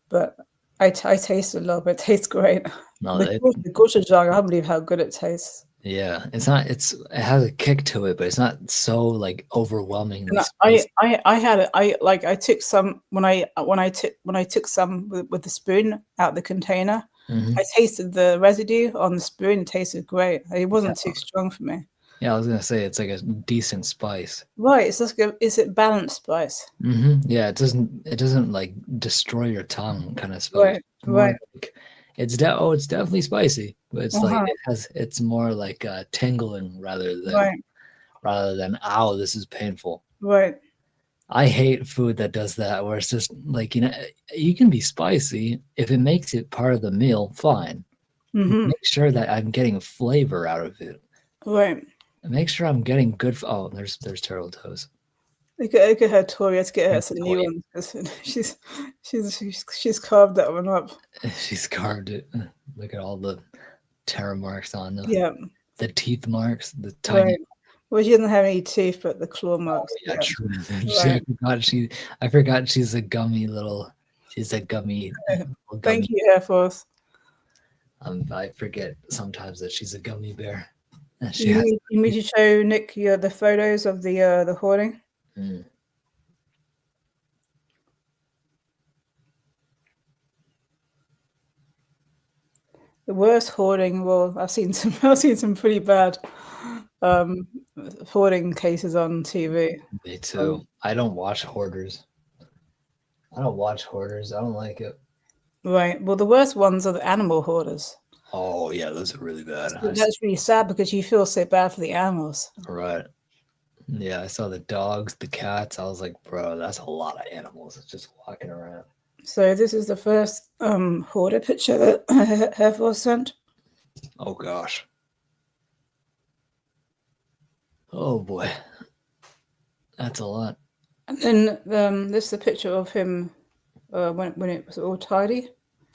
but I taste it a little bit. It tastes great. No, The gochujang, I can't believe how good it tastes. yeah. It's not. It has a kick to it, but it's not so like overwhelmingly And spicy. I had it. I took some when I took some with the spoon out the container. Hmm. I tasted the residue on the spoon. It tasted great. It wasn't too strong for me. Yeah, I was gonna say it's like a decent spice. Right, it's just good. Is it balanced spice? Yeah, it doesn't like destroy your tongue kind of spice. Right, It's more right. like it's definitely spicy, but it's like Uh-huh. it's more like tingling Right, rather than ow, this is painful. right. I hate food that does that, where it's just like, you can be spicy if it makes it part of the meal, fine. Mm-hmm. Make sure that I'm getting flavor out of it. Right. Make sure I'm getting good. Oh, there's turtle toes. Look at her, Tori. Let's get her There's some new Toy. ones because she's carved that one up. She's carved it. Look at all the terror marks on them. Yeah, The teeth marks, the tiny. right. Well, she doesn't have any teeth, but the claw Oh marks. yeah, Yeah, true. right. I forgot she's a gummy little. She's a gummy little Thank gummy. you, Air Force. I forget sometimes that she's a gummy bear. And she You has. need, you need to show Nick the photos of the hoarding. Mm. The worst hoarding. Well, I've seen some. I've seen some pretty bad um, hoarding cases on TV. Me too. I don't watch hoarders. I don't watch hoarders. I don't like it. Right. Well, the worst ones are the animal hoarders. Oh yeah, those are really bad. So that's really sad because you feel so bad for the animals. Right. Yeah, I saw the dogs, the cats. I was like, bro, that's a lot of animals just walking around. So this is the first hoarder picture that Air Force sent. Oh gosh. Oh boy. That's a lot. And then this is a picture of him when it was all tidy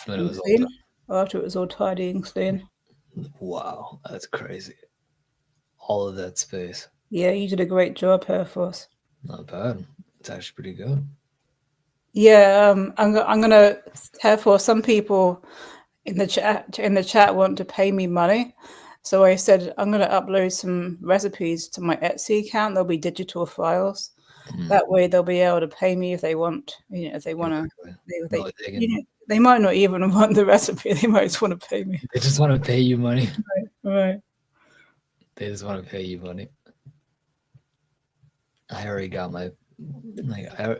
when it and was all clean. done. After it was all tidy and clean. Wow, that's crazy. All of that space. Yeah, you did a great job, Air Force. Not bad. It's actually pretty good. Yeah, I'm gonna therefore some people in the chat want to pay me money. So I said I'm gonna upload some recipes to my Etsy account. They'll be digital files. Mm, That way they'll be able to pay me if they want, if they wanna exactly. they No, they you can. know, they might not even want the recipe, they might just want to pay me. They just want to pay you money. Right. They just want to pay you money. I already got my like I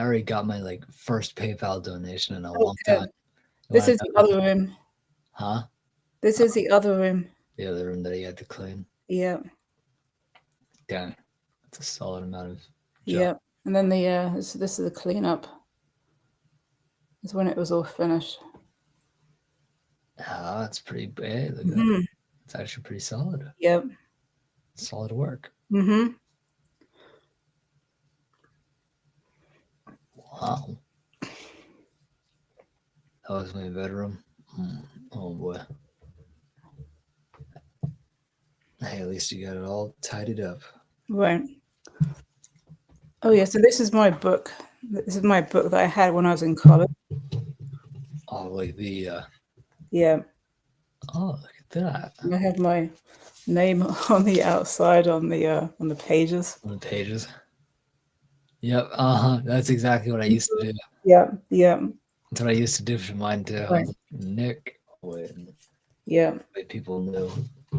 already got my like first PayPal donation in a Oh, long good. time. You This want is to the know? other room. Huh? This is the other room. The other room that he had to clean. Yeah. Damn, that's a solid amount of job. Yeah. And then this is the cleanup. Is when it was all finished. Ah, that's pretty bad. Look at that. Hmm. It's actually pretty solid. Yep. Solid work. Mm-hmm. Wow. That was my bedroom. Oh boy. Hey, at least you got it all tidied up. Right. Oh yeah, so this is my book. This is my book that I had when I was in college. Oh, like the. Yeah. Oh, look at that. I have my name on the outside on the pages. On the pages. Yep. Uh huh. That's exactly what I used to do. Yeah. Yeah. That's what I used to do for mine too. Right. Nick. Wait, Yeah. wait, people knew.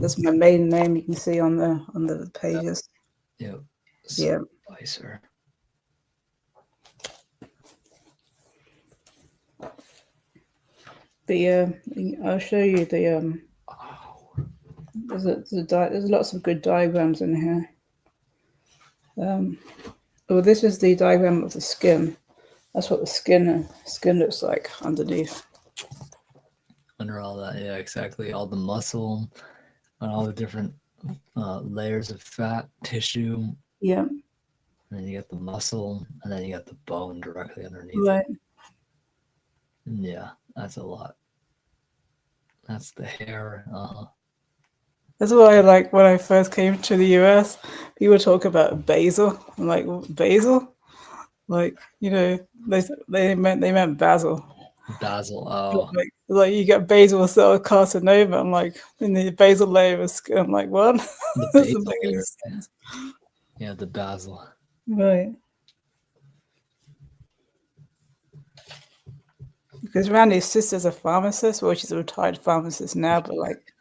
That's my maiden name you can see on the pages. Yep. Yeah. Spicer. But yeah, I'll show you the Oh. there's lots of good diagrams in here. Well, this is the diagram of the skin. That's what the skin looks like underneath. Under all that, yeah, exactly. All the muscle and all the different layers of fat tissue. Yeah. And then you got the muscle, and then you got the bone directly underneath Right. it. Yeah, that's a lot. That's the hair. That's why, like, when I first came to the US, people talk about basil. I'm like, basil? Like, they meant basil. Basil. Oh, Like you get basal cell carcinoma. I'm like, in the basal layer of skin. I'm like, what? the Doesn't basal make any layer. sense. Yeah, the basil. Right. Because Randy's sister's a pharmacist. Well, she's a retired pharmacist now, but like,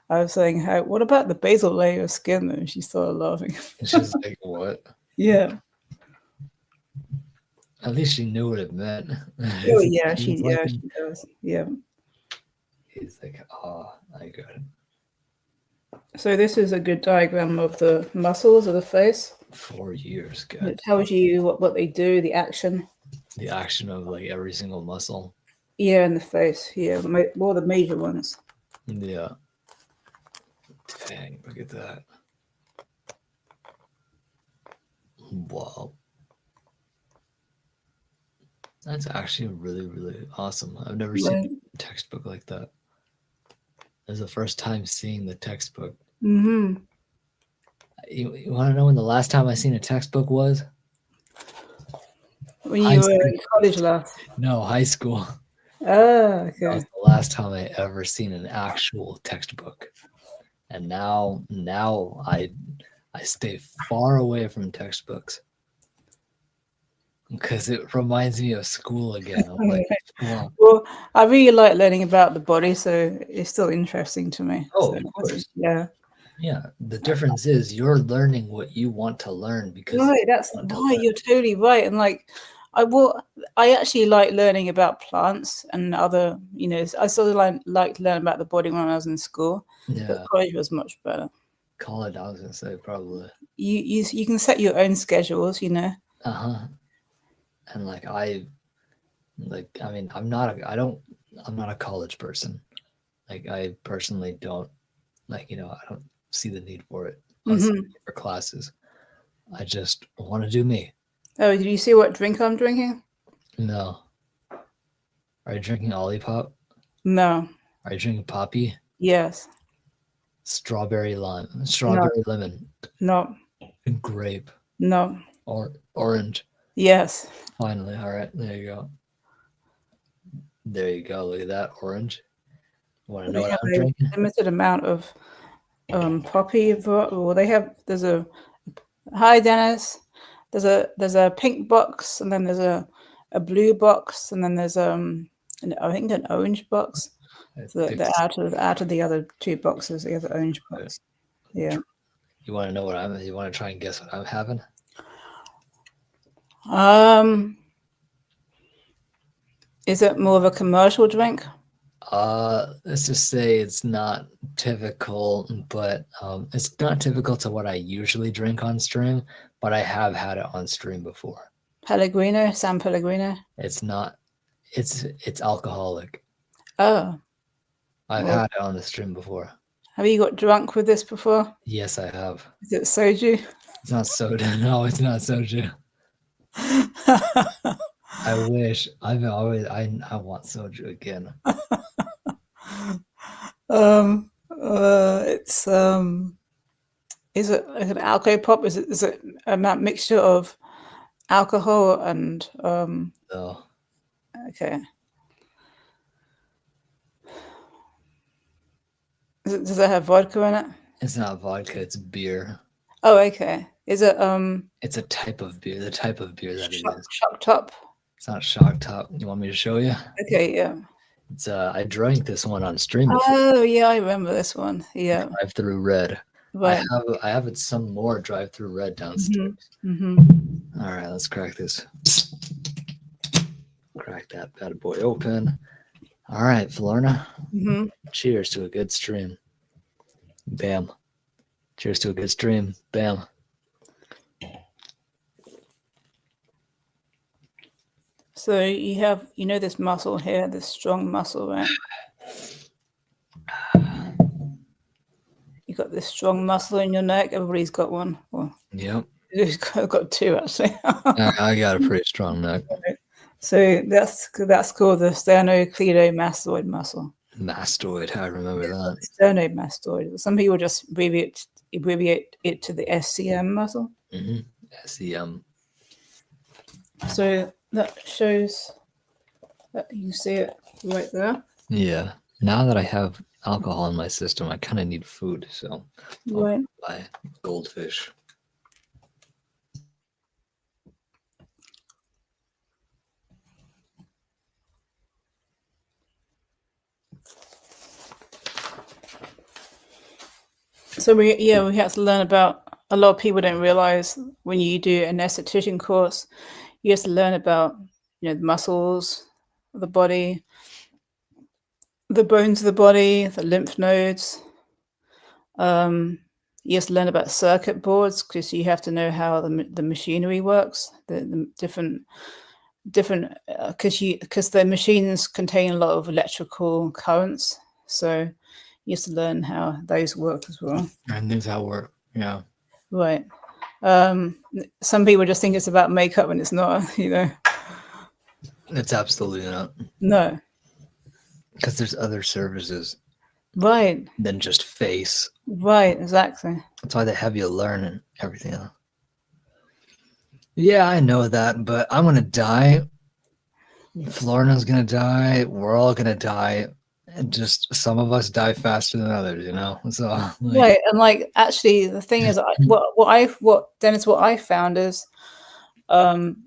I was saying, what about the basal layer of skin? And she started laughing. And she's like, what? Yeah. At least she knew what it meant. Oh, yeah. He was like, She does. Yeah. he's like, oh, I got it. So this is a good diagram of the muscles of the face. 4 years, It God. tells you what they do, the action. The action of like every single muscle. Yeah, in the face. Yeah, more the major ones. Yeah. Dang, look at that. Wow. That's actually really, really awesome. I've never seen a textbook like that. It was the first time seeing the textbook. Mm-hmm. You want to know when the last time I seen a textbook was? When High you were school. in college last. No, high school. Ah, That okay. was the last time I ever seen an actual textbook. And now I stay far away from textbooks because it reminds me of school again. I'm like, well, Well, I really like learning about the body, so it's still interesting to me. oh, So of course. yeah. Yeah, the difference is you're learning what you want to learn because Right, that's right. You're totally right. And like, I actually like learning about plants and other. I sort of like to learn about the body when I was in school. But yeah, college was much better. college. I was gonna say probably. You can set your own schedules. Uh-huh. And like I mean I'm not a college person. Like I personally don't I don't see the need for it. Mm-hmm. For classes. I just want to do me. Oh, did you see what drink I'm drinking? No. Are you drinking Olipop? No. Are you drinking Poppy? Yes. Strawberry lime, No. strawberry lemon, No. grape, No. or orange. Yes. Finally, all right, there you go. There you go. Look at that orange. You want to know They what have I'm a drinking? limited amount of poppy. Well, they have. There's a hi Dennis. There's a pink box, and then there's a blue box, and then there's I think an orange box. So they're out of the other two boxes, the other orange box. Yeah. You want to know what I'm? You want to try and guess what I'm having? Um, is it more of a commercial drink? Let's just say it's not typical, but it's not typical to what I usually drink on stream, but I have had it on stream before. Pellegrino, San Pellegrino. It's not. It's alcoholic. Oh, I've well, had it on the stream before. have you got drunk with this before? Yes, I have. Is it soju? It's not soda. No, it's not soju. I wish. I've always. I want soju again. It's is it an alcohol pop? Is it a mixture of alcohol and So okay. Does it have vodka in it? it's not vodka. It's beer. Oh, okay. Is it It's a type of beer. The type of beer that it is. shock top? It's not shock top. You want me to show you? Okay, yeah. It's I drank this one on stream before. Oh, yeah, I remember this one. Yeah, Drive through red. right. I have it some more drive through red downstairs. Mm-hmm. All right, let's crack this. Crack that bad boy open. All right, Florna. Mm-hmm. Cheers to a good stream. Bam. Cheers to a good stream. Bam. So you have, this muscle here, this strong muscle, right? You got this strong muscle in your neck. Everybody's got one. Well, Yep. you've got two actually. I got a pretty strong neck. So that's called the sternocleidomastoid muscle. Mastoid. I remember that. Sternomastoid. Some people just abbreviate it to the SCM muscle. Mm-hmm. SEM. So that shows that you see it right there. Yeah. Now that I have alcohol in my system, I kind of need food, so Right. I'll buy goldfish. So we have to learn about. A lot of people don't realize when you do an esthetician course, you have to learn about the muscles of the body, the bones of the body, the lymph nodes. You have to learn about circuit boards because you have to know how the machinery works, the different because the machines contain a lot of electrical currents, so you have to learn how those work as well. And this how work. Yeah. Right. Some people just think it's about makeup and it's not, It's absolutely not. No. Because there's other services Right. than just face. Right, exactly. That's why they have you learn and everything else. Yeah, I know that, but I'm gonna die. Florina's gonna die. We're all gonna die. And just some of us die faster than others, So Right. And actually the thing is what I found is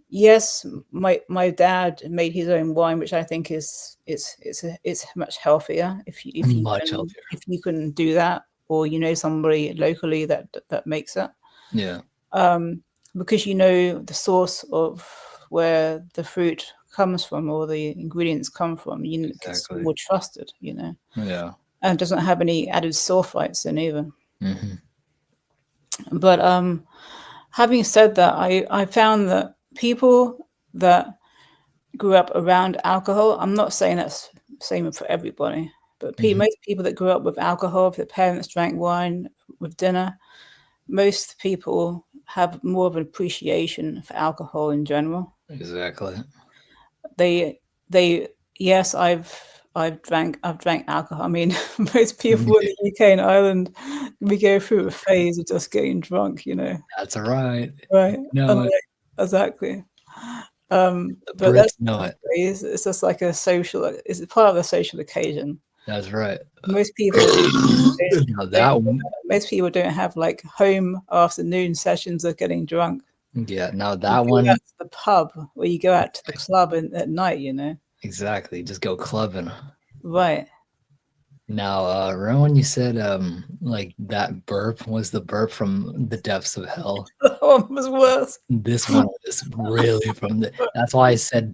yes, my dad made his own wine, which I think is it's much healthier if you much healthier. If you can do that, or somebody locally that makes it. Yeah. Because the source of where the fruit comes from or the ingredients come from, it's more trusted, Yeah. And it doesn't have any added sulfites in either. Mm-hmm. But having said that, I found that people that grew up around alcohol, I'm not saying that's the same for everybody, but most people that grew up with alcohol, if their parents drank wine with dinner, most people have more of an appreciation for alcohol in general. Exactly. They Yes, I've drank alcohol. I mean, most people in the UK and Ireland, we go through a phase of just getting drunk, you know. That's right. Right. No, And like, exactly. the But that's Brits know not a it. phase. It's just like a social. It's part of a social occasion. That's right. Most people Now that one, most people don't have like home afternoon sessions of getting drunk. yeah. Now You that go out one, to the pub or you go out to the club at night, you know. exactly. Just go clubbing. Right. Now, remember when you said like that burp was the burp from the depths of hell? That one was worse. This one is really from the. That's why I said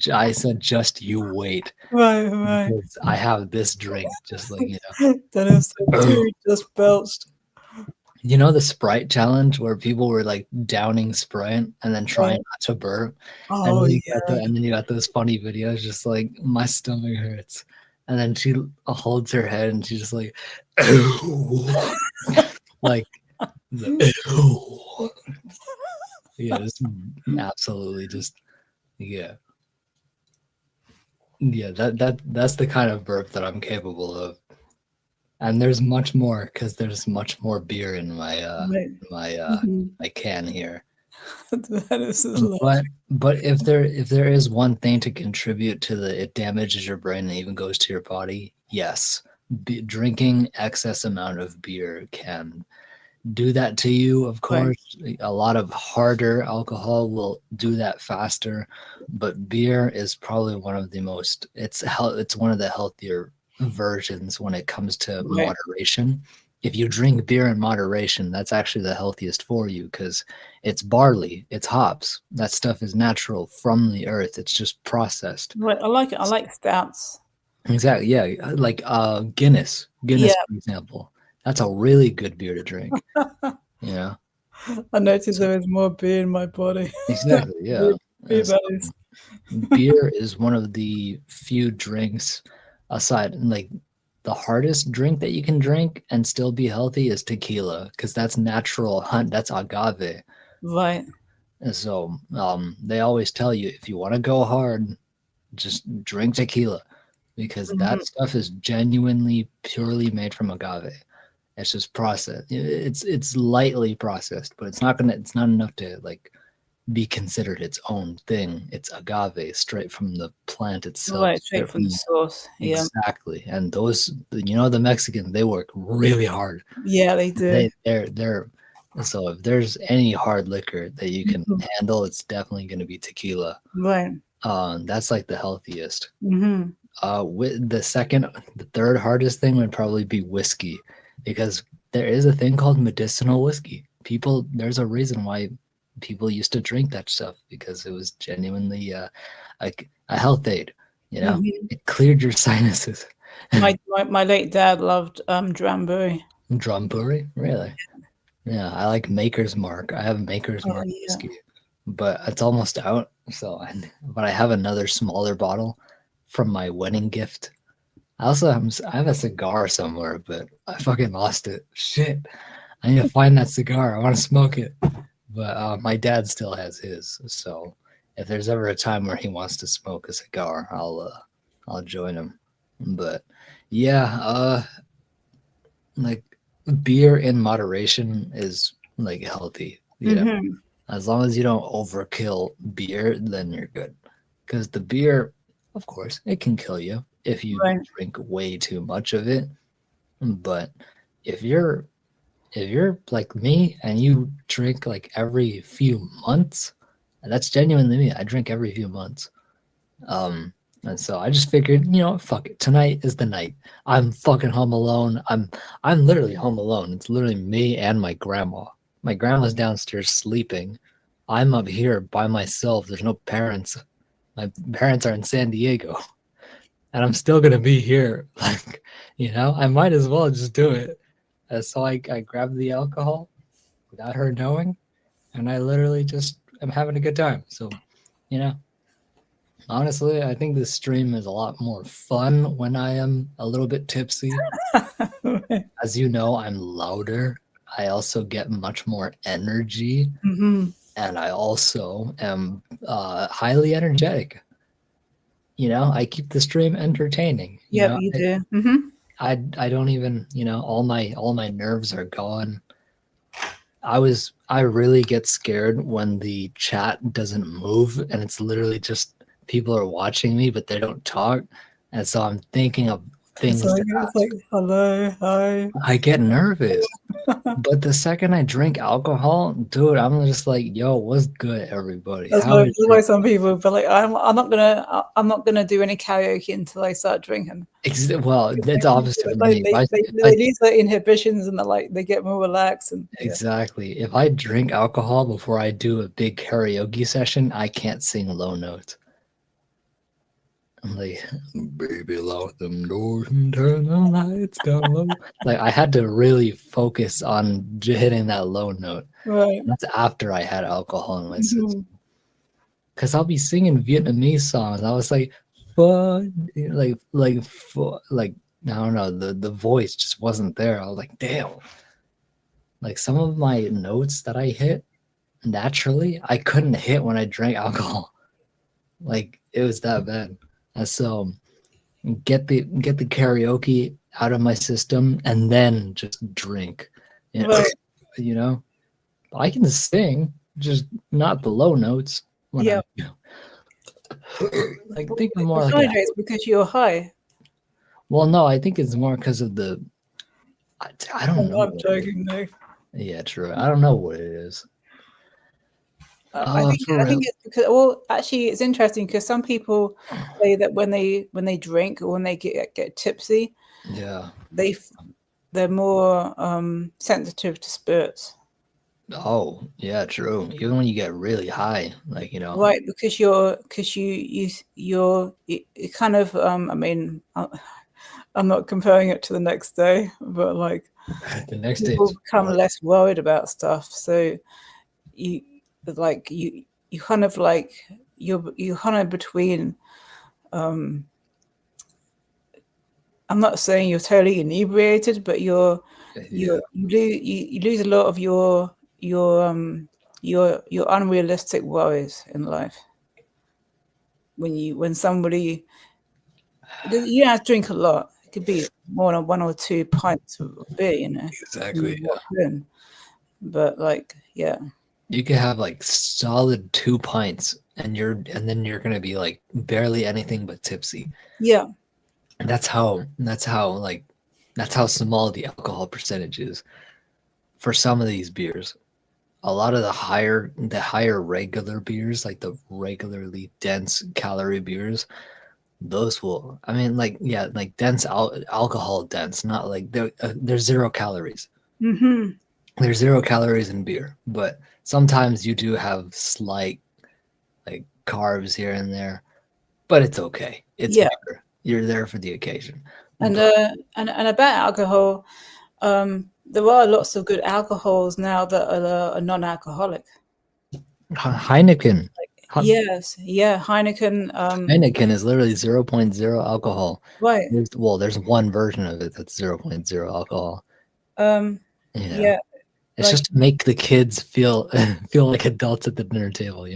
just you wait, Right, right. because I have this drink just like Dennis said, know. dude just belched. You know the Sprite challenge where people were like downing Sprite and then trying Right. not to burp, and Oh then yeah. you got those funny videos just like my stomach hurts, and then she holds her head and she's just like, "Ew." Like the ew. Yeah, it's absolutely just yeah. Yeah, that's the kind of burp that I'm capable of. And there's much more because there's much more beer in Right. my Mhm. my can here. Dennis is like, But if there is one thing to contribute to the it damages your brain and even goes to your body, yes. Drinking excess amount of beer can do that to you, of right, course. A lot of harder alcohol will do that faster, but beer is probably one of the most it's one of the healthier versions when it comes to right, moderation. If you drink beer in moderation, that's actually the healthiest for you because it's barley, it's hops. That stuff is natural from the earth. It's just processed. right. I like it. I like stouts. Exactly. Yeah. Like Guinness. Yeah, Guinness, for example. That's a really good beer to drink. You know? I noticed So there was more beer in my body. exactly, beer, yeah. beer So bellies. beer is one of the few drinks aside like the hardest drink that you can drink and still be healthy is tequila because that's natural hunt that's agave. Right. And so they always tell you if you want to go hard, just drink tequila because Mhm. that stuff is genuinely purely made from agave. It's just processed. It's lightly processed, but it's not enough to like be considered its own thing. It's agave straight from the plant itself, Right. Straight straight from the from source. Yeah. exactly. And those, the Mexicans, they work really hard. Yeah, they do. They're so if there's any hard liquor that you can Mhm. handle, it's definitely going to be tequila. Right. That's like the healthiest. Hmm. With the third hardest thing would probably be whiskey, because there is a thing called medicinal whiskey. There's a reason why people used to drink that stuff because it was genuinely like a health aid. You know, Hmm. it cleared your sinuses. My late dad loved Drambuie. Drumburi, really? Yeah, I like Maker's Mark. I have Maker's Oh Mark yeah. whiskey, but it's almost out. But I have another smaller bottle from my wedding gift. I have a cigar somewhere, but I fucking lost it. Shit. I need to find that cigar. I want to smoke it. But my dad still has his. So if there's ever a time where he wants to smoke a cigar, I'll join him. But yeah, like beer in moderation is like healthy, you know. Hmm. As long as you don't overkill beer, then you're good. Because the beer, of course, it can kill you if you Right. drink way too much of it. But if you're like me and you drink like every few months, and that's genuinely me. I drink every few months. Um, and so I just figured, fuck it. Tonight is the night. I'm fucking home alone. I'm literally home alone. It's literally me and my grandma. My grandma's downstairs sleeping. I'm up here by myself. There's no parents. My parents are in San Diego, and I'm still gonna be here. Like, I might as well just do it. And so I grabbed the alcohol without her knowing, and I literally just am having a good time. So, you know, honestly, I think this stream is a lot more fun when I am a little bit tipsy. As you know, I'm louder. I also get much more energy, Hmm. and I also am highly energetic. I keep the stream entertaining. Yep, you do. Hmm. I don't even, all my nerves are gone. I really get scared when the chat doesn't move and it's literally just people are watching me but they don't talk. And so I'm thinking of things to It's ask. like hello, hi. I get nervous. But the second I drink alcohol, dude, I'm just like, yo, what's good, everybody? How is That's it? why some people be like, I'm not gonna do any karaoke until I start drinking. Well, it's opposite with Like me. they lose their inhibitions and they get more relaxed and yeah. Exactly. If I drink alcohol before I do a big karaoke session, I can't sing low notes. I'm like, baby, lock them doors and turn the lights down low. Like, I had to really focus on hitting that low note. Right. That's after I had alcohol in my system. Mhm. Because I'll be singing Vietnamese songs. I was like, "Pho," like, I don't know, the voice just wasn't there. I was like, damn. Like, some of my notes that I hit naturally, I couldn't hit when I drank alcohol. Like, it was that bad. And so get the karaoke out of my system and then just drink. You know, Right. you know? I can sing, just not the low notes when Yeah. I'm like think of more like a Besides, it's because you're high. well, no, I think it's more because of the I don't know I'm what it is. joking, no. Yeah, true. I don't know what it is. For I real. think it's because well, actually, it's interesting because some people say that when they drink or when they get tipsy, Yeah. they f- they're more sensitive to spirits. Oh, yeah, true. Even when you get really high, like, Right, because you kind of I mean I'm not comparing it to the next day, but like the next day people is become less worried about stuff. So you like you kind of like you're kind of between um I'm not saying you're totally inebriated, but yeah. you lose a lot of your unrealistic worries in life when somebody you don't have to drink a lot. It could be more than 1 or 2 pints of beer, when Exactly. you walk in. But like, yeah, You could have like solid 2 pints and then you're gonna be like barely anything but tipsy. yeah, That's how small the alcohol percentage is for some of these beers. A lot of the higher regular beers, like the regularly dense calorie beers, those will, I mean, like, yeah, like dense alcohol dense, not like there's 0 calories. hmm, There's 0 calories in beer, but sometimes you do have slight like carbs here and there, but it's okay. It's yeah. beer. You're there for the occasion. And But and about alcohol, there are lots of good alcohols now that are non-alcoholic. Heineken, Yes, yeah, Heineken. Heineken is literally zero point 0 alcohol. Right. There's one version of it that's zero point 0 alcohol. Um, Yeah. yeah, It's like just to make the kids feel feel like adults at the dinner table.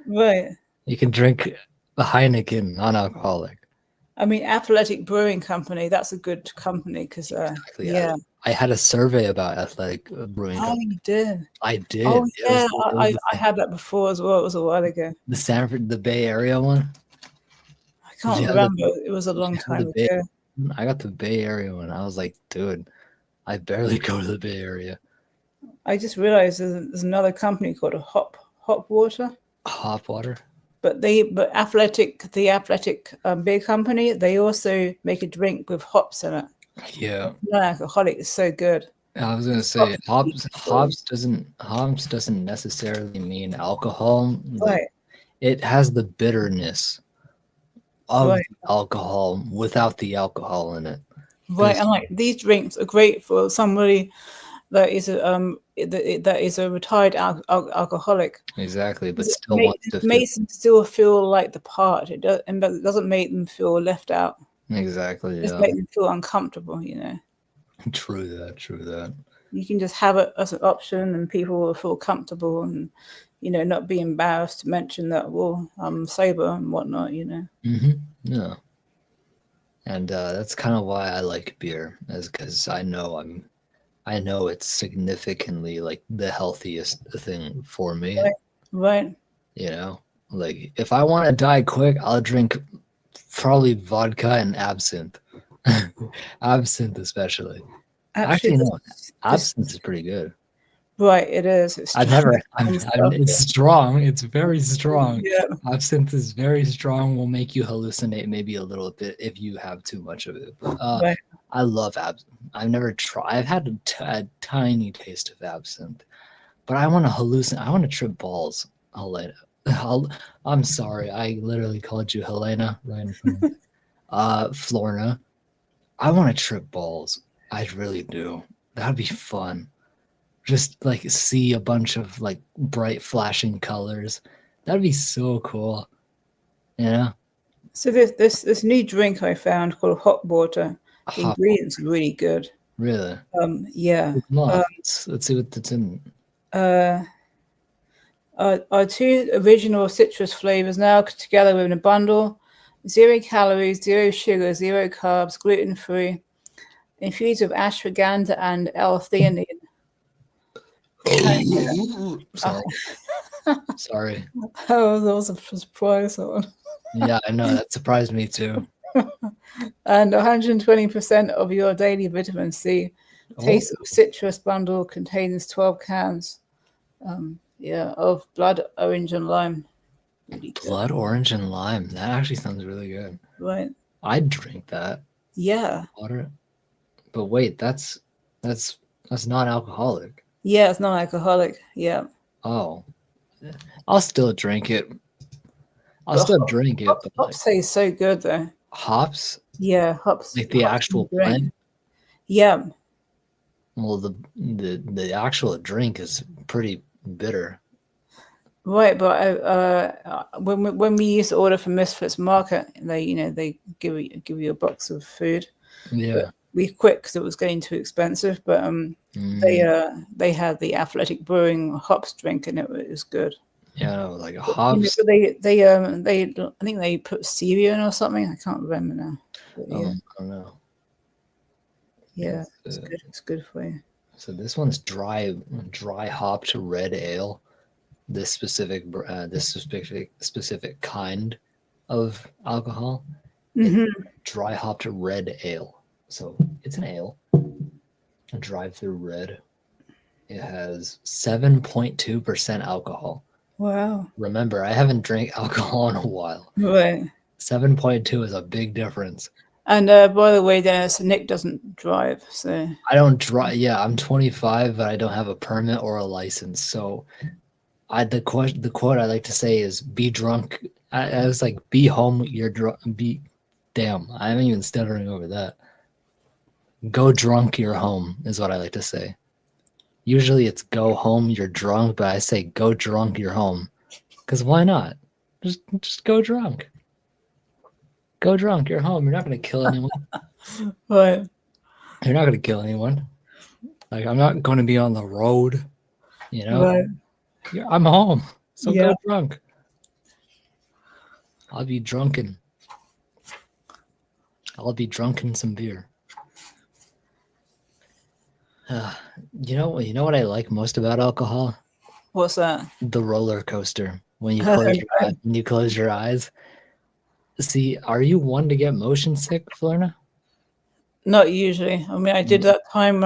right. You can drink a Heineken non-alcoholic. I mean, Athletic Brewing Company. That's a good company because Exactly. I, yeah. I had a survey about athletic brewing Oh, company. you did. I Oh, did. It was yeah. it was the I had that before as well. It was a while ago. The Bay Area one. I Did can't you have the remember. It was a Did long you have time the Bay? ago. I got the Bay Area one. I was like, dude, I barely go to the Bay Area. I just realized there's another company called Hop Water. Hop water. But the Athletic beer company, they also make a drink with hops in it. Yeah. Non-alcoholic is so good. I was gonna say Hops is hops doesn't necessarily mean alcohol. Like right, it has the bitterness of right, the alcohol without the alcohol in it. right. It's And like these drinks are great for somebody that is a retired alcoholic. exactly, but It still wants to feel makes them still feel like the part. It doesn't make them feel left out. exactly. Just Yeah, make them feel uncomfortable. true that. True that. You can just have it as an option, and people will feel comfortable and not be embarrassed to mention that. Well, I'm sober and whatnot. Hmm. Yeah. And that's kind of why I like beer, is because I know it's significantly like the healthiest thing for me. Right. Right. You know, like if I want to die quick, I'll drink probably vodka and absinthe. Absinthe, especially. Actually, Actually, no, this absinthe is pretty good. right. It is. It's I've strong never. stuff. It's strong. It's very strong. Yeah. Absinthe is very strong. Will make you hallucinate maybe a little bit if you have too much of it. But Right. I love absinthe. I've never tried. I've had a tiny taste of absinthe, but I want to hallucinate. I want to trip balls. Helena. I'm sorry. I literally called you Helena right in front of Florna. I want to trip balls. I really do. That'd be fun. Just like see a bunch of like bright flashing colors. That'd be so cool. You know? So this new drink I found called hot water. The Hop ingredients are really good. really. Yeah. Come on. Let's see what it's in. Uh, our two original citrus flavors now together in a bundle. 0 calories, 0 sugar, 0 carbs, gluten free. Infused with ashwagandha and L-theanine. Sorry. Sorry. That was a surprise one. Yeah, I know. That surprised me too. And 120% of your daily vitamin C. Taste of citrus bundle contains 12 cans. Yeah, of blood orange and lime. Really good. Blood orange and lime. That actually sounds really good. Right. I'd drink that Yeah. water. But wait, that's non-alcoholic. Yeah, it's non-alcoholic. Yeah. Oh, I'll still drink it. I'll But still drink it, but like hops taste so good though. hops, Yeah, hops. like the Hops in actual the drink. plant. Yeah. Well, the actual drink is pretty bitter. Right, but when we used to order from Misfits Market, they give you a box of food. But Yeah. we quit because it was getting too expensive. But they had the Athletic Brewing hops drink, and it was good. Yeah, no, like You know, hops. but they I think they put stevia in or something. I can't remember now. But yeah, I don't know. yeah, It's, it's good. It's good for you. so this one's dry hopped red ale. This specific kind of alcohol. It's dry hopped red ale. So it's an ale. A drive through red. It has 7.2% alcohol. Wow. Remember, I haven't drank alcohol in a while. Right. 7.2 is a big difference. And by the way, Dennis, Nick doesn't drive, so I don't drive. Yeah, I'm 25, but I don't have a permit or a license. So, the quote I like to say is "Be drunk." I was like, "Be home. You're drunk. Be damn." I haven't even stuttering over that. Go drunk. You're home is what I like to say. Usually it's go home. You're drunk, but I say go drunk. You're home. Because why not? Just go drunk. Go drunk. You're home. You're not gonna kill anyone. right. You're not gonna kill anyone. Like I'm not going to be on the road. You know. Right. I'm home, so Yeah. go drunk. I'll be drunken. I'll be drunken some beer. You know what I like most about alcohol? What's that? The roller coaster. When you close your eyes. See, are you one to get motion sick, Florna? Not usually. I mean, I did that time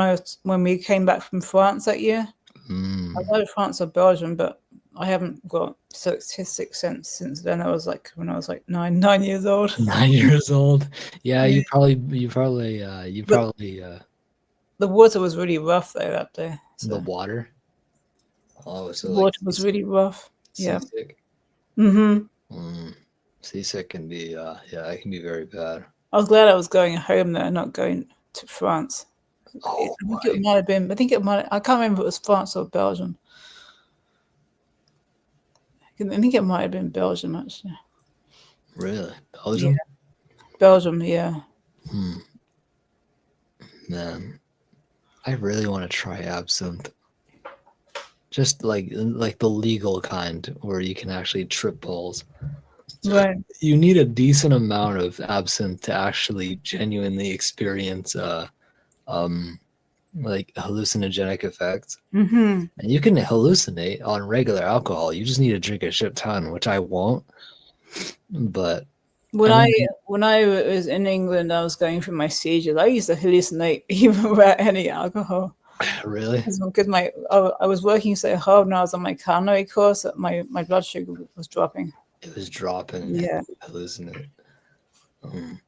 when we came back from France that year. Mm. I was France or Belgium, but I haven't got statistics since then. I was like when I was like 9 years old. 9 years old. Yeah, Yeah. you probably The water was really rough though that day. So the water. Oh, so the like water was really rough. Yeah. seasick. Mm-hmm. Seasick can be it can be very bad. I was glad I was going home there, not going to France. Oh, I think it might have been. I can't remember if it was France or Belgium. I think it might have been Belgium actually. really? Belgium? Yeah. Belgium, yeah. Man, I really want to try absinthe. Just like the legal kind where you can actually trip balls. Right. You need a decent amount of absinthe to actually genuinely experience like hallucinogenic effects. Mm-hmm. And you can hallucinate on regular alcohol. You just need to drink a shit ton, which I won't. But When I I mean, when I was in England, I was going through my seizures. I used to hallucinate even without any alcohol. really, Because I was working so hard when I was on my culinary course that my blood sugar was dropping. it was dropping and Yeah. hallucinate. Um,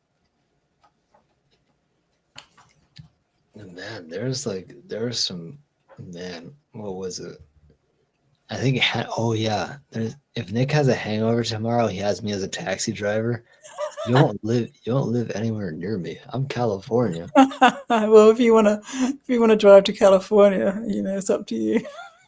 man, there's some man. What was it? I think it had. Oh yeah, there's. If Nick has a hangover tomorrow, he has me as a taxi driver. You don't live. You don't live anywhere near me. I'm California, Well, if you wanna drive to California, it's up to you.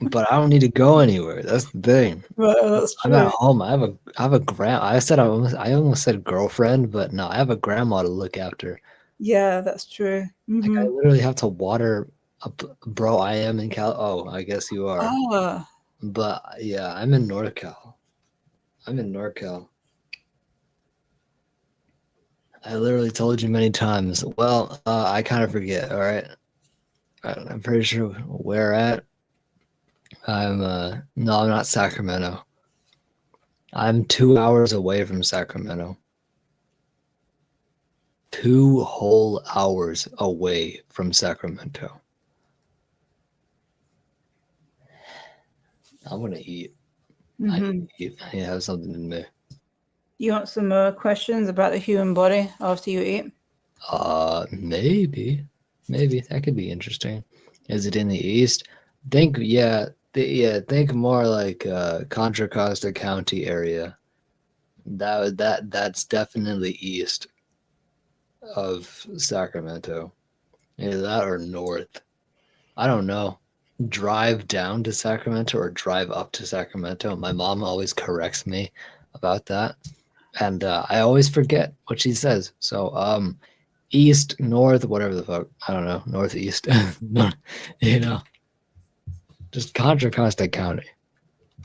but I don't need to go anywhere. That's the thing. But that's I'm at true. home. I have a grand. I almost said girlfriend, but no, I have a grandma to look after. Yeah, that's true. Like I Mm-hmm. literally have to water. Bro, I am in Cal. Oh, I guess you are. Ah, But yeah, I'm in NorCal. I'm in NorCal. I literally told you many times. Well, I kind of forget. All right, I'm pretty sure where at. I'm no, I'm not Sacramento. I'm 2 hours away from Sacramento. 2 whole hours away from Sacramento. I want to eat. I need mm-hmm. to eat. I need to have something in me. You want some questions about the human body after you eat? Maybe, maybe that could be interesting. Is it in the east? Think, yeah, yeah. Think more like Contra Costa County area. That's definitely east of Sacramento. Either that or north. I don't know. Drive down to Sacramento or drive up to Sacramento. My mom always corrects me about that, and I always forget what she says. So, east, north, whatever the fuck. I don't know. Northeast. you know, just Contra Costa County.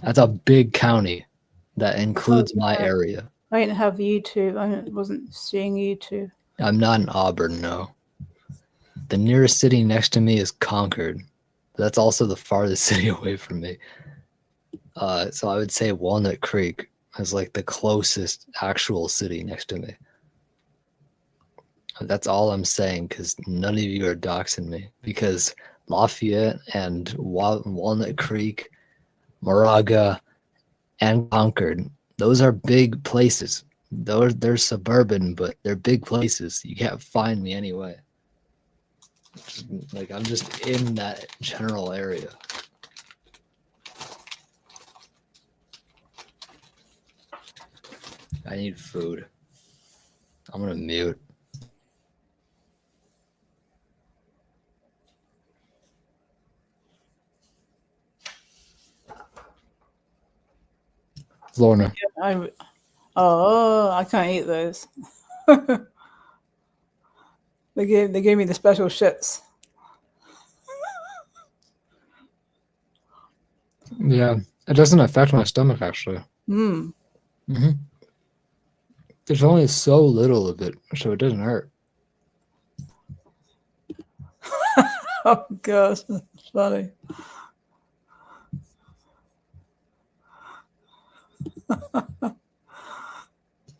That's a big county that Oh, includes my yeah. area. I didn't have YouTube. I wasn't seeing YouTube. I'm not in Auburn, no. The nearest city next to me is Concord. That's also the farthest city away from me. So I would say Walnut Creek is like the closest actual city next to me. That's all I'm saying because none of you are doxing me. Because Lafayette and Walnut Creek, Moraga, and Concord, those are big places. They're suburban, but they're big places. You can't find me anyway. Like I'm just in that general area. I need food. I'm gonna mute. Lorna. I can't eat those. They gave me the special shits. Yeah, it doesn't affect my stomach actually. Mm. hmm There's only so little of it, so it doesn't hurt. Oh gosh, that's funny.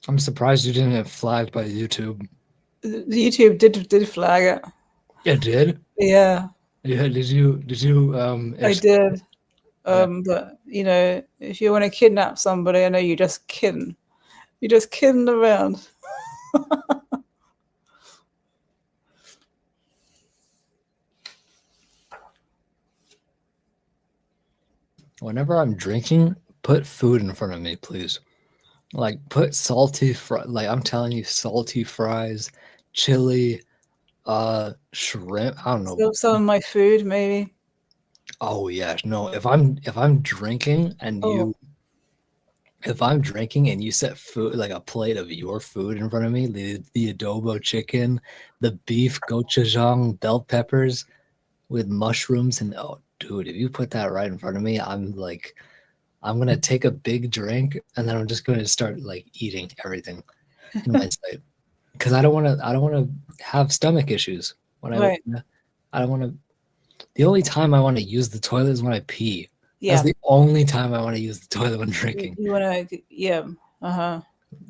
I'm surprised you didn't get flagged by YouTube. YouTube did flag it. It did. Yeah, Yeah. Did you I did. Yeah. But if you want to kidnap somebody, I know you're just kidding. You're just kidding around. Whenever I'm drinking, put food in front of me, please. Like put salty like I'm telling you, salty fries, chili, shrimp. I don't know. So some of my food, maybe. Oh yeah, no. If I'm drinking and Oh, you if I'm drinking and you set food like a plate of your food in front of me, the adobo chicken, the beef gochujang, bell peppers with mushrooms and oh dude, if you put that right in front of me, I'm like I'm gonna take a big drink and then I'm just going to start like eating everything in my sight because I don't want to have stomach issues when Right. I don't want to. The only time I want to use the toilet is when I pee. That's Yeah. the only time I want to use the toilet when You, drinking. you wanna, yeah. Uh-huh.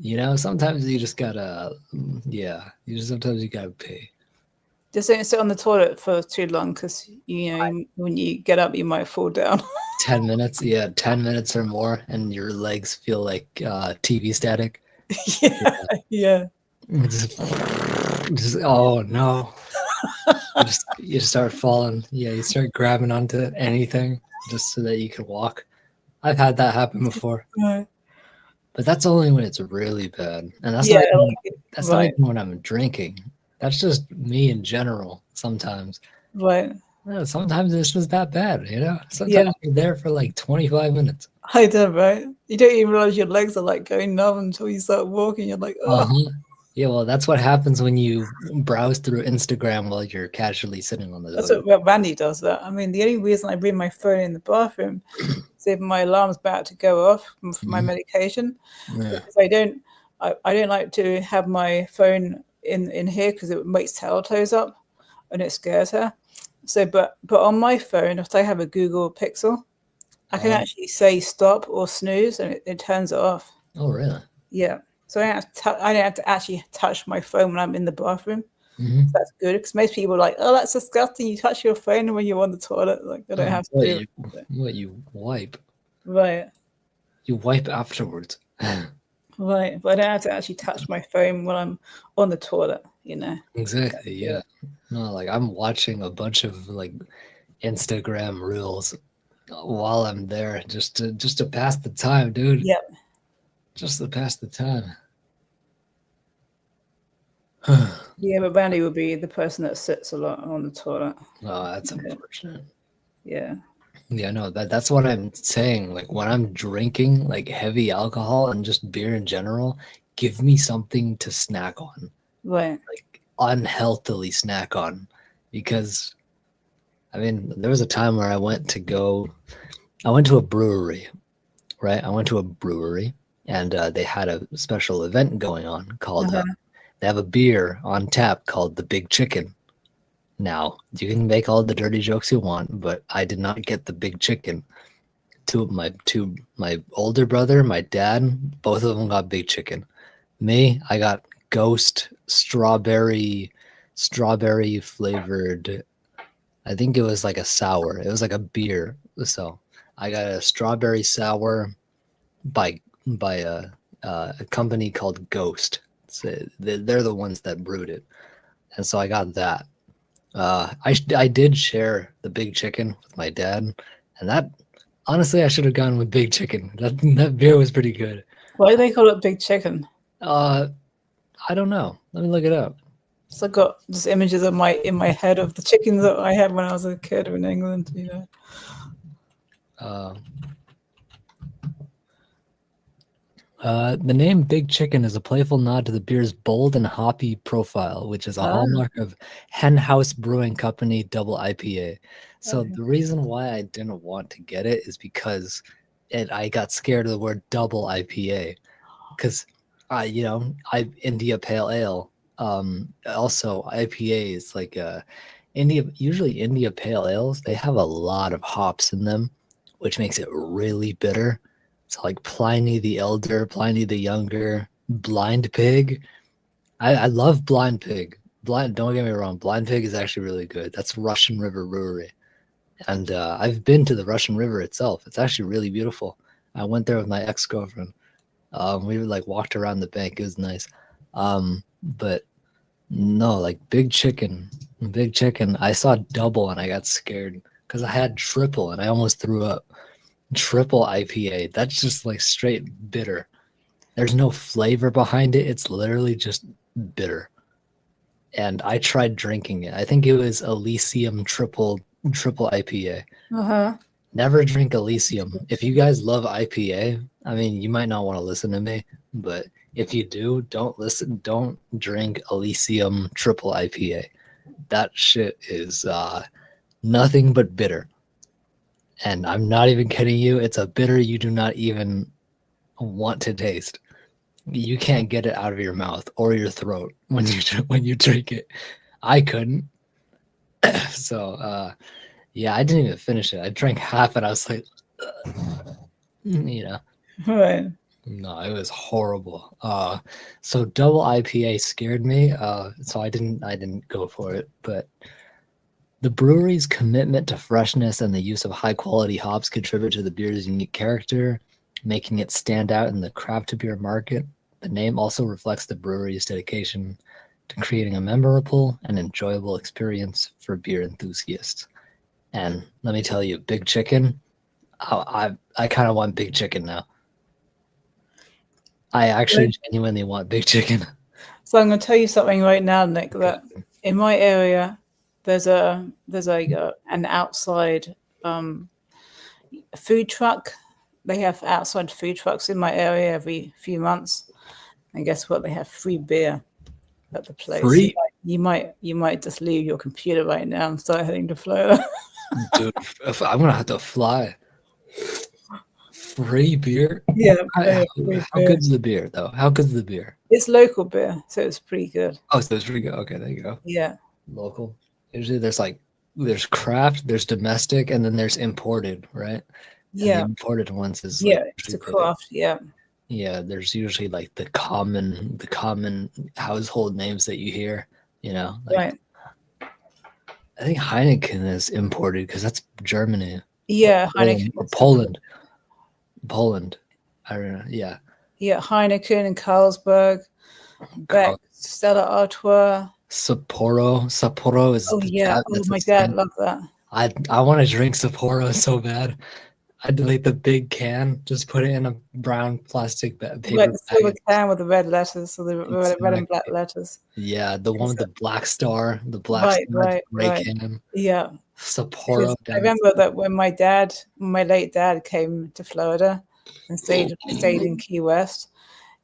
You know, sometimes you just gotta, yeah, sometimes you gotta pee. Just don't sit on the toilet for too long because when you get up, you might fall down. 10 minutes, yeah, 10 minutes or more, and your legs feel like TV static. Yeah, yeah. Just, oh no, you just start falling. Yeah, you start grabbing onto anything just so that you can walk. I've had that happen before, Right. but that's only when it's really bad, and Yeah, like, that's not right, even when I'm drinking. That's just me in general. Sometimes. right. Yeah, sometimes it's just that bad, you know? Yeah, Sometimes you're there for like 25 minutes. I do, right? You don't even realize your legs are like going numb until you start walking. You're like, oh, Uh-huh. Yeah, well, that's what happens when you browse through Instagram while you're casually sitting on the that's toilet. what Randy does. That. I mean, the only reason I bring my phone in the bathroom is if my alarm's about to go off for my Mhm. medication, Yeah. because I don't like to have my phone in here because it makes Telltales up and it scares her. So, but on my phone, if I have a Google Pixel, I can Uh, actually say stop or snooze, and it turns it off. oh, really? Yeah. So I don't have to actually touch my phone when I'm in the bathroom. So Hmm. that's good because most people are like, oh, that's disgusting. You touch your phone when you're on the toilet. Like, I don't Oh, have to do it. what you wipe? Right. You wipe afterwards. Right. But I don't have to actually touch my phone when I'm on the toilet, That's Exactly, good. yeah. No, like I'm watching a bunch of like Instagram reels while I'm there just to pass the time, dude. Yeah. Just to pass the time. Yeah, but Randy would be the person that sits a lot on the toilet. Oh, that's Yeah. unfortunate. Yeah. Yeah, no, that's what I'm saying. Like when I'm drinking like heavy alcohol and just beer in general, give me something to snack on, Right. like unhealthily snack on. Because I mean, there was a time where I went to a brewery, right? I went to a brewery and they had a special event going on called, Uh-huh. they have a beer on tap called the Big Chicken. Now, you can make all the dirty jokes you want, but I did not get the Big Chicken. My older brother, my dad, both of them got Big Chicken. Me, I got Ghost strawberry flavored. I think it was like a sour. It was like a beer. So I got a strawberry sour by a company called Ghost. They're the ones that brewed it, and so I got that. I did share the Big Chicken with my dad, and that honestly I should have gone with Big Chicken. That beer was pretty good. Why do they call it big chicken? Uh, I don't know. Let me look it up. So I got just images of my in my head of the chickens that I had when I was a kid in England. Uh, the name Big Chicken is a playful nod to the beer's bold and hoppy profile, which is a Ah, hallmark of Hen House Brewing Company Double IPA. So okay. the reason why I didn't want to get it is because I got scared of the word double IPA because I India Pale Ale. Also IPA is like usually India Pale Ales, they have a lot of hops in them, which makes it really bitter. So like Pliny the Elder, Pliny the Younger, Blind Pig. I love Blind Pig. Don't get me wrong, Blind Pig is actually really good. That's Russian River Brewery, and I've been to the Russian River itself. It's actually really beautiful. I went there with my ex girlfriend. We like walked around the bank. It was nice. But no, like Big Chicken. I saw double and I got scared because I had triple and I almost threw up. Triple IPA. That's just like straight bitter. There's no flavor behind it. It's literally just bitter. And I tried drinking it. I think it was Elysium triple IPA. Uh-huh. Never drink Elysium. If you guys love IPA, I mean, you might not want to listen to me, but if you do, don't drink Elysium triple IPA. That shit is nothing but bitter. and I'm not even kidding you. It's a bitter you do not even want to taste. You can't get it out of your mouth or your throat when you drink it. I couldn't. So yeah, I didn't even finish it. I drank half and I was like, you know, Right. no, it was horrible. So double IPA scared me. So I didn't go for it. But the brewery's commitment to freshness and the use of high quality hops contribute to the beer's unique character, making it stand out in the craft beer market. The name also reflects the brewery's dedication to creating a memorable and enjoyable experience for beer enthusiasts. And let me tell you, Big Chicken, I kind of want Big Chicken now. I actually genuinely want Big Chicken. So I'm going to tell you something right now, Nick. That in my area, there's an outside food truck. They have outside food trucks in my area every few months, and guess what? They have free beer at the place. Free? You might just leave your computer right now and start heading to Florida. Dude, I'm gonna have to fly. Free beer? Yeah. How good's the beer though? How good's the beer? It's local beer, so it's pretty good. Oh, so it's pretty good. Okay, there you go. Yeah. Local. Usually there's craft, there's domestic, and then there's imported, right? Yeah. And the imported ones is it's a craft. Yeah. Yeah, there's usually like the common household names that you hear, Right. I think Heineken is imported because that's Germany. Yeah, Heineken. Or Poland. Poland. I don't know. Yeah. Yeah, Heineken and Carlsberg, Beck, Stella Artois. Sapporo is. Oh yeah. Oh my God, love that. I want to drink Sapporo so bad. I'd like the big can, just put it in a brown plastic paper the silver can with the red letters, so the red and black letters. Yeah, the one with the black star, the black star, gray can. Yeah. Sapporo. I remember that when my late dad came to Florida and stayed in Key West,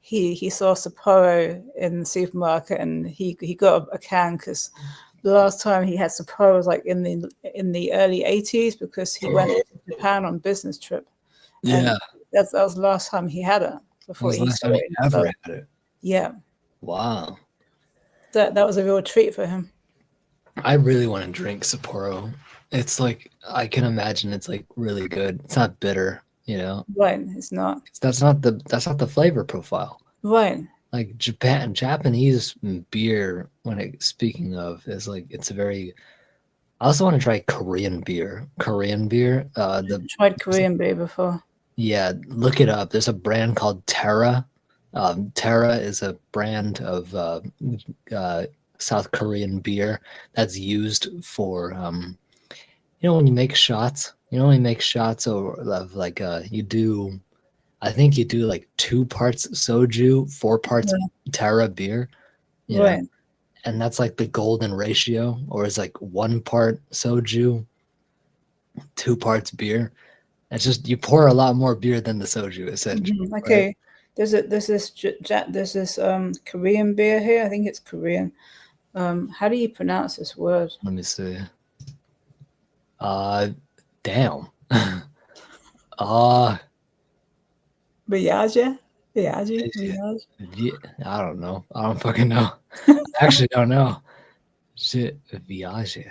he saw Sapporo in the supermarket and he got a can because the last time he had Sapporo was like in the early 80s because he went to Japan on business trip. Yeah. And that was the last time he had it before he ever had it. Yeah. Wow. That was a real treat for him. I really want to drink Sapporo. It's like I can imagine it's like really good. It's not bitter, Right, it's not. That's not the flavor profile. Right. Like Japanese beer, speaking of, is like it's a very. I also want to try Korean beer. I've tried Korean beer before. Yeah, look it up. There's a brand called Terra. Terra is a brand of South Korean beer that's used for when you make shots. Of like I think you do like 2 parts soju, 4 parts Terra beer. Right. And that's like the golden ratio, or is like 1 part soju, 2 parts beer. It's just you pour a lot more beer than the soju, essentially. Okay. Right? There's this Korean beer here. I think it's Korean. How do you pronounce this word? Let me see. Damn. Viage? I don't know. I don't fucking know. I actually don't know. Shit, Viage.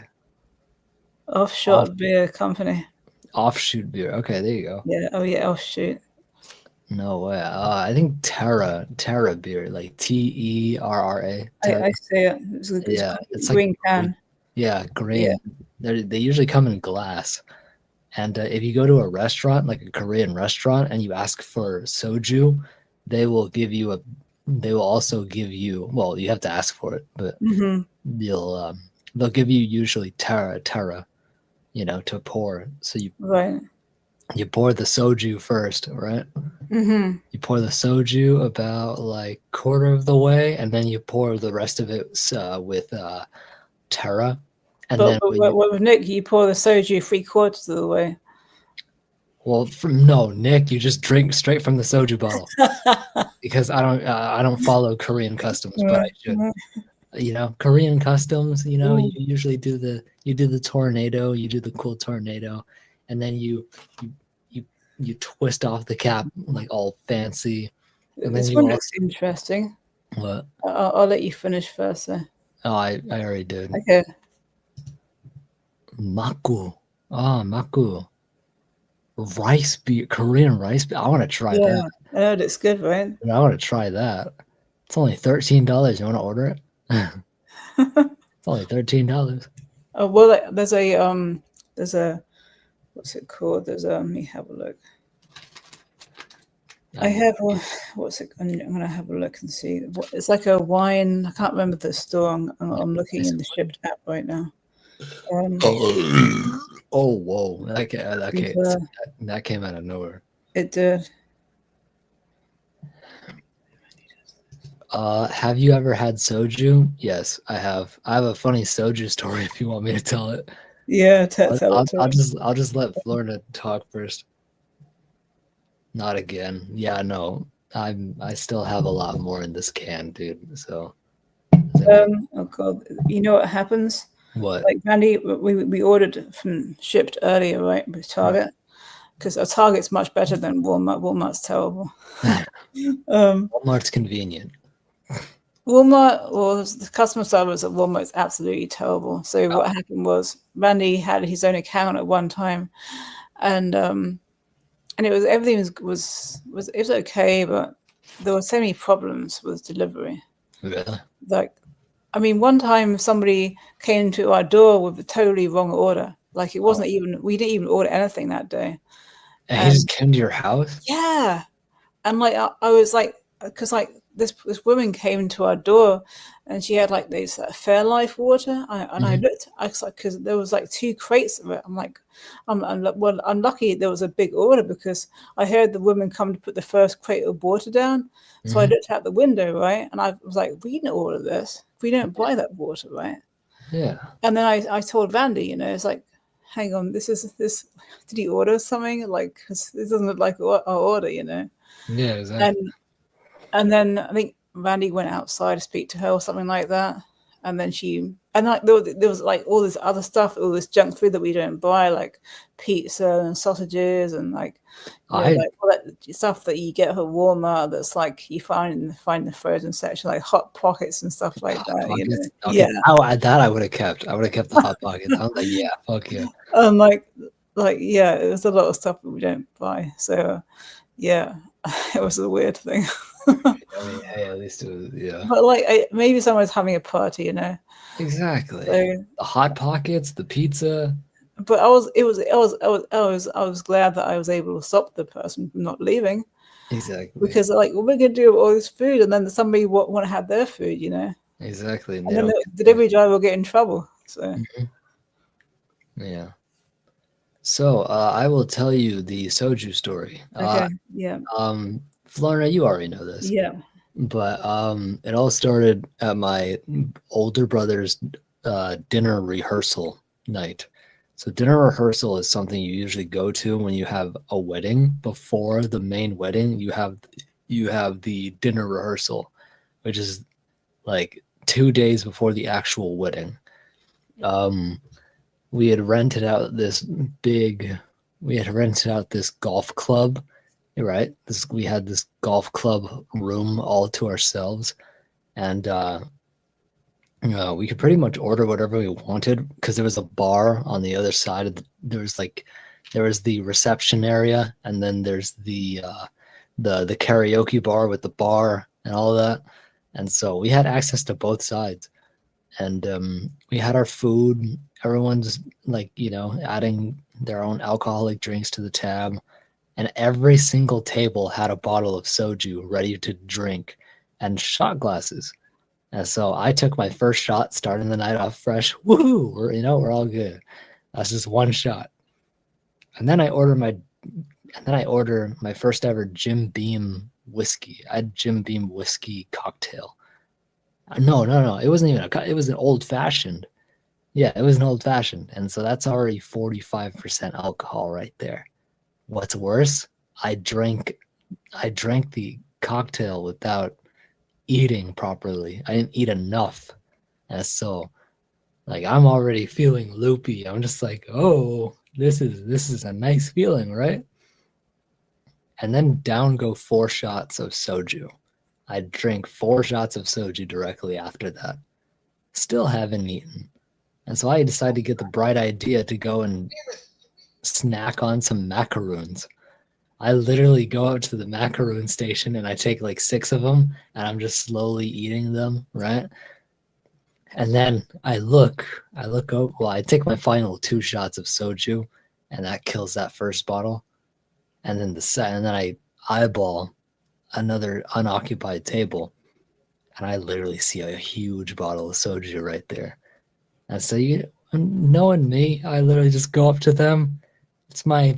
Offshore beer company. Offshoot beer. Okay, there you go. Yeah. Oh yeah, offshoot. No way. I think Terra beer, like Terra. I see it. It's green like, can. Yeah, green. Yeah. They usually come in glass. And if you go to a restaurant, like a Korean restaurant, and you ask for soju, they will also give you. Well, you have to ask for it, but they'll give you usually Terra, to pour. So you pour the soju first, right? Mm-hmm. You pour the soju about like quarter of the way, and then you pour the rest of it with Terra. And but with Nick, you pour the soju 3/4 of the way. Well, Nick, you just drink straight from the soju bottle because I don't follow Korean customs, but I should. Korean customs. You usually do the tornado. You do the cool tornado, and then you you you twist off the cap like all fancy, and then This you one also looks interesting. what? I'll let you finish first. Oh, I already did. Okay. Maku. Ah, maku. Rice beer, Korean rice beer. I want to try Yeah, that. I know it's good, right? I want to try that. It's only $13. You want to order it? It's only $13. Oh well, there's a what's it called? Let me have a look. I have a, what's it? I'm gonna have a look and see. It's like a wine. I can't remember the store. I'm looking in the shipped app right now. Oh, whoa! These, That came out of nowhere. it did. Have you ever had soju? Yes, I have. I have a funny soju story if you want me to tell it. Yeah, tell it to me. I'll just let Florida talk first. Not again. Yeah, no. I still have a lot more in this can, dude. So Oh god, you know what happens? what? Like Randy, we ordered from shipped earlier, right? With Target, because Target's much better than Walmart. Walmart's terrible. Walmart's convenient. Walmart, well, the customer service at Walmart is absolutely terrible. So what happened was Randy had his own account at one time, and it was everything was it was okay, but there were so many problems with delivery. Really? Like, I mean, one time somebody came to our door with a totally wrong order. Like it wasn't even we didn't even order anything that day. And he just came to your house? Yeah, and like I was like, because like this woman came into our door, and she had like this Fairlife water, I looked, I was like, because there was like 2 crates of it. I'm like, well, I'm lucky there was a big order because I heard the woman come to put the first crate of water down. So I looked out the window, right, and I was like, we didn't order this. We don't buy that water, right? Yeah. And then I told Randy, it's like, hang on, this. Did he order something? Like, 'cause this doesn't look like our order, Yeah, exactly. And and then I think Randy went outside to speak to her or something like that. And then like there was like all this other stuff, all this junk food that we don't buy, like pizza and sausages and like like all that stuff that you get at Walmart that's like you find the frozen section, like hot pockets and stuff like Hot that, Pockets? Okay, Yeah. that I would have kept. I would have kept the Hot Pockets. I was like, yeah, fuck yeah. And like yeah, it was a lot of stuff that we don't buy. So yeah, it was a weird thing. I mean, hey, at least it was, yeah. But like maybe someone's having a party. Exactly. So, The Hot Pockets, the pizza. but I was glad that I was able to stop the person from not leaving Exactly. because like what we're gonna do with all this food, and then somebody want to have their food. Exactly. And they And then don't the get delivery driver will get in trouble. So yeah. So I will tell you the soju story. okay, yeah, Florina, you already know this, yeah, but it all started at my older brother's dinner rehearsal night. So dinner rehearsal is something you usually go to when you have a wedding. Before the main wedding, you have the dinner rehearsal, which is like 2 days before the actual wedding. Um, we had rented out this big we had rented out this golf club, right? We had this golf club room all to ourselves, and we could pretty much order whatever we wanted because there was a bar on the other side of there was the reception area, and then there's the karaoke bar with the bar and all of that, and so we had access to both sides, and we had our food. Everyone's like adding their own alcoholic drinks to the tab, and every single table had a bottle of soju ready to drink and shot glasses. And so I took my first shot, starting the night off fresh. Woohoo! We're all good. That's just one shot. And then I order my first ever Jim Beam whiskey. I had Jim Beam whiskey cocktail. No. It wasn't even it was an old fashioned. Yeah, it was an old fashioned. And so that's already 45% alcohol right there. What's worse, I drank the cocktail without eating properly. I didn't eat enough. And so like I'm already feeling loopy. I'm just like, oh, this is a nice feeling, right? And then down go 4 shots of soju. I drink 4 shots of soju directly after that. Still haven't eaten. And so I decided to get the bright idea to go and snack on some macaroons. I literally go out to the macaroon station and I take like 6 of them and I'm just slowly eating them, right? And then I look up. Well, I take my final 2 shots of soju, and that kills that first bottle. And then and then I eyeball another unoccupied table, and I literally see a huge bottle of soju right there. And so knowing me, I literally just go up to them. It's my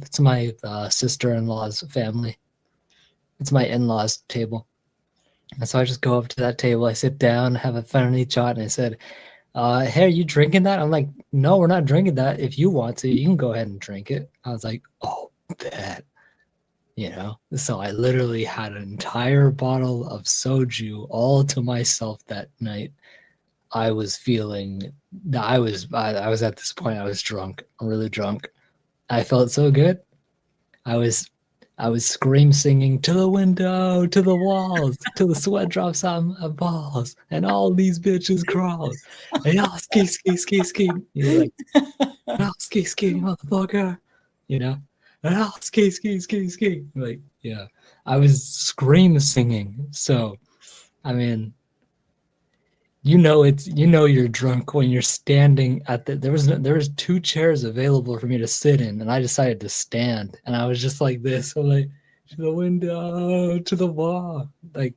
sister-in-law's family. It's my in-laws table. And so I just go up to that table. I sit down, have a funny chat, and I said, hey, are you drinking that? I'm like, no, we're not drinking that. If you want to, you can go ahead and drink it. I was like, oh, bad. So I literally had an entire bottle of soju all to myself that night. I was feeling, I was at this point, I was drunk, really drunk. I felt so good. I was scream singing to the window, to the walls, till the sweat drops on my balls, and all these bitches crawl. And y'all ski, ski, ski, ski. You're like, oh, ski, ski, motherfucker. And oh, ski, ski, ski, ski. Like, yeah. I was scream singing. So, I mean, you're drunk when you're standing at there was 2 chairs available for me to sit in, and I decided to stand, and I was just like this. I'm like, to the window, to the wall, like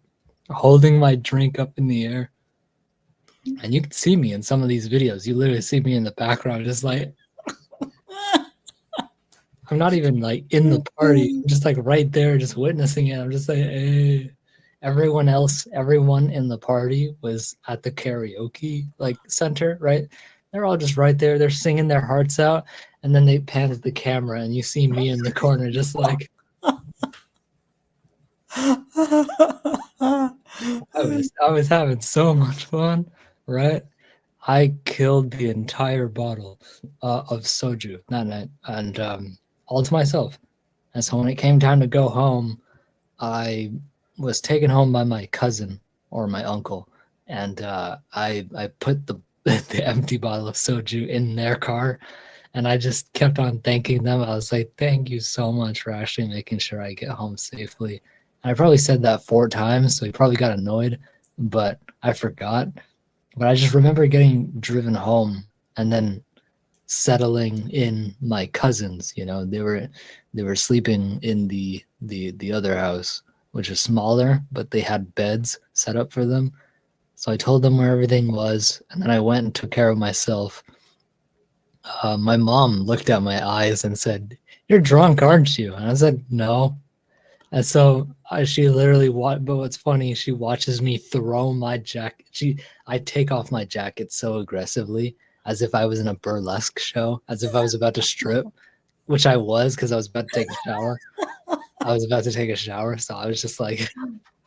holding my drink up in the air. And you can see me in some of these videos. You literally see me in the background, just like, I'm not even like in the party. I'm just like right there, just witnessing it. I'm just like, hey. Everyone in the party was at the karaoke like center, right? They're all just right there. They're singing their hearts out, and then they pan to the camera, and you see me in the corner, just like I was having so much fun, right? I killed the entire bottle of soju that night, and all to myself. And so when it came time to go home, I was taken home by my cousin or my uncle, and I put the the empty bottle of soju in their car, and I just kept on thanking them. I was like, "Thank you so much for actually making sure I get home safely." And I probably said that 4 times, so he probably got annoyed, but I forgot. But I just remember getting driven home and then settling in my cousins. They were sleeping in the other house, which is smaller, but they had beds set up for them. So I told them where everything was, and then I went and took care of myself. My mom looked at my eyes and said, "You're drunk, aren't you?" And I said, "No." And so she literally but what's funny, she watches me throw my jacket. I take off my jacket so aggressively, as if I was in a burlesque show, as if I was about to strip, which I was because I was about to take a shower. So I was just like,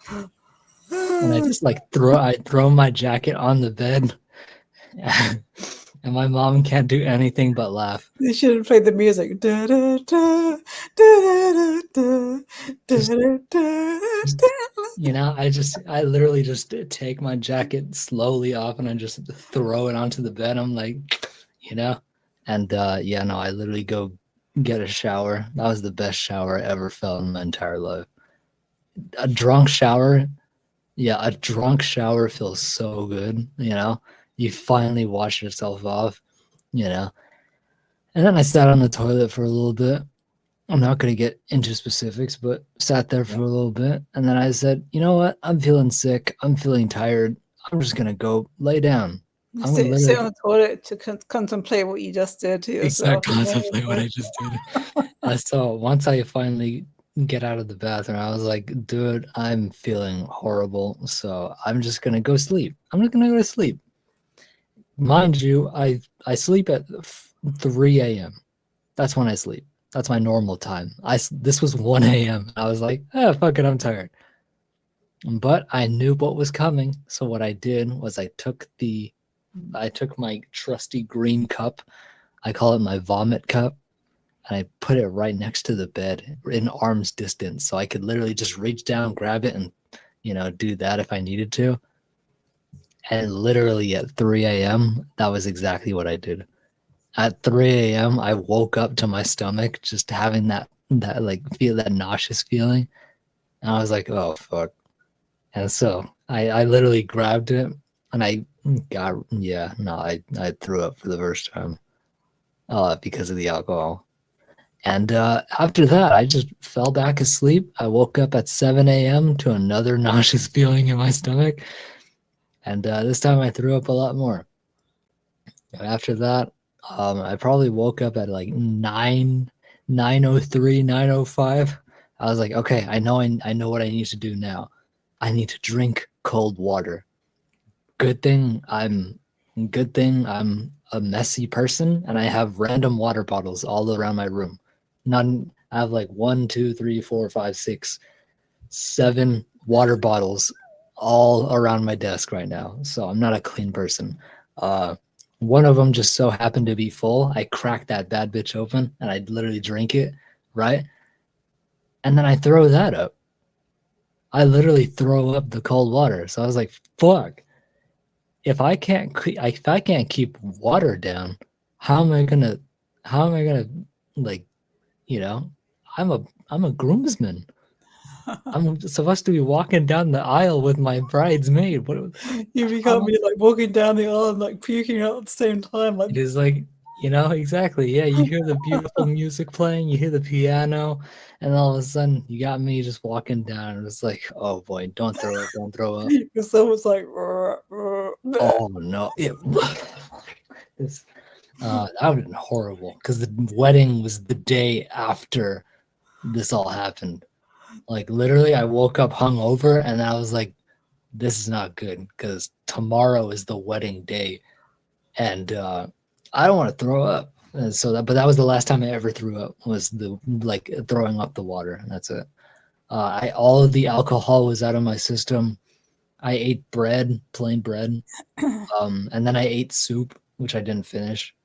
and I just like throw my jacket on the bed, and my mom can't do anything but laugh. They should have played the music. Da, da, da, da, da, da, da, da. I literally just take my jacket slowly off and I just throw it onto the bed. I'm like, and yeah, no, I literally go get a shower. That was the best shower I ever felt in my entire life. A drunk shower, yeah, a drunk shower feels so good. You finally wash yourself off. And then I sat on the toilet for a little bit. I'm not going to get into specifics, but sat there for a little bit. And then I said, you know what? I'm feeling sick. I'm feeling tired. I'm just going to go lay down. I'm going to Sit literally on the toilet to contemplate what you just did to yourself. exactly contemplate what I just did. So once I finally get out of the bathroom, I was like, dude, I'm feeling horrible. So I'm just going to go sleep. I'm just going to go to sleep. Mind you, I sleep at 3 a.m. That's when I sleep. That's my normal time. This was 1 a.m. I was like, fuck it, I'm tired. But I knew what was coming. So what I did was I took my trusty green cup. I call it my vomit cup. and I put it right next to the bed in arm's distance, so I could literally just reach down, grab it, and do that if I needed to. And literally at 3 a.m., that was exactly what I did. At 3 a.m., I woke up to my stomach just having that like feel that nauseous feeling, and I was like, oh fuck. And so I literally grabbed it and I got I threw up for the first time because of the alcohol. And after that, I just fell back asleep. I woke up at 7 a.m. to another nauseous feeling in my stomach. And this time I threw up a lot more. And after that, I probably woke up at like 9:03, 9:05. I was like, okay, I know what I need to do now. I need to drink cold water. Good thing I'm a messy person and I have random water bottles all around my room. I have like 1, 2, 3, 4, 5, 6, 7 water bottles all around my desk right now. So I'm not a clean person. One of them just so happened to be full. I cracked that bad bitch open and I literally drink it, right? And then I throw that up. I literally throw up the cold water. So I was like, fuck. If I can't keep water down, how am I gonna like, you know, I'm a groomsman. I'm supposed to be walking down the aisle with my bridesmaid. You How can't be like walking down the aisle and like puking out at the same time. Like it is like, exactly. Yeah, you hear the beautiful music playing, you hear the piano, and all of a sudden you got me just walking down. And it's like, oh boy, don't throw up, don't throw up. because someone's like, Oh no. This that would have been horrible because the wedding was the day after this all happened. Like literally, I woke up hungover and I was like, "This is not good," because tomorrow is the wedding day, and I don't want to throw up. And so but that was the last time I ever threw up. Was the like throwing up the water, and that's it. All of the alcohol was out of my system. I ate bread, plain bread, and then I ate soup, which I didn't finish,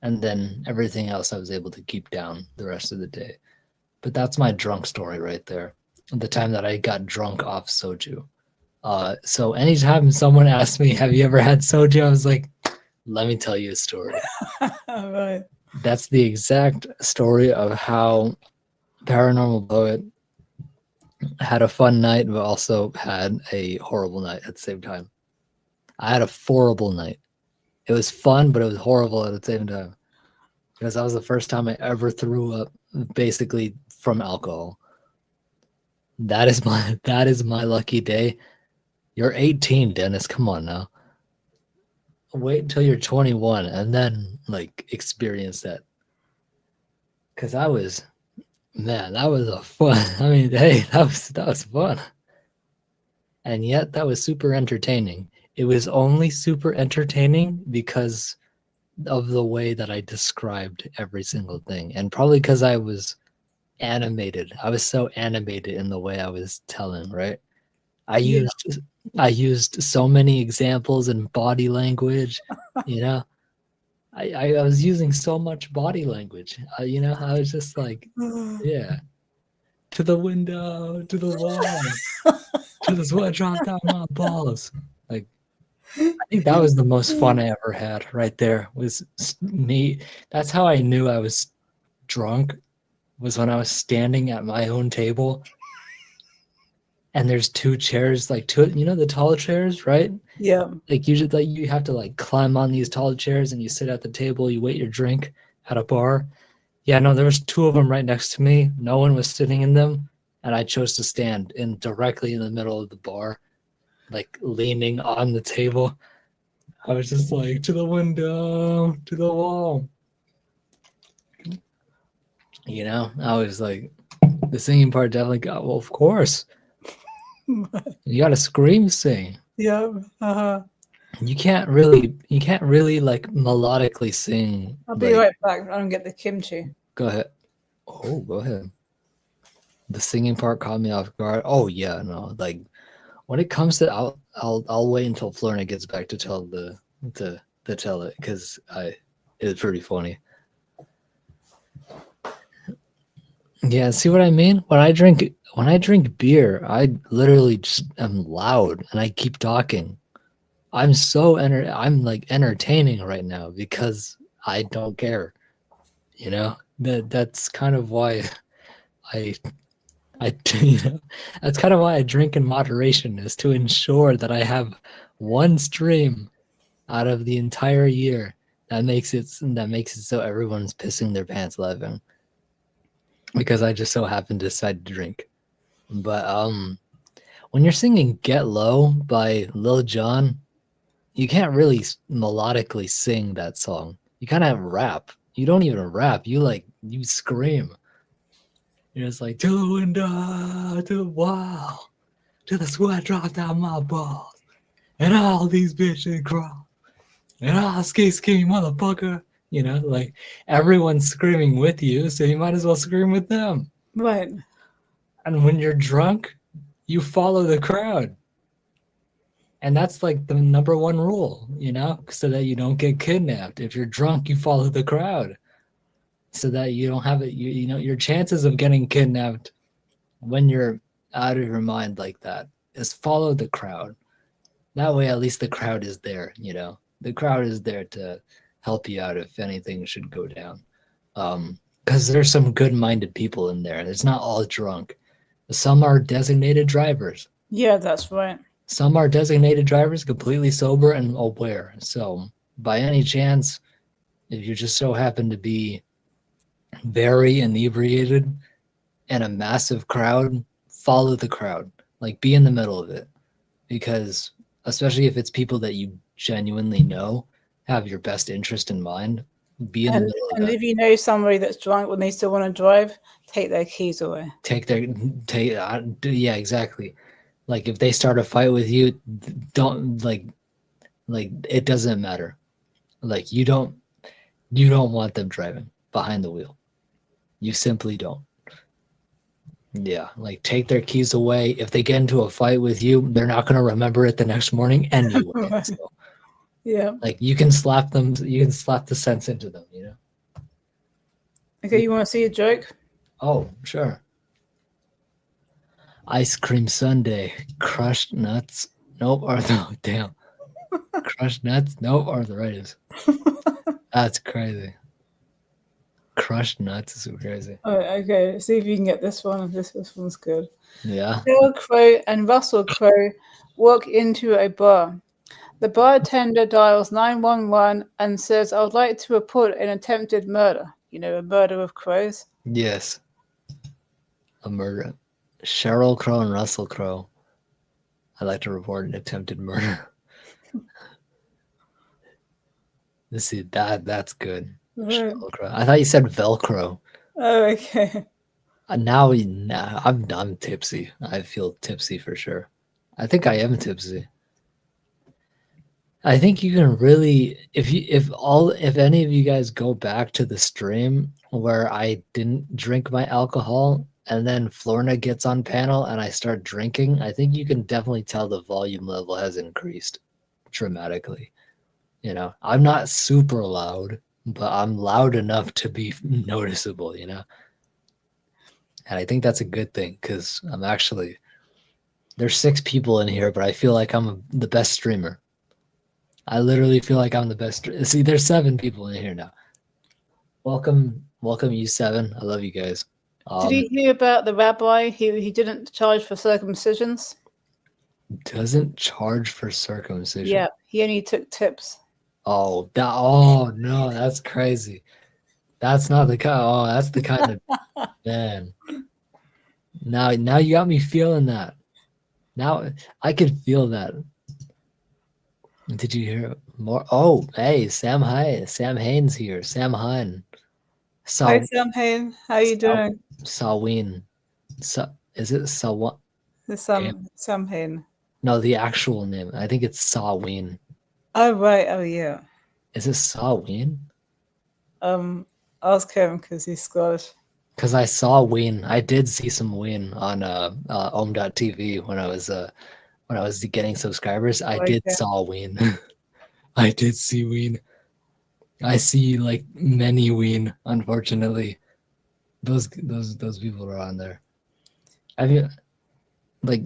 and then everything else I was able to keep down the rest of the day. But that's my drunk story right there. The time that I got drunk off soju. So anytime someone asks me, "Have you ever had soju?" I was like, "Let me tell you a story." right. That's the exact story of how Paranormal Poet had a fun night, but also had a horrible night at the same time. I had a horrible night. It was fun, but it was horrible at the same time. Because that was the first time I ever threw up basically from alcohol. That is my lucky day. You're 18, Dennis. Come on now. Wait until you're 21 and then like experience that. Cause that was a fun. I mean, hey, that was fun. And yet that was super entertaining. It was only super entertaining because of the way that I described every single thing. And probably because I was animated. I was so animated in the way I was telling, right? I Yeah. used I used so many examples and body language, you know. I was using so much body language. I was just like, yeah, to the window, to the wall, to the sweat drop down my balls. Like I think that was the most fun I ever had right there was me. That's how I knew I was drunk was when I was standing at my own table and there's two chairs, like two, the tall chairs, right? Yeah. Like usually like you have to like climb on these tall chairs and you sit at the table, you wait your drink at a bar. Yeah, no, there was two of them right next to me. No one was sitting in them. And I chose to stand in directly in the middle of the bar, like leaning on the table. I was just like, to the window, to the wall. I was like, the singing part definitely got, well, of course. You got to scream sing. Yeah. You can't really like melodically sing. I'll be Like, right back. I don't get the kimchi. go ahead. Oh, go ahead. The singing part caught me off guard. Oh yeah, no. Like when it comes to, I'll wait until Florina gets back to tell to tell it because it's pretty funny. Yeah, see what I mean? When I drink beer, I literally just am loud and I keep talking. I'm like entertaining right now because I don't care. You know? That's kind of why I you know, that's kind of why I drink in moderation, is to ensure that I have one stream out of the entire year that makes it so everyone's pissing their pants laughing because I just so happen to decide to drink. But when you're singing "Get Low" by Lil Jon, you can't really melodically sing that song. You kind of rap. You don't even rap. You scream. You're just like, to the window, to the wall, to the sweat drop down my balls, and all these bitches crawl, and all ski motherfucker. You know, like everyone's screaming with you, so you might as well scream with them. Right. And when you're drunk, you follow the crowd. And that's like the number one rule, you know, so that you don't get kidnapped. If you're drunk, you follow the crowd so that you don't have it. You know, your chances of getting kidnapped when you're out of your mind like that is follow the crowd. That way, at least the crowd is there, you know, the crowd is there to help you out if anything should go down. Because there's some good minded people in there. It's not all drunk. Some are designated drivers. Yeah, that's right. Some are designated drivers completely sober and aware. So, by any chance, if you just so happen to be very inebriated in a massive crowd, follow the crowd. Like, be in the middle of it. Because, especially if it's people that you genuinely know, have your best interest in mind, be in the And middle of and it. if you know somebody that's drunk when they still want to drive, take their keys away. Yeah, exactly. Like, if they start a fight with you, don't, like, it doesn't matter. Like, you don't want them driving behind the wheel. You simply don't. Yeah, like take their keys away. If they get into a fight with you, they're not going to remember it the next morning anyway. So, Yeah. like you can slap them, you can slap the sense into them, you know? Okay, you want to see a joke? Oh, sure. Ice cream sundae, crushed nuts. Nope, damn. Crushed nuts? Nope, arthritis. That's crazy. Crushed nuts is crazy. Oh, okay, see if you can get this one. This one's good. Yeah. Bill Crow and Russell Crowe walk into a bar. The bartender dials 911 and says, "I would like to report an attempted murder." You know, a murder of crows. Yes. A murder. Cheryl Crow and Russell Crowe. I'd like to report an attempted murder. Let's see, that's good. Right. Cheryl Crow. I thought you said Velcro. Oh, okay. Now I'm tipsy. I feel tipsy for sure. I think I am tipsy. I think you can really, if any of you guys go back to the stream where I didn't drink my alcohol and then Florna gets on panel and I start drinking, I think you can definitely tell the volume level has increased dramatically. You know, I'm not super loud, but I'm loud enough to be noticeable, you know? And I think that's a good thing because there's 6 people in here, but I feel like I'm the best streamer. I literally feel like I'm the best. See, there's 7 people in here now. Welcome, you 7. I love you guys. Did you hear about the rabbi? He didn't charge for circumcisions. Doesn't charge for circumcision. Yeah, he only took tips. Oh, no, that's crazy. That's not the kind. Oh, that's the kind of man. Now you got me feeling that. Now I could feel that. Did you hear more? Oh, hey, Sam Hain's here. Sam Hain. Hi, Saw Sam Hain. How you doing? Sawin. Is it Saw? There's Sam Hain. No, the actual name. I think it's Sawin. Oh right. Oh yeah. Is it Sawin? Ask him because he's Scottish. Because I saw Ween. I did see some Ween on Om.tv when I was getting subscribers. I did Okay. saw Ween. I did see Ween. I see like many Ween, unfortunately. those people are on there. Have you like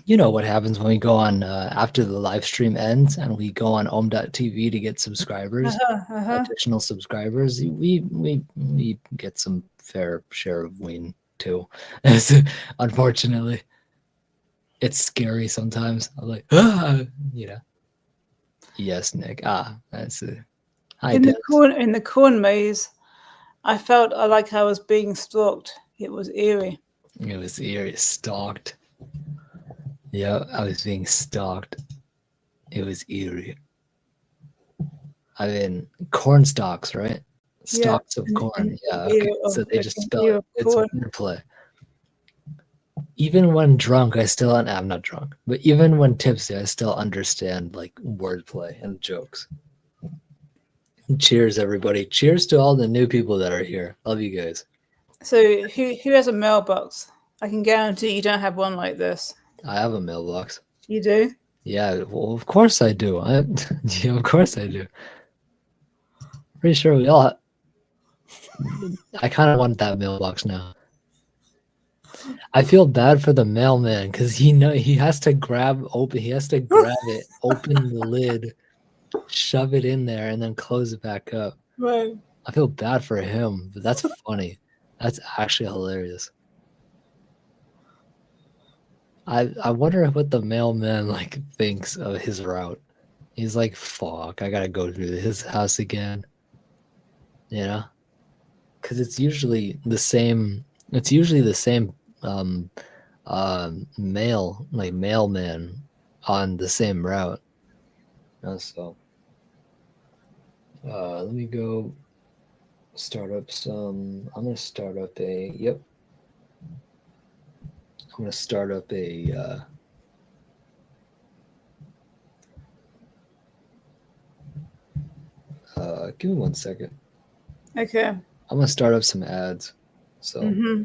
you know what happens when we go on after the live stream ends and we go on Om.tv to get subscribers, Uh-huh. additional subscribers. We get some fair share of win too. Unfortunately, it's scary sometimes. I'm like, you know. Yes, Nick. That's it. Hi, Dennis. In the corn maze, I felt like I was being stalked. It was eerie. It was eerie. Stalked. Yeah, I was being stalked. It was eerie. I mean, corn stalks, right? Yeah, Stalks of and corn. Yeah, okay. ear So of they just an spell ear it. of It's corn. wordplay. Even when drunk, I still I'm not drunk, but even when tipsy, I still understand like wordplay and jokes. Cheers, everybody! Cheers to all the new people that are here. Love you guys. So who has a mailbox? I can guarantee you don't have one like this. I have a mailbox. You do? Yeah, well, of course I do. Yeah, of course I do. Pretty sure we all. I kind of want that mailbox now. I feel bad for the mailman because he has to he has to grab it, open the lid, shove it in there, and then close it back up. Right. I feel bad for him, but that's funny. That's actually hilarious. I wonder what the mailman like thinks of his route. He's like, fuck, I gotta go through his house again. You know? Because it's usually the same. It's usually the same um, mailman on the same route. So let me go start up some. I'm gonna start up a. Yep. I'm gonna start up a. Give me 1 second. Okay. I'm gonna start up some ads. So. Mm-hmm.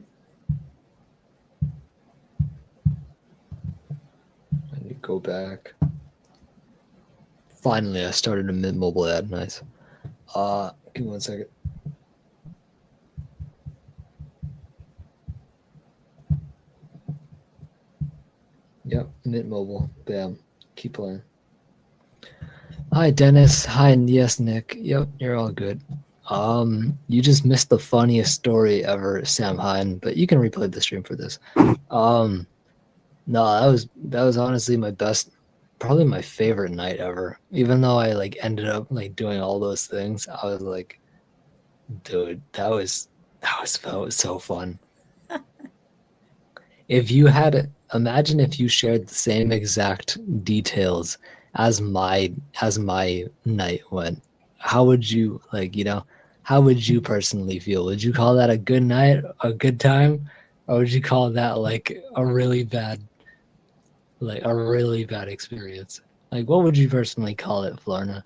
I need to go back. Finally, I started a Mint Mobile ad. Nice. Give me 1 second. Yep, Mint Mobile. Bam. Keep playing. Hi, Dennis. Hi, yes, Nick. Yep, you're all good. You just missed the funniest story ever, Sam Hine, but you can replay the stream for this. No, that was honestly my best, probably my favorite night ever. Even though I like ended up like doing all those things, I was like, dude, that was so fun. If you had imagine if you shared the same exact details as my night went, how would you like, how would you personally feel? Would you call that a good night, a good time, or would you call that like a really bad experience? Like what would you personally call it, Florna,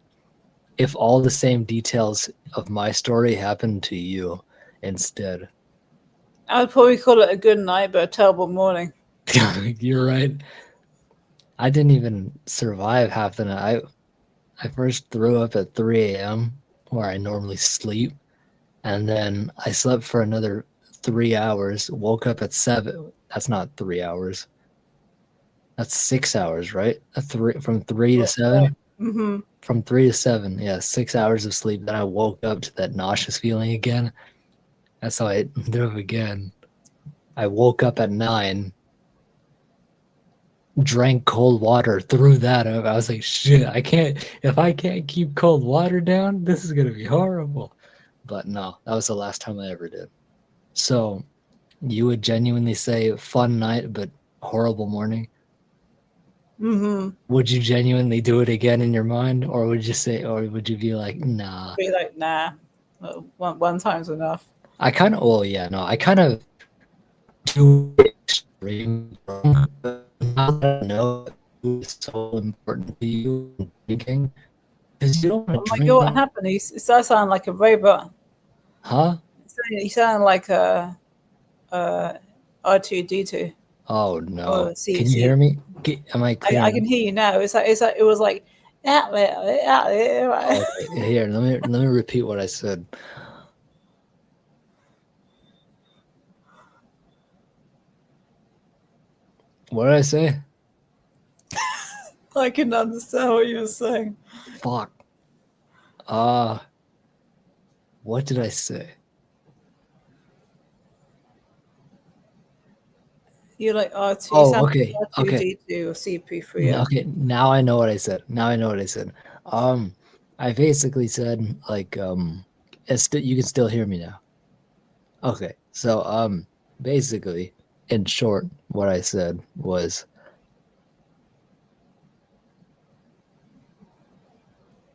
if all the same details of my story happened to you instead? I would probably call it a good night, but a terrible morning. You're right. I didn't even survive half the night. I first threw up at 3 a.m. where I normally sleep, and then I slept for another 3 hours. Woke up at 7. That's not 3 hours. That's 6 hours, right? From 3 to 7. Mm-hmm. From 3 to 7, yeah, 6 hours of sleep. Then I woke up to that nauseous feeling again. That's how I drove again. I woke up at 9. Drank cold water, threw that up. I was like, shit, if I can't keep cold water down, this is going to be horrible. But no, that was the last time I ever did. So you would genuinely say fun night, but horrible morning? Mm-hmm. Would you genuinely do it again in your mind? Or would you be like, nah? Be like, nah, one time's enough. I kind of, well, yeah, no, I kind of do it extreme drunk, but now that I know it's so important to you in drinking, because you don't want Oh to my drink god, what that, happened? He started sounding like a robot. huh? He sounded like a R2D2 Oh or no! Can you C. hear me? Am I clear I can enough? hear you now. It was like out there, out there. Okay, here, let me repeat what I said. What did I say? I couldn't understand what you were saying. Fuck. Uh, what did I say? You like R2? You Oh, sound okay, like okay, R2D2 or CP3. Yeah. okay. Now I know what I said. Now I know what I said. Um, I basically said like you can still hear me now. Okay, so basically, in short, what I said was,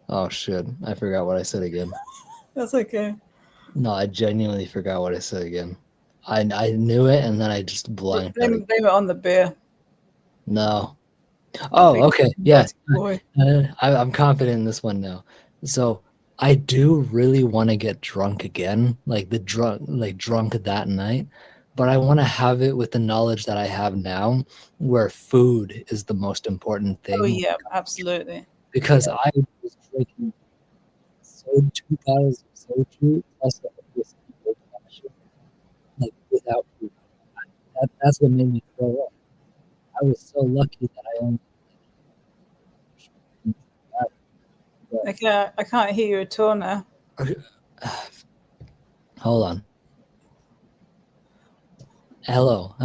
oh shit, I forgot what I said again. That's okay. No, I genuinely forgot what I said again. I knew it and then I just blanked out. Blame it on the beer. No. You Oh, big okay. Yeah. naughty boy. I'm confident in this one now. So I do really want to get drunk again, like drunk that night, but I want to have it with the knowledge that I have now, where food is the most important Oh thing. yeah, absolutely. Because I was drinking two bottles of soju plus a whiskey old fashioned, like without food. That's what made me throw up. I was so lucky that I only I can't hear you at all now. hold on. Hello.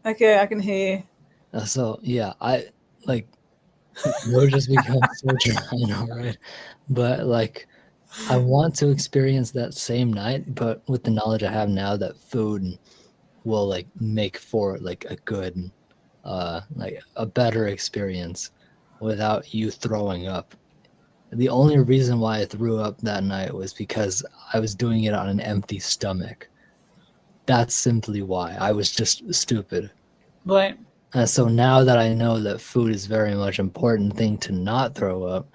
Okay, I can hear you. So yeah, I like we're just become so dry, I know, right? But like I want to experience that same night, but with the knowledge I have now that food will like make for like a good like a better experience without you throwing up. The only reason why I threw up that night was because I was doing it on an empty stomach. That's simply why. I was just stupid. Right. So now that I know that food is very much important thing to not throw up,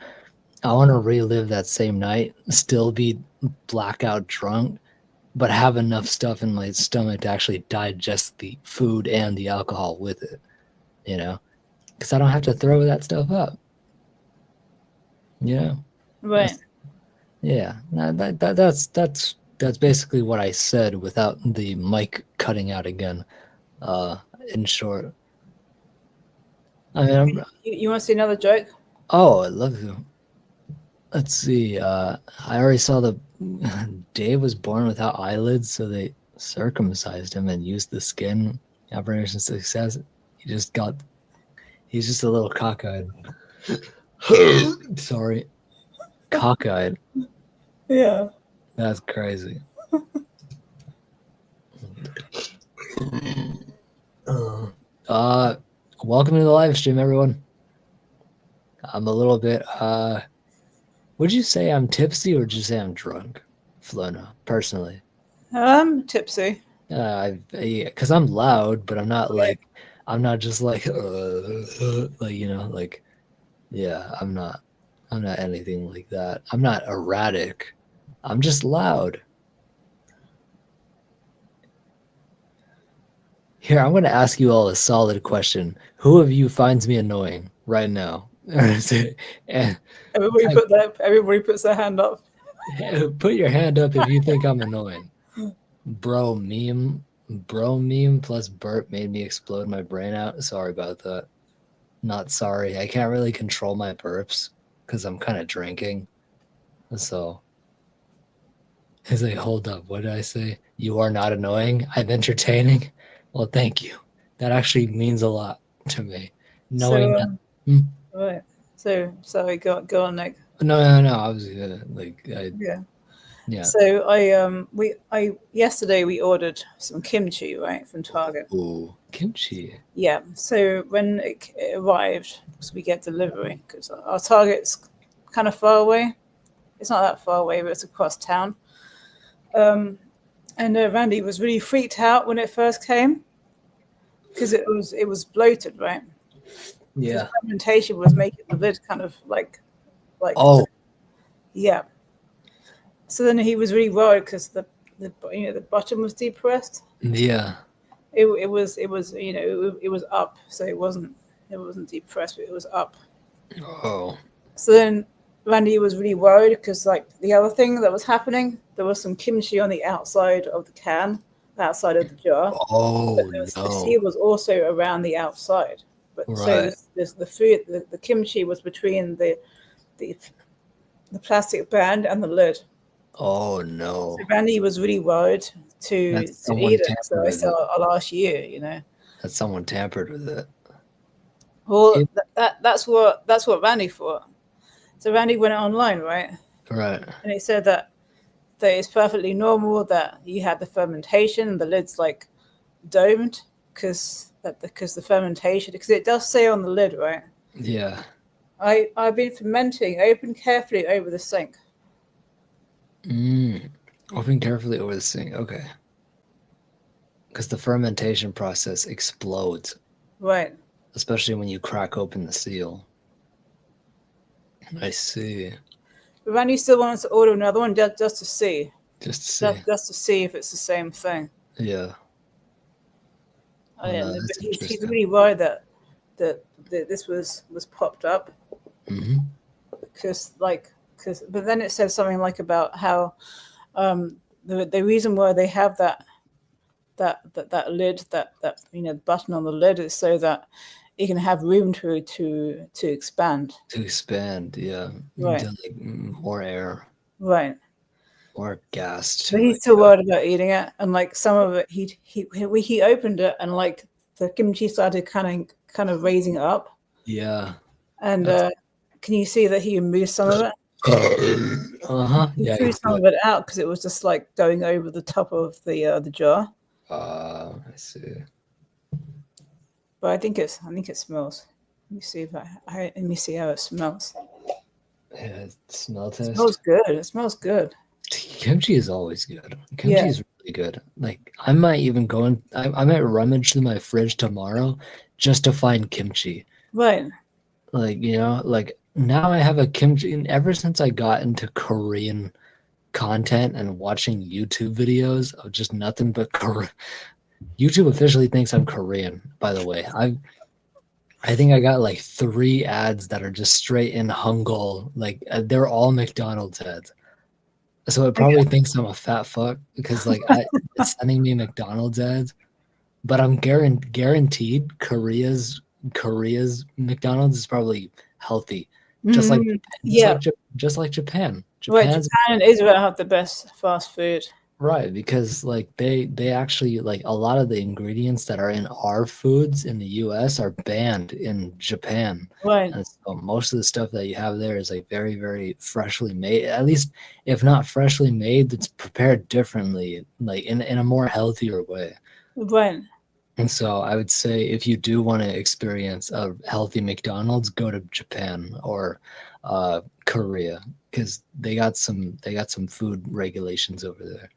I want to relive that same night, still be blackout drunk, but have enough stuff in my stomach to actually digest the food and the alcohol with it, you know? Because I don't have to throw that stuff up, you know? Right. That's, yeah, that's basically what I said without the mic cutting out again. Uh, in short, I mean, You want to see another joke? oh, I love you. Let's see. I already saw the Dave was born without eyelids, so they circumcised him and used the skin. Operation Success. He just got. He's just a little cockeyed. Sorry, cockeyed. Yeah. That's crazy. Uh, welcome to the live stream, everyone. I'm a little bit. Would you say I'm tipsy or would you say I'm drunk, Flona? Personally, Tipsy. yeah, because I'm loud, but I'm not Yeah. like. I'm not just like, like like, yeah. I'm not anything like that. I'm not erratic. I'm just loud. Here, I'm going to ask you all a solid question. Who of you finds me annoying right now? And type, Everybody puts their hand up. put your hand up if you think I'm annoying. Bro meme plus burp made me explode my brain out. Sorry about that. Not sorry. I can't really control my burps because I'm kind of drinking. So he's like, hold up. What did I say? You are not annoying. I'm entertaining. Well, thank you. That actually means a lot to me. Knowing So that. Hmm? right. So sorry, go on, Nick. No. I was Yeah. yeah. So I yesterday we ordered some kimchi, right, from Target. Ooh, kimchi. Yeah. So when it arrived, so we get delivery because our Target's kind of far away. It's not that far away, but it's across town. And Randy was really freaked out when it first came because it was bloated, right? The Yeah. fermentation was making the lid kind of like Oh, yeah. So then he was really worried because the bottom was depressed. yeah. It was it was up, so it wasn't depressed, but it was up. Oh, So then Randy was really worried because like the other thing that was happening, there was some kimchi on the outside of the can, outside of the jar. Oh The no. seal was also around the outside. But so Right. this the food, the kimchi was between the the plastic band and the lid. Oh So no. Randy was really worried That's to eat someone it. So tampered I with said, it. I'll ask you. That someone tampered with it. Well, It that's what Randy thought. So Randy went online, right, right. and he said that it's perfectly normal that you had the fermentation and the lid's like domed because the fermentation, because it does say on the lid, right? Yeah. I've been fermenting. Open carefully over the sink. Mm. Open carefully over the sink. Okay. Because the fermentation process explodes, Right. especially when you crack open the seal. I see. But Randy still wants to order another one just to see. Just to see. Just to see if it's the same thing. Yeah. Oh no, But that's he's interesting. really worried that this was popped up Hmm. because but then it says something like about how the reason why they have that lid, that button on the lid, is so that you can have room to expand. To expand, yeah. Right. To like more air, Right. more gas But to he's it. still worried about eating it, and like some of it, he opened it, and like the kimchi started kind of raising up, Yeah. and That's can you see that he removed some of it? uh-huh. He Yeah, threw you see some it. of it out because it was just like going over the top of the jar. I see. But I think it smells. Let me see if let me see how it smells. Yeah, smell It smells test. good. It smells good. Kimchi is always good. Kimchi Yeah. is really good. Like I might even go in. I might rummage through my fridge tomorrow just to find kimchi. Right. Like like now I have a kimchi. And ever since I got into Korean content and watching YouTube videos of just nothing but Korean. YouTube officially thinks I'm Korean, by the way. I think I got like 3 ads that are just straight in Hangul. Like they're all McDonald's ads. So it probably thinks I'm a fat fuck because it's sending me McDonald's ads. But I'm guaranteed Korea's McDonald's is probably healthy, just like Mm, Japan, yeah. Just like Japan. Right. Japan's Japan and Israel have the best fast food. right, because like they actually like a lot of the ingredients that are in our foods in the US are banned in Japan. Right. And so most of the stuff that you have there is like very, very freshly made. At least if not freshly made, it's prepared differently, like in a more healthier way. Right. And so I would say if you do want to experience a healthy McDonald's, go to Japan or Korea because they got some food regulations over there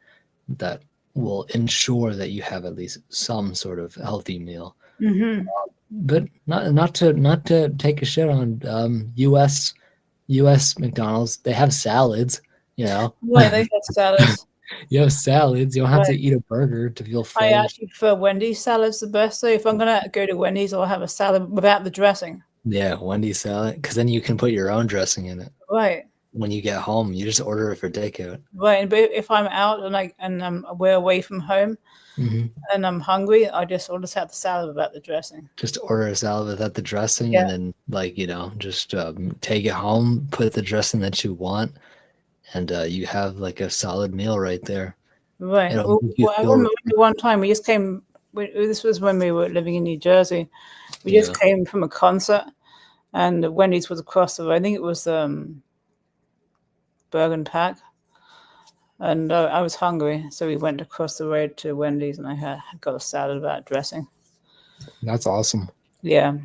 that will ensure that you have at least some sort of healthy meal. Mm-hmm. But not to take a shit on U.S. McDonald's. They have salads, you know. Right. They have salads. You have salads. You don't have to Right. eat a burger to feel I full. actually prefer Wendy's salads the best. So if I'm gonna go to Wendy's, I'll have a salad without the dressing. Yeah, Wendy's salad, because then you can put your own dressing in it. Right. When you get home, you just order it for takeout. Right. But if I'm out and we're away from home Hmm. and I'm hungry, I'll just have the salad without the dressing. Just order a salad without the dressing, Yeah. and then just take it home, put the dressing that you want, and you have like a solid meal right there. Right. It'll Well, make you I feel remember one time we just came. This was when we were living in New Jersey. We yeah. just came from a concert, and Wendy's was across the road. I think it was Bergen Pack, and I was hungry, so we went across the road to Wendy's, and I got a salad without dressing. That's awesome. Yeah.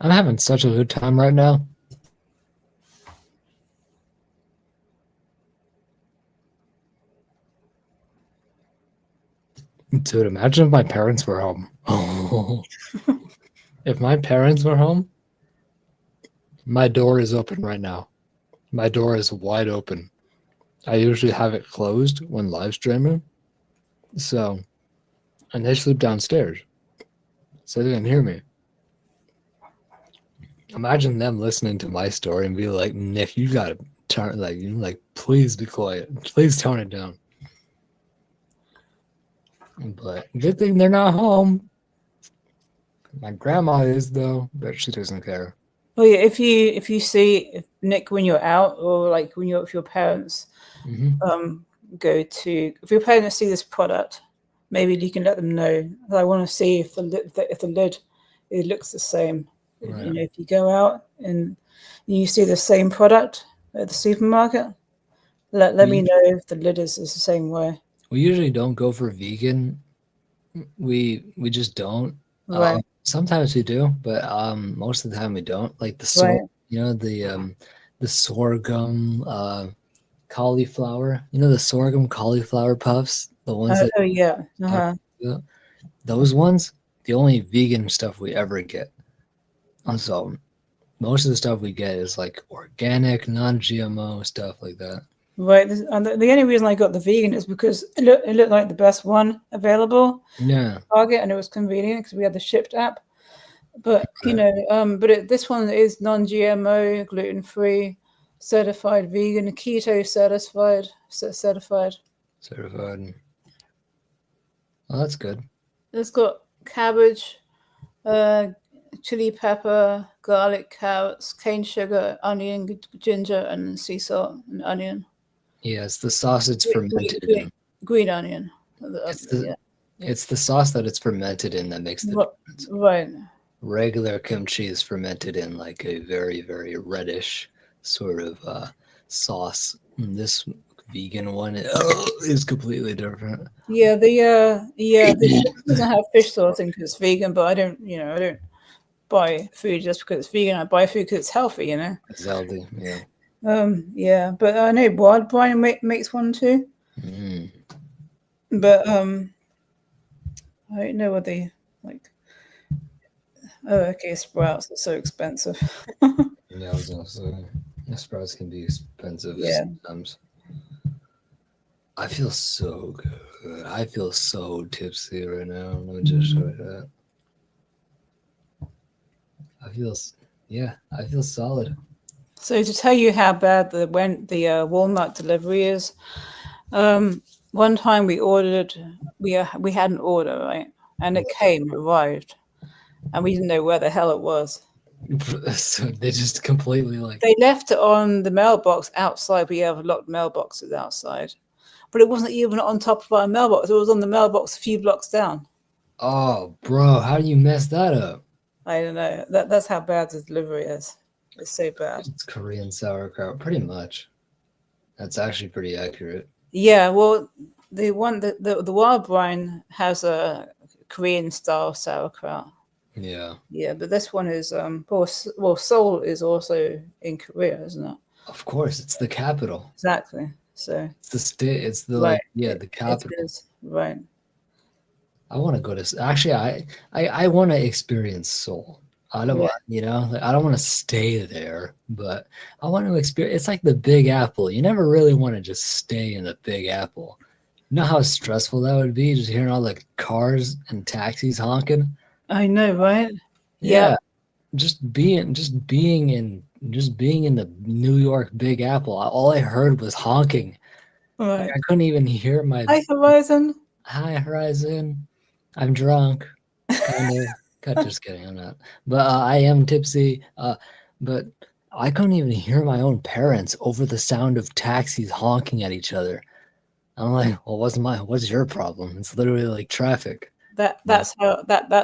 I'm having such a good time right now. Dude, imagine if my parents were home. If my parents were home, my door is open right now. My door is wide open. I usually have it closed when live streaming. So, and they sleep downstairs. So they didn't hear me. Imagine them listening to my story and be like, Nick, you gotta turn like please be quiet. Please tone it down. But good thing they're not home. My grandma is though, but she doesn't care. Well, yeah, if you see Nick when you're out, or like when you're if your parents go to, if your parents see this product, maybe you can let them know. I want to see if the lid it looks the same. Right. You know, if you go out and you see the same product at the supermarket, let me know if the lid is the same way. We usually don't go for vegan. We just don't. Right, Sometimes we do, but most of the time we don't. Like right. the sorghum cauliflower. You know the sorghum cauliflower puffs, the ones that Oh yeah. Uh-huh. those ones. The only vegan stuff we ever get. So most of the stuff we get is like organic, non-GMO stuff like that. Right. And the only reason I got the vegan is because it looked like the best one available. Yeah. Target, and it was convenient because we had the Shipped app. But you Right. know, this one is non-GMO, gluten-free, certified vegan, keto certified. Certified. Well, that's good. It's got cabbage, chili pepper, garlic, carrots, cane sugar, onion, ginger, and sea salt and onion. Yeah, it's the sauce it's fermented in. Green onion. It's Yeah. it's the sauce that it's fermented in that makes the difference. Right. Regular kimchi is fermented in like a very, very reddish sort of sauce. And this vegan one is completely different. Yeah, this doesn't have fish sauce in because it's vegan, but I don't buy food just because it's vegan. I buy food because it's healthy, you know. It's healthy, yeah. Yeah, but I know Wild Brian makes one too, Mm. but I don't know what they like. Oh, okay, Sprouts are so expensive. Yeah, I was gonna say, Sprouts can be expensive Yeah. sometimes. I feel so good. I feel so tipsy right now. Let me just show you that. I feel solid. So to tell you how bad the Walmart delivery is, one time we had an order, right, and it arrived, and we didn't know where the hell it was. So they just completely like, They left it on the mailbox outside. We have locked mailboxes outside, but it wasn't even on top of our mailbox. It was on the mailbox a few blocks down. oh, bro, how do you mess that up? I don't know. That's how bad the delivery is. It's so bad. It's Korean sauerkraut, pretty much. That's actually pretty accurate. Yeah, well, the one the Wild Brine has a Korean style sauerkraut. Yeah, Yeah, but this one is well, Seoul is also in Korea, isn't it? of course, it's the capital. Exactly. So It's the state. It's the right, the capital. it is right. I want to go to. Actually, I want to experience Seoul. I don't Yeah. want, like, I don't want to stay there, but I want to experience. It's like the Big Apple. You never really want to just stay in the Big Apple. You know how stressful that would be, just hearing all the cars and taxis honking. I know, right? Yeah, just being in the New York Big Apple. All I heard was honking. Like, Right. I couldn't even hear my Hi, Horizon. hi Horizon. I'm drunk. Kind of. Just kidding. I'm not. But I am tipsy. But I couldn't even hear my own parents over the sound of taxis honking at each other. I'm like, well, what's your problem? It's literally like traffic. That's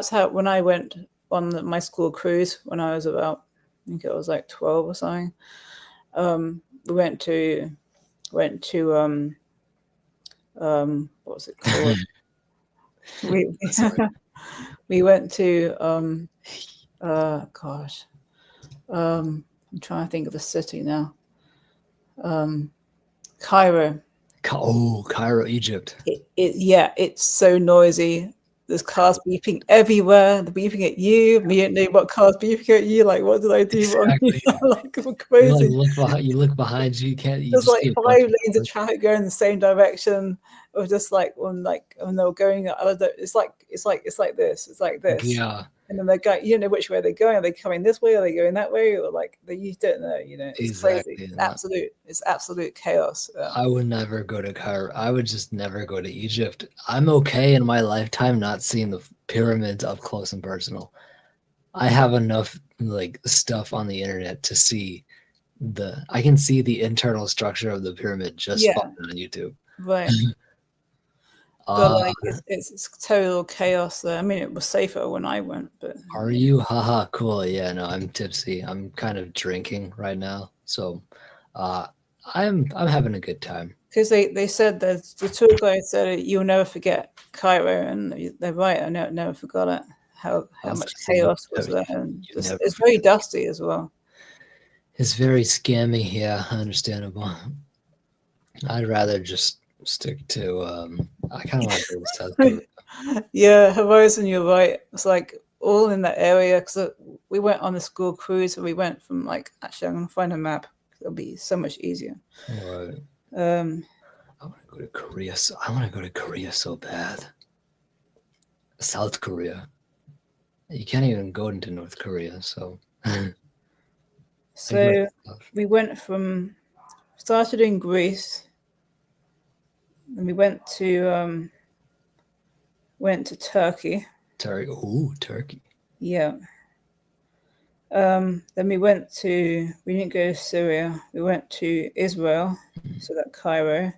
how when I went on my school cruise when I was about, I think it was like 12 or something. We went to what was it called? we we went to gosh, I'm trying to think of the city now. Cairo. Oh, Cairo, Egypt. It's so noisy. There's cars beeping everywhere. They're beeping at you. Me don't know what cars beeping at you. Like, what did I do wrong? Exactly. Like, I'm You crazy. look behind you. You can't. You There's just like see a 5 bunch of lanes of traffic going in the same direction. Or just like when they were going, I don't know, it's like this. It's like this. yeah. And then they go, you don't know which way they're going. Are they coming this way? Are they going that way? Or like you don't know. It's crazy. Exactly. It's absolute chaos. I would never go to Cairo. I would just never go to Egypt. I'm okay in my lifetime not seeing the pyramids up close and personal. I have enough like stuff on the internet to see I can see the internal structure of the pyramid just Yeah, fine on YouTube. right. But Uh, like it's total chaos there. I mean, it was safer when I went, but are you? Haha, cool. Yeah, no, I'm tipsy. I'm kind of drinking right now, so uh, I'm having a good time. because they said that the tour guide said you'll never forget Cairo, and they're right. I never forgot it. How Also much say chaos was there, you and never it's very forget. dusty as well. It's very scammy. Yeah, understandable. I'd rather just stick to. I kind of want to go to South Korea. Yeah, Horizon, you're right. It's like all in that area because we went on a school cruise and we went from like actually I'm gonna find a map. It'll be so much easier. Right. Um, I want to go to Korea. So I want to go to Korea so bad. South Korea. You can't even go into North Korea, so I go so we started in Greece, then we went to Turkey. Turkey. Ooh, Turkey. Yeah. Then we didn't go to Syria. We went to Israel, so that Cairo,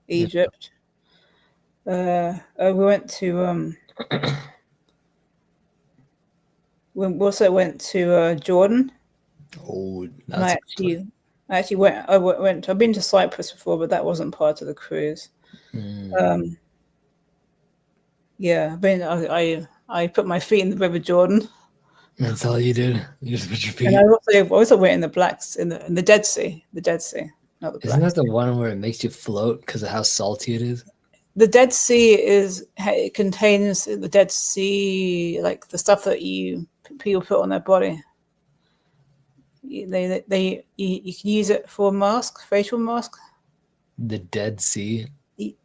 Yeah. Egypt. We went to we also went to Jordan, Oh, and that's a good place. I actually went. Went. I've been to Cyprus before, but that wasn't part of the cruise. Mm, Um, yeah, I put my feet in the River Jordan, that's all you did. You just put your and feet. I also went in the in the Dead Sea, not the Isn't Black that the Sea. one where it makes you float because of how salty it is? The Dead Sea it contains the Dead Sea, like the stuff that people put on their body. You can use it for a mask, facial mask. The Dead Sea.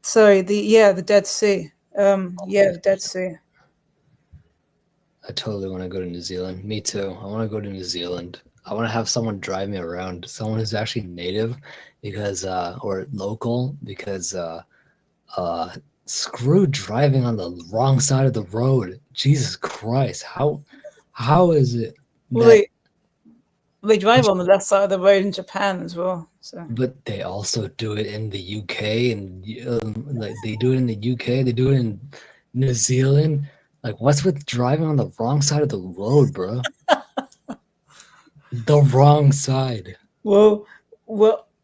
Sorry, the Dead Sea. The Dead Sea. I totally want to go to New Zealand. Me too. I want to go to New Zealand. I want to have someone drive me around, someone who's actually native, because or local, because uh, screw driving on the wrong side of the road. Jesus Christ, how is it Well, that? they drive on the left side of the road in Japan as well. So But they also do it in the UK, and like they do it in the UK, they do it in New Zealand. Like, what's with driving on the wrong side of the road, bro? The wrong side. well,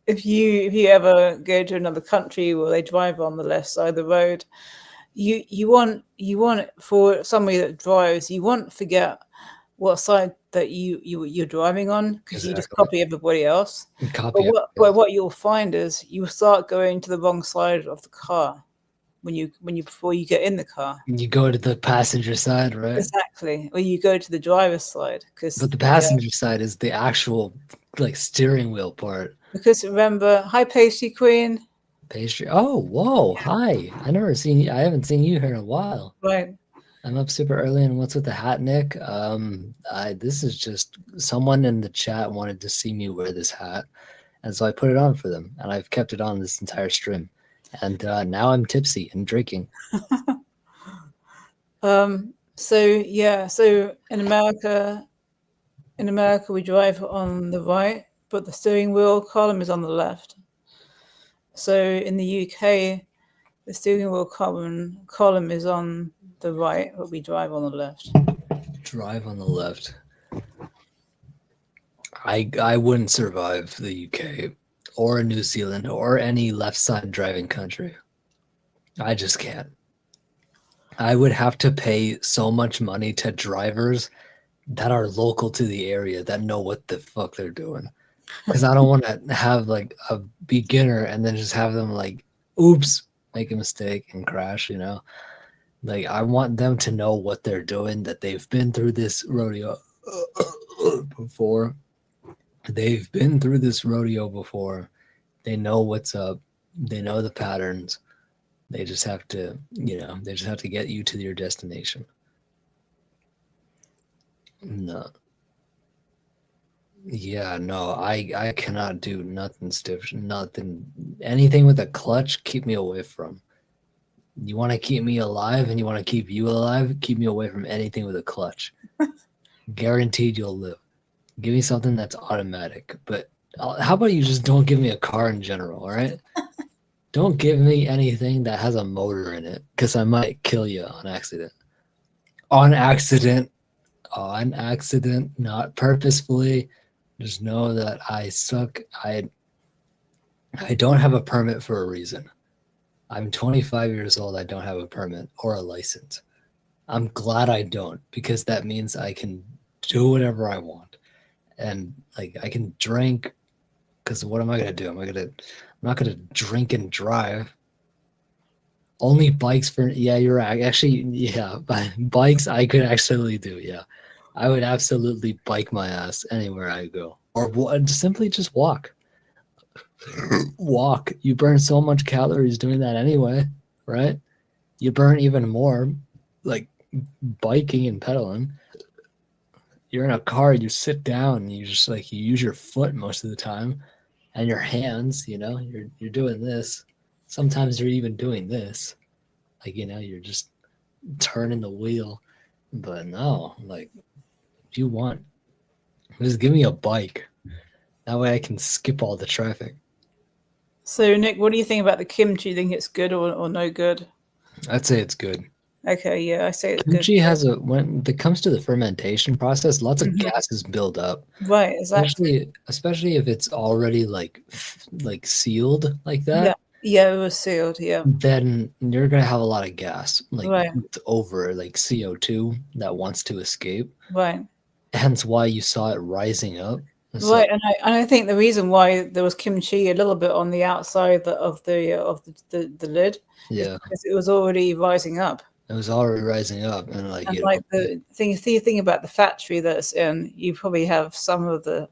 if you ever go to another country where they drive on the left side of the road, you want for somebody that drives, you won't forget what side that you're driving on because you just Exactly. copy everybody else. Copy. But what you'll find is you start going to the wrong side of the car when you before you get in the car. You go to the passenger side, right? Exactly, or you go to the driver's side But the yeah, passenger side is the actual like steering wheel part. because remember, hi Pastry Queen, Pastry. Oh, whoa, hi. I haven't seen you here in a while. right? I'm up super early and what's with the hat, Nick? This is just someone in the chat wanted to see me wear this hat, and so I put it on for them, and I've kept it on this entire stream, and now I'm tipsy and drinking. So in America we drive on the right, but the steering wheel column is on the left. So in the UK, the steering wheel column is on the right, but we drive on the left. Drive on the left. I wouldn't survive the UK or New Zealand or any left side driving country. I just can't. I would have to pay so much money to drivers that are local to the area that know what the fuck they're doing. Because I don't want to have like a beginner and then just have them like, oops, make a mistake and crash, you know? Like, I want them to know what they're doing, that they've been through this rodeo before. They've been through this rodeo before. They know what's up. They know the patterns. They just have to, they just have to get you to your destination. No. Yeah, no, I cannot do nothing stiff, nothing, anything with a clutch. Keep me away from. You want to keep me alive, and you want to keep you alive. Keep me away from anything with a clutch. Guaranteed, you'll live. Give me something that's automatic. But how about you just don't give me a car in general? All right, don't give me anything that has a motor in it, because I might kill you on accident. On accident. On accident, not purposefully. Just know that I suck. I don't have a permit for a reason. I'm 25 years old. I don't have a permit or a license. I'm glad I don't, because that means I can do whatever I want. And like I can drink, because what am I gonna do? I'm not gonna drink and drive. Only bikes for, yeah, you're right. Actually, yeah, bikes I could actually do. Yeah, I would absolutely bike my ass anywhere I go, or simply just walk. Walk. You burn so much calories doing that anyway, right? You burn even more like biking and pedaling. You're in a car, you sit down, and you just like you use your foot most of the time and your hands, you're doing this. Sometimes you're even doing this. Like, you're just turning the wheel. But no, like if you want, just give me a bike. That way I can skip all the traffic. So, Nick, what do you think about the kimchi? Do you think it's good or no good? I'd say it's good. Okay, yeah, I say it's good. Kimchi has when it comes to the fermentation process, lots of Mhm. gases build up. Right, exactly. Especially if it's already like sealed like Yeah, that, yeah, it was sealed. Yeah, then you're gonna have a lot of gas. Like right, it's over like CO2 that wants to escape. right, Hence why you saw it rising up. So right. And I think the reason why there was kimchi a little bit on the outside of the lid is yeah, because it was already rising up. it was already rising up, and And like the thing about the factory that it's in, you probably have some of the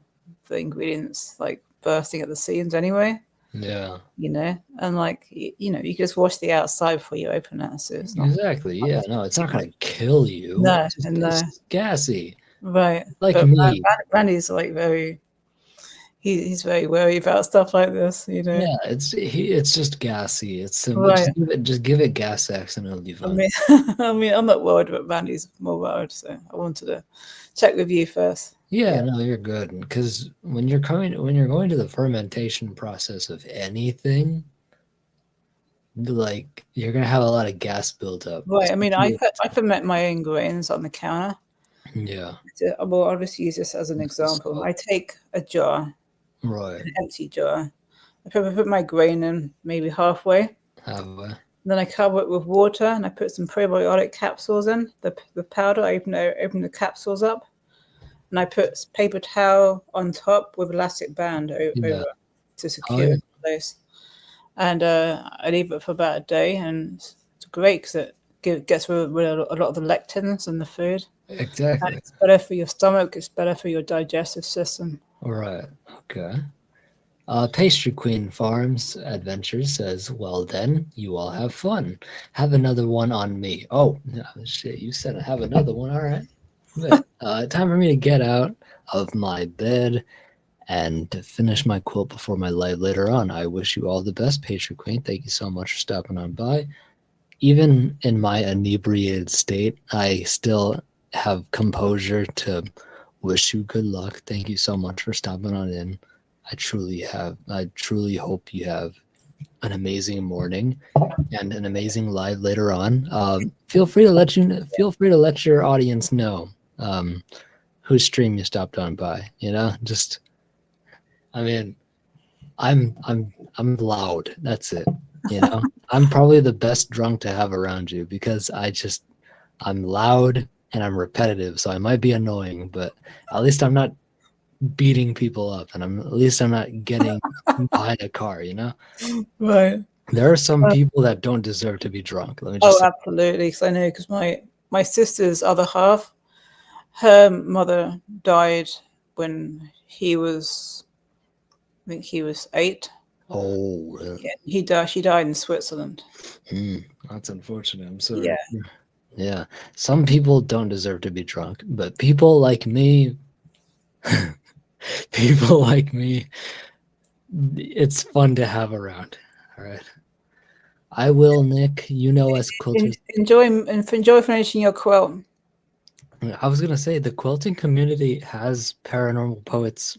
ingredients like bursting at the seams anyway. yeah, And like you just wash the outside before you open it, so it's not exactly. Yeah, no, it's not gonna kill you. no, It's no, just gassy, right. like But me. Randy's like he's very worried about stuff like this. Yeah, it's just gassy. It's Right. just give it gas X and it'll be I fine. mean, I mean, I'm not worried, but Randy's more worried, so I wanted to check with you first. Yeah, Yeah. no, you're good. Because when you're going to the fermentation process of anything, like you're gonna have a lot of gas buildup. Right. I mean, Especially I ferment my own grains on the counter. yeah, Well, I'll just use this as an example. so I take a jar, right, an empty jar. I put my grain in maybe halfway. halfway. Then I cover it with water and I put some probiotic capsules in the powder. I open the capsules up and I put paper towel on top with elastic band Yeah. over to Oh secure yeah, it in place. And I leave it for about a day, and it's great because it gets rid of a lot of the lectins in the food. And exactly. it's better for your stomach. It's better for your digestive system. All right. Okay. Pastry Queen Farms Adventures says, "Well then, you all have fun. Have another one on me." Oh no, shit! You said have another one. All right. But time for me to get out of my bed and to finish my quilt before my live later on. I wish you all the best, Pastry Queen. Thank you so much for stopping on by. Even in my inebriated state, I still have composure to wish you good luck. Thank you so much for stopping on in. I truly hope you have an amazing morning and an amazing live later on. Feel free to let your audience know whose stream you stopped on by. Just I mean, I'm loud. That's it. I'm probably the best drunk to have around you because I'm loud and I'm repetitive, so I might be annoying, but at least I'm not beating people up, and at least I'm not getting behind a car. Right. There are some people that don't deserve to be drunk. Let me just Oh, say, absolutely. Because I know, because my sister's other half, her mother died when I think he was 8. oh, Yeah, he died. She died in Switzerland. that's unfortunate. I'm Yeah, sorry. Yeah. Some people don't deserve to be drunk, but people like me, people like me, it's fun to have around. All right. I will, Nick. You know us quilters. Enjoy finishing your quilt. I was gonna say the quilting community has paranormal poets,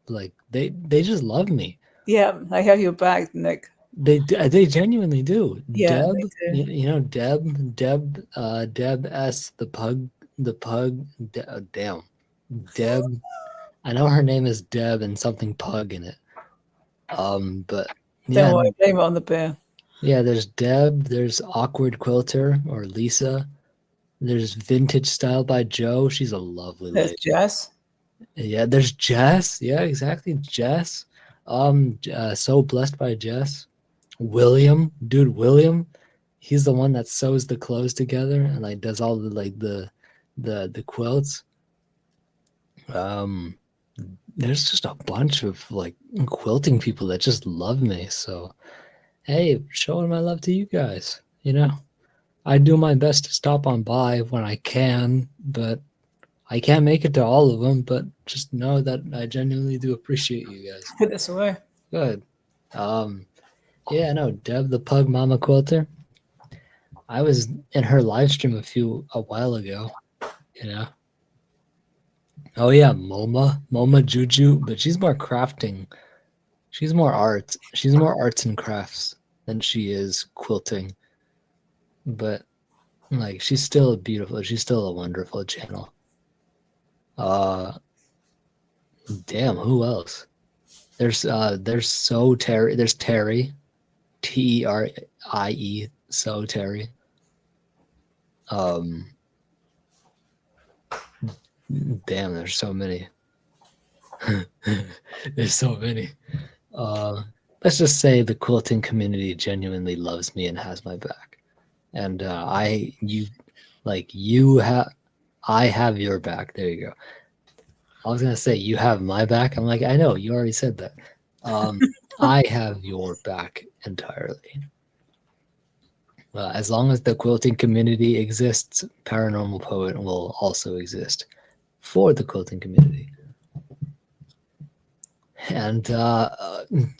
like they just love me. Yeah, I have your back, Nick. They genuinely do. Yeah, Deb, they do. you know Deb S the pug. Damn, Deb. I know her name is Deb and something pug in it. But Don't yeah, worry, blame it on the beer. yeah. There's Deb. There's awkward quilter or Lisa. There's vintage style by Joe. She's a lovely There's lady. Jess. Yeah, there's Jess. Yeah, exactly. Jess. So blessed by Jess. William, dude, William, he's the one that sews the clothes together and like does all the like the quilts. Um, there's just a bunch of like quilting people that just love me. So hey, showing my love to you guys. You know, I do my best to stop on by when I can, but I can't make it to all of them, but just know that I genuinely do appreciate you guys. Put this away. Good. Um, yeah, no, Deb the Pug Mama Quilter. I was in her live stream a while ago, you know. Oh yeah, Moma Juju, but she's more crafting. She's more art. She's more arts and crafts than she is quilting. But like she's still beautiful. She's still a wonderful channel. Uh damn, who else? There's so Terry. There's Terry, Terie, so Terry. Um, damn, there's so many. There's so many. Uh, let's just say the quilting community genuinely loves me and has my back, and I have your back. There you go. I was gonna say you have my back. I'm like, I know you already said that. Um, I have your back entirely. As long as the quilting community exists, Paranormal Poet will also exist for the quilting community. And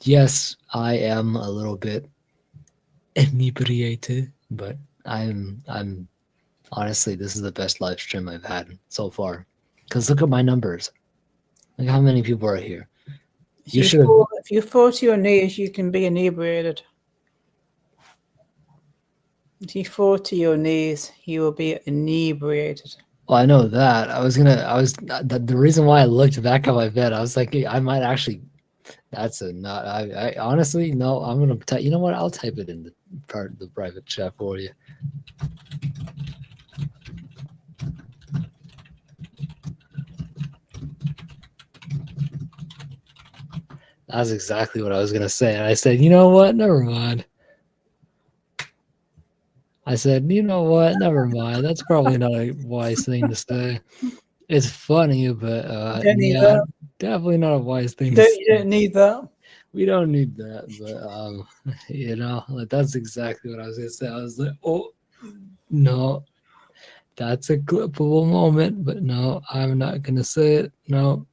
yes, I am a little bit inebriated, but I'm honestly, this is the best live stream I've had so far. Because look at my numbers. Look how many people are here. You should have. If you fall to your knees, you can be inebriated. If you fall to your knees, you will be inebriated. Well, I know that. The reason why I looked back at my bed, I was like, I might actually. That's a not. I honestly no. I'm gonna. You know what? I'll type it in the part of the private chat for you. That's exactly what I was gonna say. And I said, you know what? Never mind. I said, you know what? Never mind. That's probably not a wise thing to say. It's funny, but Don't need yeah, that. definitely not a wise thing to say. You don't need that. We don't need that, but you know, like that's exactly what I was gonna say. I was like, oh no, that's a clippable moment, but no, I'm not gonna say it. No,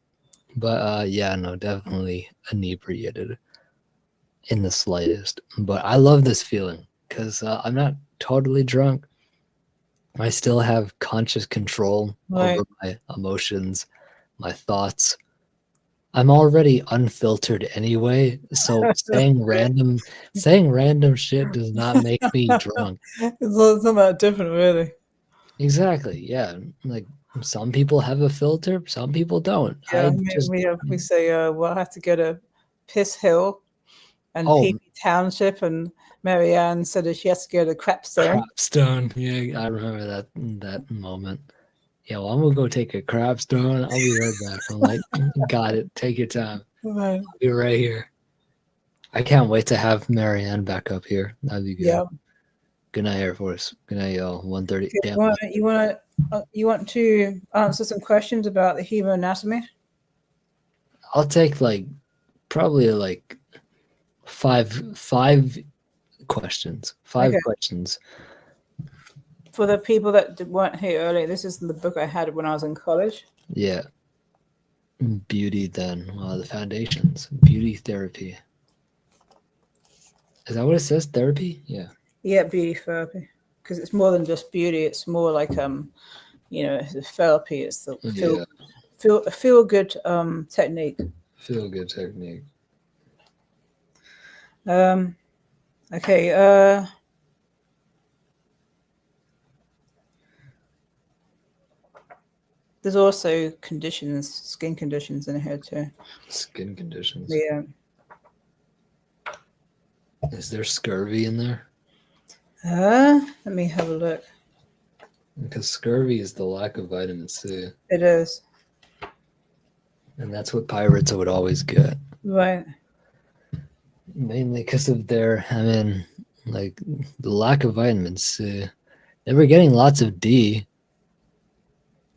but yeah, no, definitely inebriated in the slightest. But I love this feeling because I'm not totally drunk. I still have conscious control Right. over my emotions, my thoughts. I'm already unfiltered anyway, so saying random shit does not make me drunk. It's not that different, really. Exactly. Yeah. Like some people have a filter, some people don't. Yeah, I just we say we'll have to go to Piss Hill and oh Peavey Township, and Marianne said that she has to go to Crapstone. crapstone. Yeah, I remember that moment. Yeah, well, I'm gonna go take a crapstone. I'll be right back. I'm like, got it. Take your time. Right. I'll be right here. I can't wait to have Marianne back up here. That'd be good. Yeah. Good night, Air Force. Good night, y'all. 1:30. Okay, Damn. you want to answer some questions about the human anatomy? I'll take like probably like five questions. Five Okay. questions. For the people that weren't here earlier, this is the book I had when I was in college. Yeah. Beauty, then. The foundations. Beauty therapy. Is that what it says? Therapy? Yeah. Yeah, beauty therapy, because it's more than just beauty. It's more like it's the therapy. It's the Yeah. feel good technique. Feel good technique. Okay. There's also skin conditions in here too. Skin conditions. Yeah. Is there scurvy in there? Let me have a look. Because scurvy is the lack of vitamin C. It is. And that's what pirates would always get. Right. Mainly because of their, like, the lack of vitamin C. They were getting lots of D.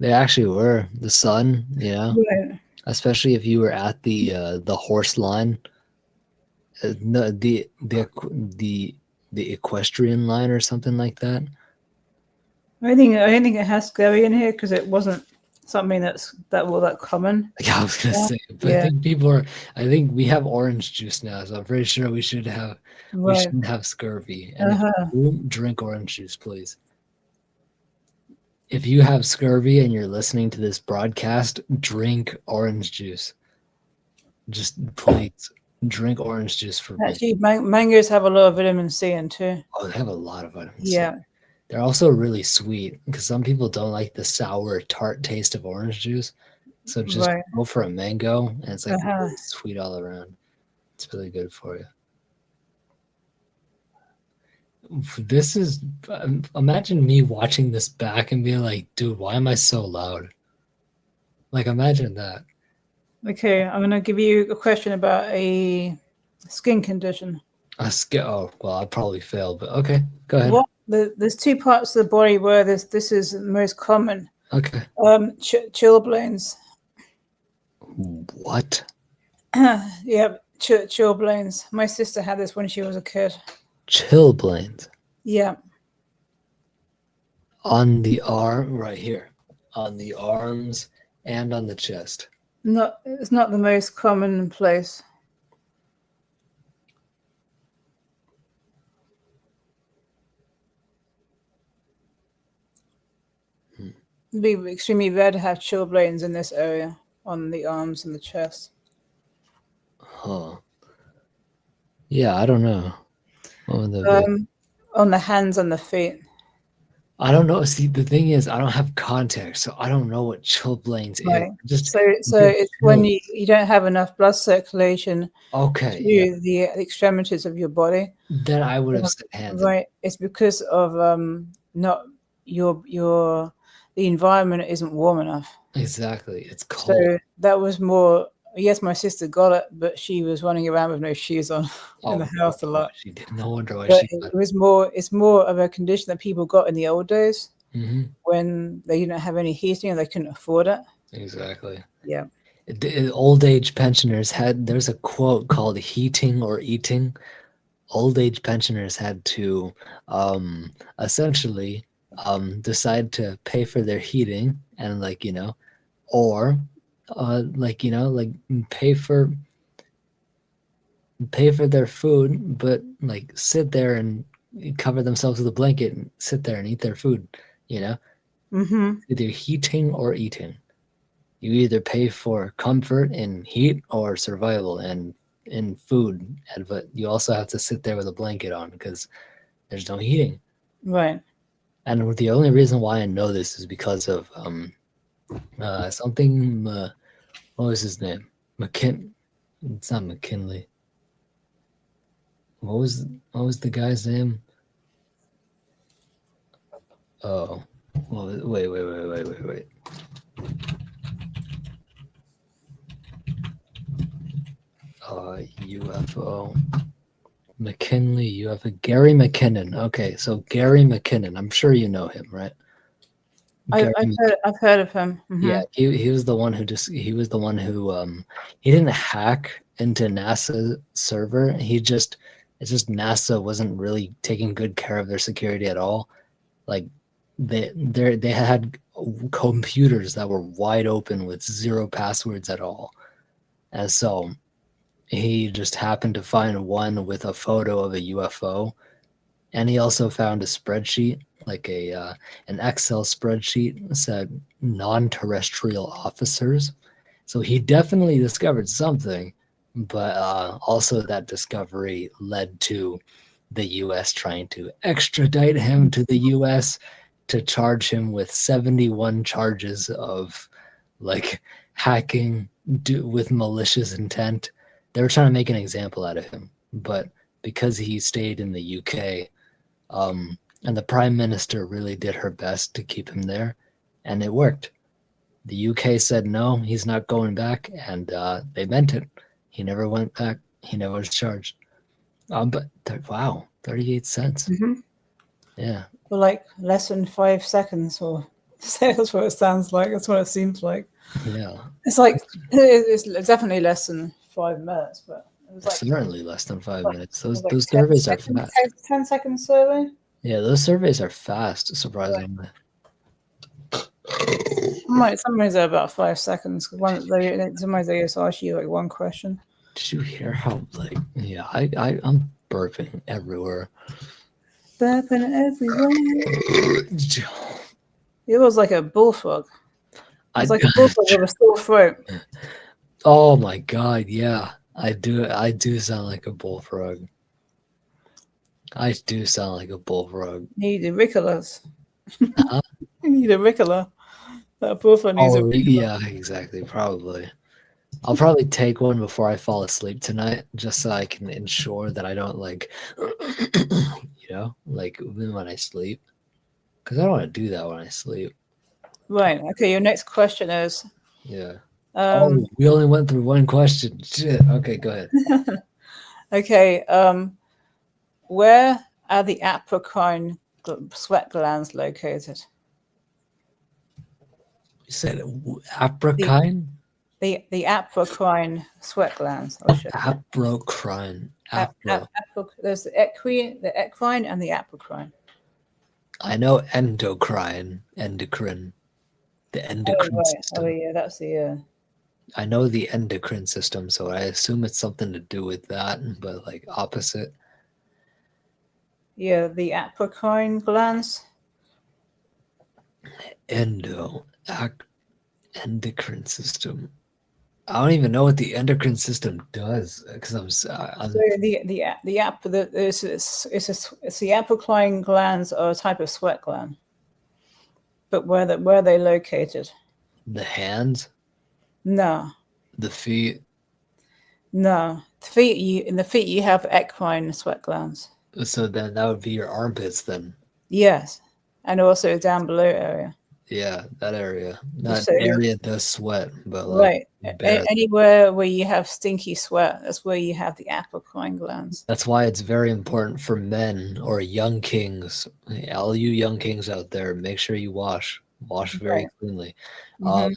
They actually were. The sun, Right. especially if you were at the horse line, no, the equestrian line or something like that. I don't think it has scurvy in here because it wasn't something that common. Yeah, I was gonna say, but Yeah. I think we have orange juice now, so I'm pretty sure we shouldn't have scurvy. And if you drink orange juice, please. If you have scurvy and you're listening to this broadcast, drink orange juice. Just please drink orange juice for me. Actually, mangoes have a lot of vitamin C in too. Oh, they have a lot of vitamin C. Yeah. They're also really sweet because some people don't like the sour, tart taste of orange juice. So just go for a mango, and it's like really sweet all around. It's really good for you. This is, imagine me watching this back and being like, dude, why am I so loud? Like, imagine that. Okay, I'm going to give you a question about a skin condition. Oh, well, I probably failed, but okay, go ahead. There's two parts of the body where this is most common. Okay. Chilblains. What? Yeah, chilblains. My sister had this when she was a kid. Chilblains? Yeah. On the arm, right here. On the arms and on the chest. It's not the most common place. It'd be extremely rare to have chilblains in this area on the arms and the chest. Huh. Yeah, I don't know. What would that be? On the hands and the feet. I don't know. See, the thing is, I don't have context, so I don't know what chilblains is. So it's when you don't have enough blood circulation to the extremities of your body. Then I would have said hands. Right. It's because of not the environment isn't warm enough. Exactly. It's cold. So that was more. Yes, my sister got it, but she was running around with no shoes on in the house a lot. She did. No wonder why she got it. It was more. It's more of a condition that people got in the old days when they didn't have any heating and they couldn't afford it. Exactly. Yeah. The old age pensioners there's a quote called "heating or eating." Old age pensioners had to essentially decide to pay for their heating and or pay for their food, but like sit there and cover themselves with a blanket and sit there and eat their food, either heating or eating. You either pay for comfort in heat or survival and in food, but you also have to sit there with a blanket on because there's no heating. Right. And the only reason why I know this is because of something. What was his name? It's not McKinley. What was the guy's name? Oh, well, wait. UFO. McKinley, UFO. Gary McKinnon. Okay, so Gary McKinnon. I'm sure you know him, right? I've heard of him. Yeah, he was the one who he didn't hack into NASA server. It's just NASA wasn't really taking good care of their security at all. Like they had computers that were wide open with zero passwords at all. And so he just happened to find one with a photo of a UFO, and he also found a spreadsheet, like a an Excel spreadsheet that said non-terrestrial officers. So he definitely discovered something, but also that discovery led to the U.S. trying to extradite him to the U.S. to charge him with 71 charges of like hacking with malicious intent. They were trying to make an example out of him, but because he stayed in the UK, and the prime minister really did her best to keep him there, and it worked. The UK said no, he's not going back, and they meant it. He never went back. He never was charged. But wow, 38 cents. hmm Yeah, For like less than 5 seconds, or that's what it sounds like. That's what it seems like. yeah. It's like it's definitely less than 5 minutes, but it was like Certainly less than 5 minutes. it was like Those 10 surveys are seconds, fast. 10 second survey. Yeah, those surveys are fast. Right. Surprisingly. Sometimes they're about 5 seconds. Sometimes they just ask you like one question. Did you hear how like yeah, I'm burping everywhere. Burping everywhere. It was like a bullfrog. It was like a bullfrog with a sore throat. Oh my god, yeah. I do sound like a bullfrog. I do sound like a bullfrog. Need auriculas. Huh? You need auricular. That bullfrog needs a. Oh yeah, exactly, probably. I'll probably take one before I fall asleep tonight, just so I can ensure that I don't like like even when I sleep. Because I don't want to do that when I sleep. Right. Okay. Your next question is. Yeah. Um, Oh, we only went through one question. Shit. Okay, go ahead. okay. Where are the apocrine sweat glands located? You said apricine? The apocrine sweat glands. Oh shit. Apocrine. Apro. There's the equine and the apocrine. I know endocrine. Endocrine. The Oh endocrine right. system. Oh yeah, that's the. I know the endocrine system, so I assume it's something to do with that, but like opposite. Yeah, the apocrine glands. Endocrine system. I don't even know what the endocrine system does because I'm So it's the apocrine glands are a type of sweat gland. But where are they located? the hands, No, the feet. no. In the feet you have equine sweat glands. So then that would be your armpits then. Yes, and also down below area. Yeah, that area. That So area does sweat, but like right, bare. anywhere where you have stinky sweat, that's where you have the apocrine glands. That's why it's very important for men or young kings. All you young kings out there, make sure you wash very Right. cleanly. Mm-hmm.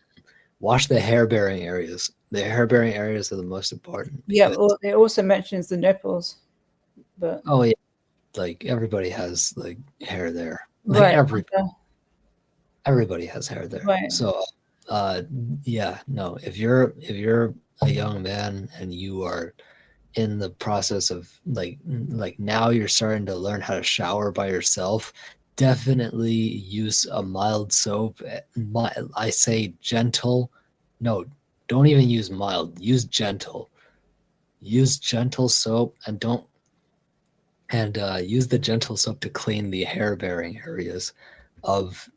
Wash the hair bearing areas. The hair bearing areas are the most important Yeah. because It also mentions the nipples, but oh yeah, like everybody has like hair there. Like right. everybody has hair there. Right. So yeah, no, if you're a young man and you are in the process of like now you're starting to learn how to shower by yourself, definitely use a mild soap. I say gentle. No, don't even use mild. Use gentle. Use gentle soap and don't and use the gentle soap to clean the hair bearing areas of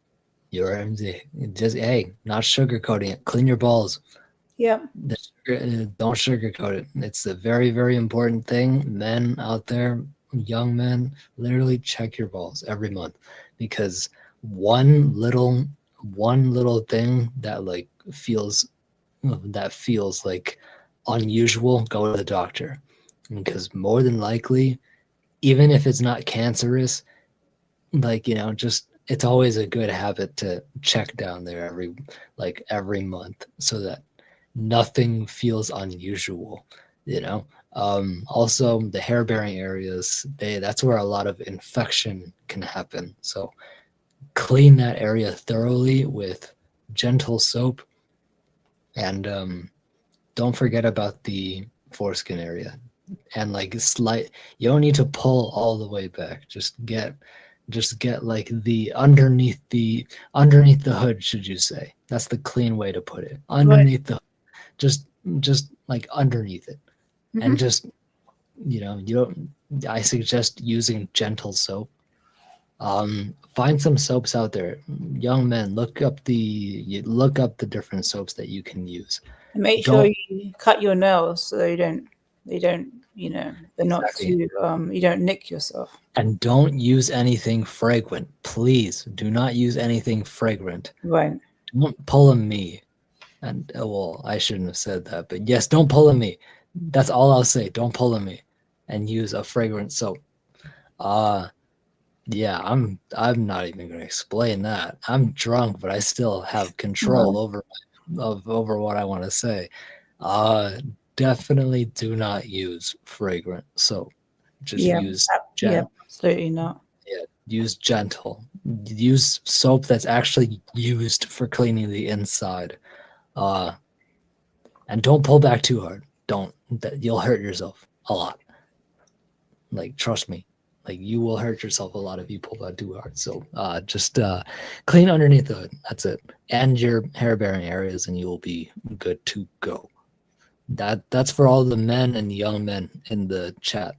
your MD. Just hey, not sugarcoating it. Clean your balls. Yep. Don't sugarcoat it. It's a very, very important thing. Men out there, young men, literally check your balls every month because one little thing that feels like unusual, go to the doctor because more than likely, even if it's not cancerous, like just it's always a good habit to check down there every month so that nothing feels unusual, also the hair bearing areas, that's where a lot of infection can happen, so clean that area thoroughly with gentle soap, and don't forget about the foreskin area. And like slight, you don't need to pull all the way back. Just get like the underneath the hood, should you say. That's the clean way to put it. Right. Underneath the, just just like underneath it. And Hmm. just, you don't, I suggest using gentle soap. Find some soaps out there. Young men, look up the different soaps that you can use. And make sure Don't you cut your nails so they don't, they're not exactly too, you don't nick yourself. And don't use anything fragrant. Please do not use anything fragrant. Right. Don't pull a me. And well, I shouldn't have said that, but yes, don't pull a me. That's all I'll say. Don't pull a me, and use a fragrant soap. Uh yeah, I'm not even gonna explain that. I'm drunk, but I still have control Well, over what I want to say. Uh Definitely do not use fragrant soap. Just yeah. use Yeah. gent Absolutely not. Yeah, use gentle. Use soap that's actually used for cleaning the inside. Uh, and don't pull back too hard. Don't. You'll hurt yourself a lot. Like trust me. Like you will hurt yourself a lot if you pull back too hard. So just clean underneath the hood. That's it. And your hair bearing areas, and you will be good to go. That's for all the men and young men in the chat,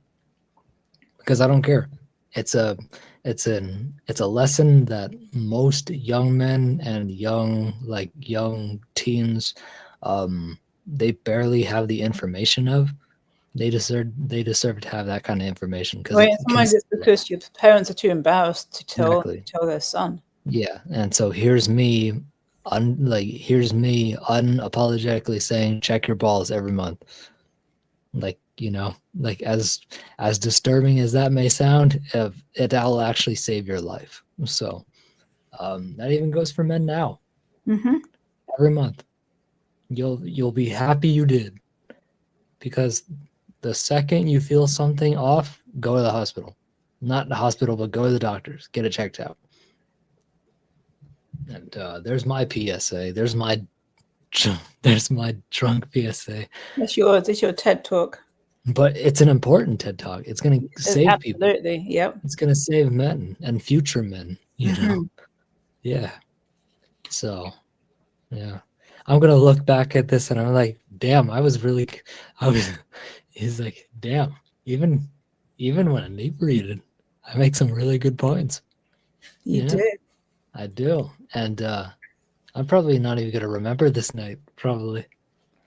because I don't care. It's a it's a lesson that most young men and young teens, they barely have the information of. They deserve to have that kind of information because Right. it And can sometimes it's because your parents are too embarrassed to exactly. tell their son. Yeah, and so here's me unapologetically saying check your balls every month. Like, like as disturbing as that may sound, it'll actually save your life. So that even goes for men now. Hmm. Every month, you'll be happy you did, because the second you feel something off, go to the hospital. Not the hospital, but go to the doctors. Get it checked out. And there's my PSA. There's my drunk PSA. That's your TED talk. But it's an important TED talk. It's gonna save people. Absolutely. Yep. It's gonna save men and future men. Hmm. Yeah. So yeah, I'm gonna look back at this and I'm like, damn, I was. He's like, damn, even when inebriated, I make some really good points. You Yeah, did. I do, and I'm probably not even gonna remember this night, probably,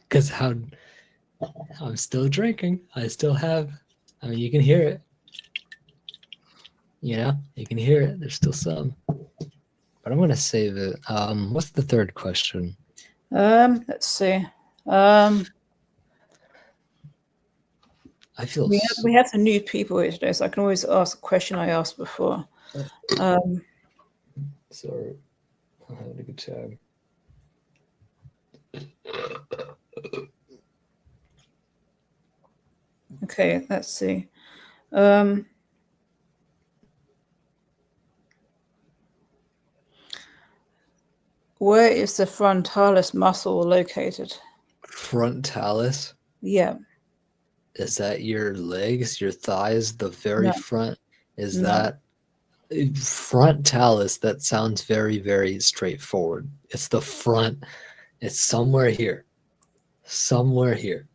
because how I'm still drinking. I still have. I mean, you can hear it. You can hear it. There's still some, but I'm gonna save it. What's the third question? Let's see. Um, I feel we have some new people here today, so I can always ask a question I asked before. Um, sorry. I'm having a good time. okay, let's see. Um, where is the frontalis muscle located? Frontalis. Yeah. Is that your legs, your thighs, the very No. front? Is No. that frontalis? That sounds very, very straightforward. It's the front. It's somewhere here. Somewhere here.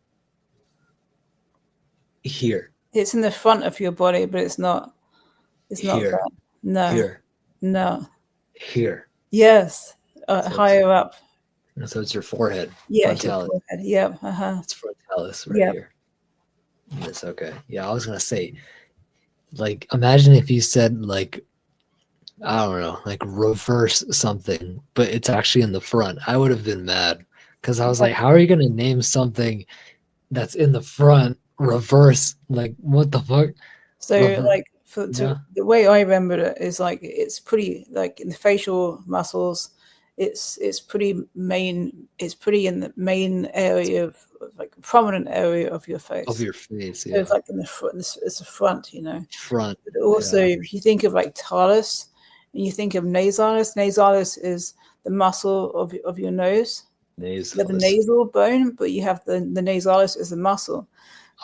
Here. It's in the front of your body, but it's not. It's not Here. that. No. Here. No. Here. Yes. So Higher up. it's your forehead. Yeah, it's your Frontalis. forehead. Yep. Uh-huh. It's frontalis right Yep. here. It's okay. Yeah, I was gonna say, like, imagine if you said, like, I don't know, like reverse something, but it's actually in the front. I would have been mad, because I was like, how are you gonna name something that's in the front reverse? Like, what the fuck? So Rever- like yeah, the way I remember it is like it's pretty like in the facial muscles, it's pretty main. It's pretty in the main area of like prominent area of your face. of your face. So it's Yeah, like in the front. It's the front, front. But also, Yeah, if you think of like talus, and you think of nasalis is the muscle of your nose. You have the Nasalis. nasal bone, but you have the nasalis is the muscle.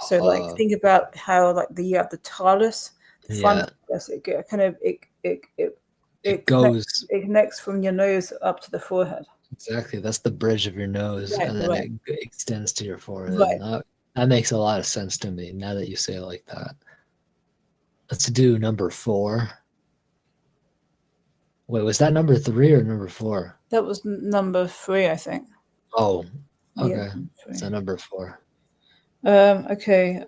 So like think about how like you have the talus, the front Yeah, talus, it kind of it goes it connects from your nose up to the forehead. exactly. That's the bridge of your nose, Right, and then right, it extends to your forehead. right. And that makes a lot of sense to me now that you say it like that. Let's do number 4. Wait, was that number 3 or number 4? That was number 3, I think. Oh, Yeah, okay. number So 3. number 4. Okay.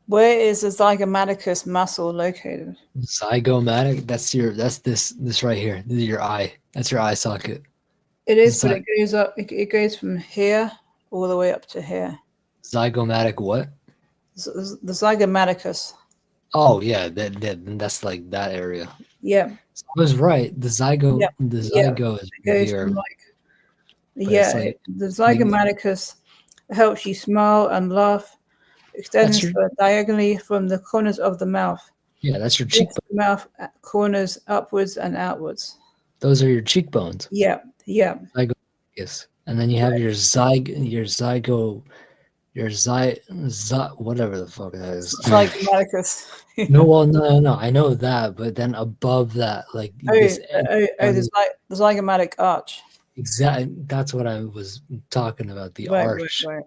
Where is the zygomaticus muscle located? Zygomatic. That's this right here. This is your eye. That's your eye socket. It is, but Zy- it goes up. It goes from here all the way up to here. Zygomatic what? The zygomaticus. Oh yeah, that's like that area. Yeah, So I was right. The yeah, yeah. zygo is It right goes from here, like but it's yeah. like The like zygomaticus helps you smile and laugh. that's Extends your diagonally from the corners of the mouth. yeah, that's your Lifts cheekbone. the mouth corners upwards and outwards. Those are your cheekbones. Yeah, yeah. Zygomaticus. And then you have your whatever the fuck that is. Zygomaticus. No, well, no, I know that, but then above that, like this area, The zygomatic arch. exactly, that's what I was talking about, the Right, arch. right,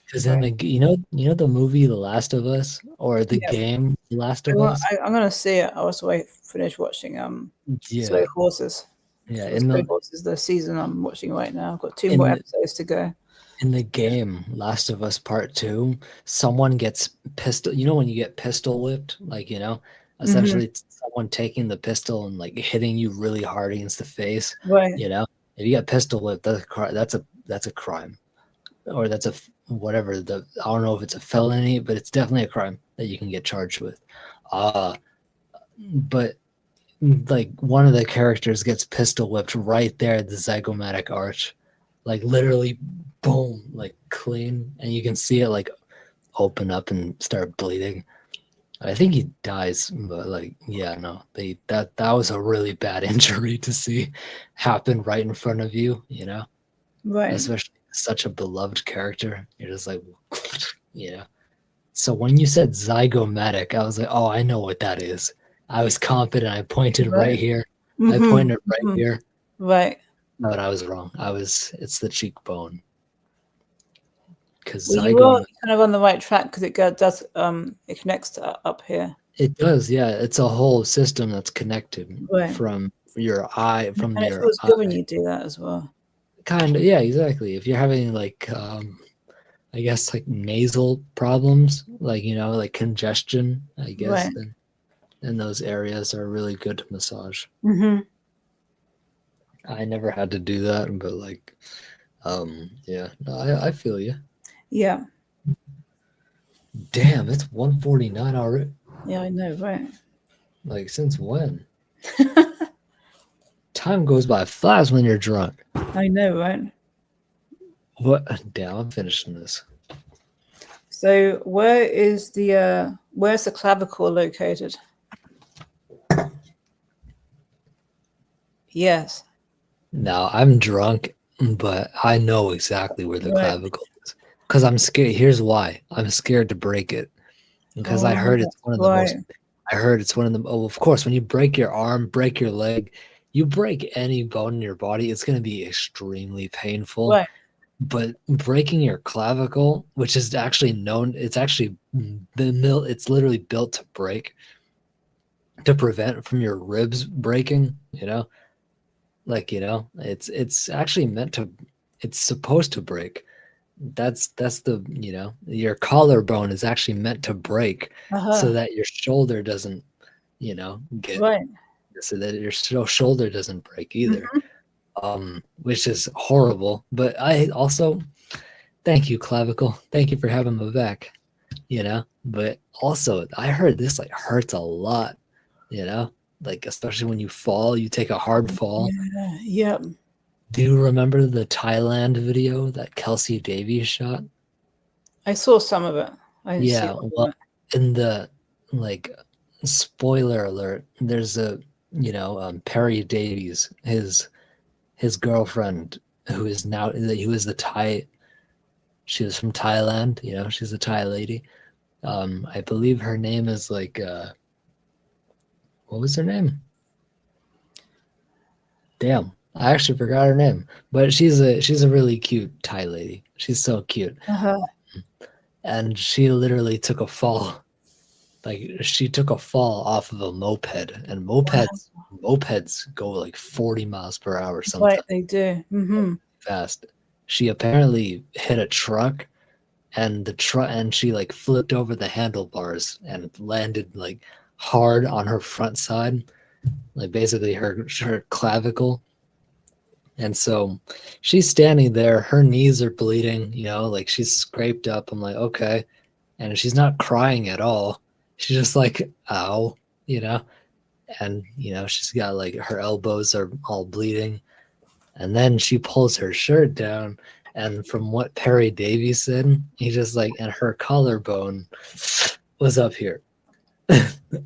Because then, right. like, the movie The Last of Us, or the Yeah. game The Last of Us. I'm gonna see it. I was finish watching Slow Yeah, Horses. yeah. So Slow Horses, the season I'm watching right now. I've got 2 more In episodes to go. in the game Last of Us Part 2, someone gets pistol. You know when you get pistol whipped, like Hmm. essentially it's someone taking the pistol and like hitting you really hard against the face. Right. You know, if you get pistol whipped, that's a crime, or that's whatever I don't know if it's a felony, but it's definitely a crime that you can get charged with. Uh, but like one of the characters gets pistol whipped right there at the zygomatic arch, like literally boom, like clean, and you can see it like open up and start bleeding. I think he dies, but like yeah, no, that was a really bad injury to see happen right in front of you, Right. especially such a beloved character. You're just like yeah. So when you said zygomatic, I was like, oh, I know what that is. I was confident. I pointed right Right. here. I Hmm. pointed right Hmm. here. Right. No, but I was wrong. It's the cheekbone. Because Well, you are zygom, kind of on the right track because does it connects to up here. it does, yeah. It's a whole system that's connected Right. from your eye, from And it your feels good when eye. you do that as well. Kind of, yeah, exactly. If you're having like, I guess like nasal problems, like, like congestion, I guess, Right. then those areas are really good to massage. Hmm. I never had to do that, but like, yeah, no, I feel you. Yeah. Damn, it's 1:49 already. Yeah, I know. Right. Like, since when? Time goes by fast when you're drunk. I know. Right. What? Damn, I'm finishing this. So where's the clavicle located? Yes. Now, I'm drunk, but I know exactly where the Right. clavicle is. Because I'm scared. Here's why. I'm scared to break it. Because I Oh, heard it's one of the most. right. I heard it's one of the. Oh, of course, when you break your arm, break your leg, you break any bone in your body, it's going to be extremely painful. Right. But breaking your clavicle, which is actually known, it's actually it's literally built to break, to prevent from your ribs breaking. Like it's actually meant to. It's supposed to break. That's the your collarbone is actually meant to break, so Uh-huh. that your shoulder doesn't get Right. so that your shoulder doesn't break either. Mhm. Which is horrible. But I also thank you, clavicle. Thank you for having my back. But also I heard this like hurts a lot. Like especially when you fall, you take a hard fall. Yeah. Yep. Do you remember the Thailand video that Kelsey Davies shot? I saw some of it. I didn't see Yeah, all of well, it. in the like spoiler alert, there's a Perry Davies, his girlfriend, who is the Thai. She was from Thailand. She's a Thai lady. I believe her name is like what was her name? Damn, I actually forgot her name. But she's a really cute Thai lady. She's so cute, Uh-huh. and she literally took a fall. Like she took a fall off of a moped, and Wow. mopeds go like 40 miles per hour Right, sometimes, they do. Mm-hmm. fast. She apparently hit a truck, and she like flipped over the handlebars and landed like hard on her front side, like basically her clavicle. And so she's standing there, her knees are bleeding, like she's scraped up. I'm like, okay. And she's not crying at all. She's just like, ow, you know? And, she's got like her elbows are all bleeding. And then she pulls her shirt down. And from what Perry Davies said, he just like, and her collarbone was up here,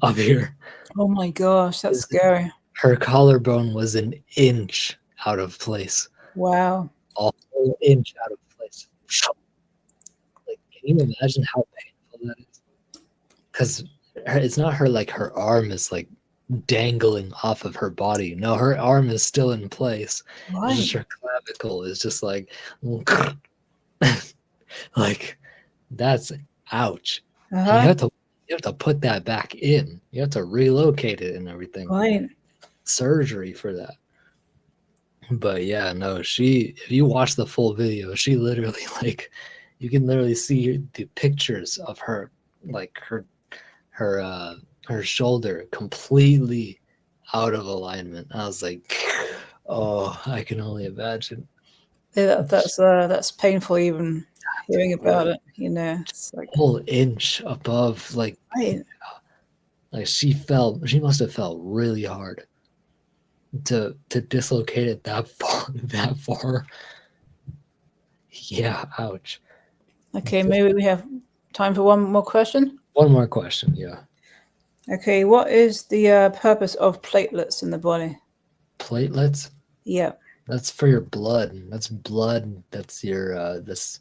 up here. Oh my gosh, that's scary. Her collarbone was an inch out of place, Wow. a whole inch out of place. Like, can you imagine how painful that is? Because it's not her like her arm is like dangling off of her body. No, her arm is still in place. It's just Right. her clavicle is just like, like that's ouch. And Uh-huh. you have to put that back in. You have to relocate it and everything. Right. Surgery for that. But yeah, no, if you watch the full video, she literally like you can literally see the pictures of her, like her her shoulder completely out of alignment. I was like, oh, I can only imagine. Yeah, that's painful even hearing about it, you know. It's like, Whole inch above, right. like she must have felt really hard to dislocate it that far that far. Yeah, ouch. Okay, maybe we have time for one more question. One more question, yeah. Okay, what is the purpose of platelets in the body? Platelets? Yeah. That's for your blood. That's blood. That's your this.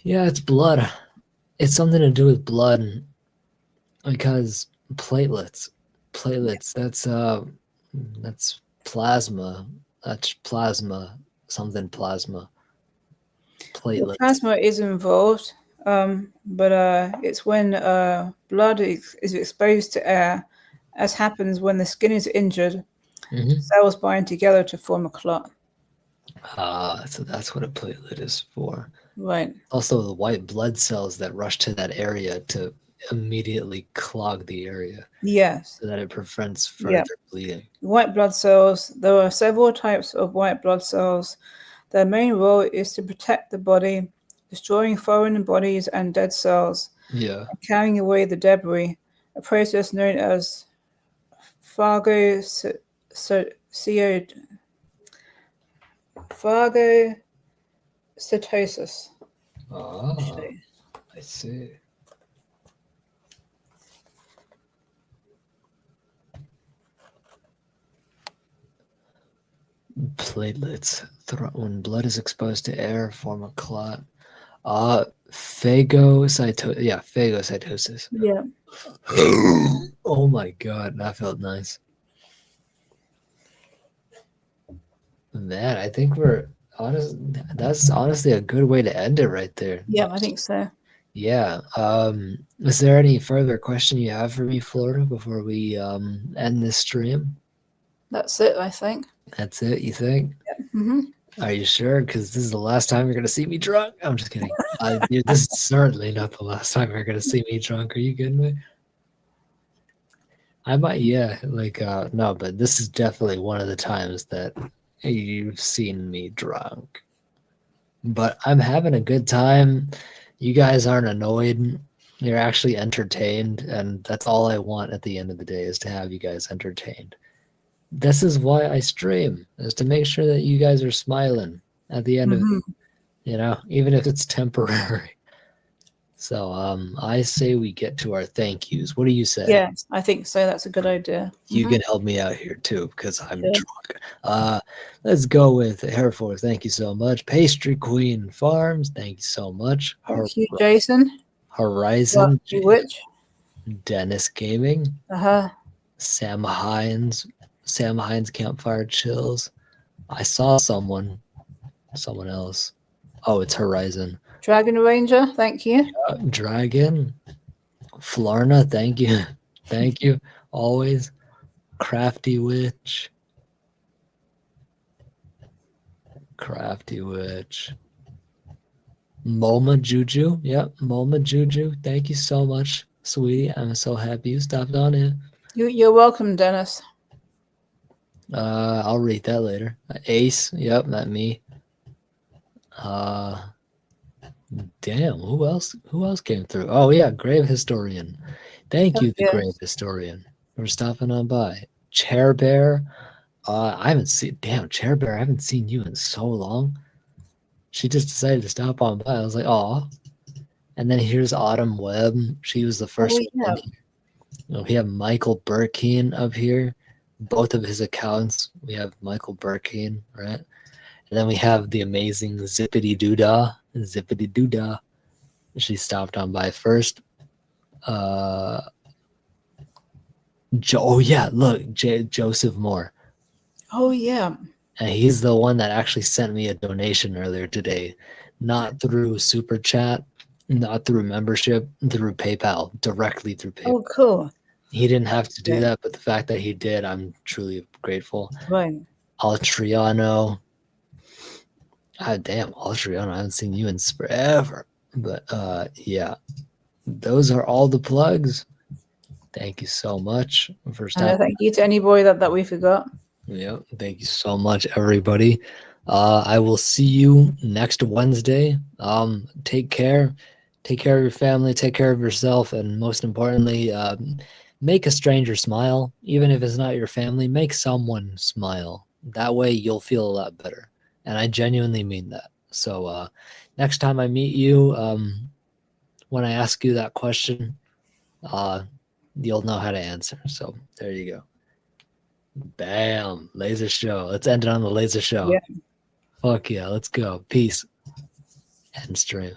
Yeah, it's blood. It's something to do with blood because platelets. Platelets. That's plasma. That's plasma. Something plasma. Well, Platelets. plasma is involved, but it's when blood is exposed to air, as happens when the skin is injured, Mm-hmm. cells bind together to form a clot. So that's what a platelet is for. Right. Also, the white blood cells that rush to that area to immediately clog the area Yes. so that it prevents Yeah. further bleeding. White blood cells. There are several types of white blood cells. Their main role is to protect the body, destroying foreign bodies and dead cells, Yeah. and carrying away the debris, a process known as phagocytosis. Phagocytosis. Ah, I see. Platelets. When blood is exposed to air, form a clot. Phagocytosis. Yeah, phagocytosis. Yeah. Oh my god, that felt nice. Man, I think we're honest. That's honestly a good way to end it right there. Yeah, I think so. Yeah. Is there any further question you have for me, Florida, before we end this stream? That's it, I think. That's it, you think? Hmm. Are you sure? Because this is the last time you're gonna see me drunk. I'm just kidding. This is certainly not the last time you're gonna see me drunk. Are you kidding me? I might, yeah, like no, but this is definitely one of the times that you've seen me drunk. But I'm having a good time. You guys aren't annoyed. You're actually entertained, and that's all I want at the end of the day is to have you guys entertained. This is why I stream, is to make sure that you guys are smiling at the end of it, Hmm. even if it's temporary. So I say we get to our thank yous. What do you say? Yes, I think so. That's a good idea. You Mhm. can help me out here too because I'm Sure. drunk. Let's go with Hereford. Thank you so much. Pastry Queen Farms. Thank you so much. Thank you, Jason. Horizon. Which? Dennis Gaming. Uh-huh. Sam Hines. Sam Hines Campfire Chills. I saw someone else. Oh, it's Horizon. Dragon Ranger, thank you. Dragon. Flarna. Thank you. Thank you. Always. Crafty Witch. Crafty Witch. Moma Juju. Yep, Moma Juju. Thank you so much, sweetie. I'm so happy you stopped on in. You're welcome, Dennis. I'll read that later. Ace. Yep, not me. Uh, damn. Who else? Who else came through? Oh yeah, Grave Historian. Thank you, the Yes. Grave Historian, for stopping on by. Chair Bear. I haven't seen. Damn, Chair Bear. I haven't seen you in so long. She just decided to stop on by. I was like, oh. And then here's Autumn Webb. She was the first Oh, one yeah. in here. We have Michael Burkeen up here. Both of his accounts. We have Michael Burkeen, right? And then we have the amazing Zippity Doodah. Zippity Doodah. She stopped on by first. Oh yeah, look, Joseph Moore. Oh, yeah. And he's the one that actually sent me a donation earlier today, not through Super Chat, not through membership, through PayPal, directly through PayPal. Oh, cool. He didn't have to do Yeah. that, but the fact that he did, I'm truly grateful. Right. Altriano. God damn, Altriano, I haven't seen you in forever. But yeah, those are all the plugs. Thank you so much for stopping. Thank you to anybody that we forgot. Yeah, thank you so much, everybody. I will see you next Wednesday. Take care. Take care of your family. Take care of yourself, and most importantly, make a stranger smile. Even if it's not your family, make someone smile. That way, you'll feel a lot better. And I genuinely mean that. So, next time I meet you, when I ask you that question, you'll know how to answer. So there you go. Bam. Laser show. Let's end it on the laser show. Yeah. Fuck yeah. Let's go. Peace. End stream.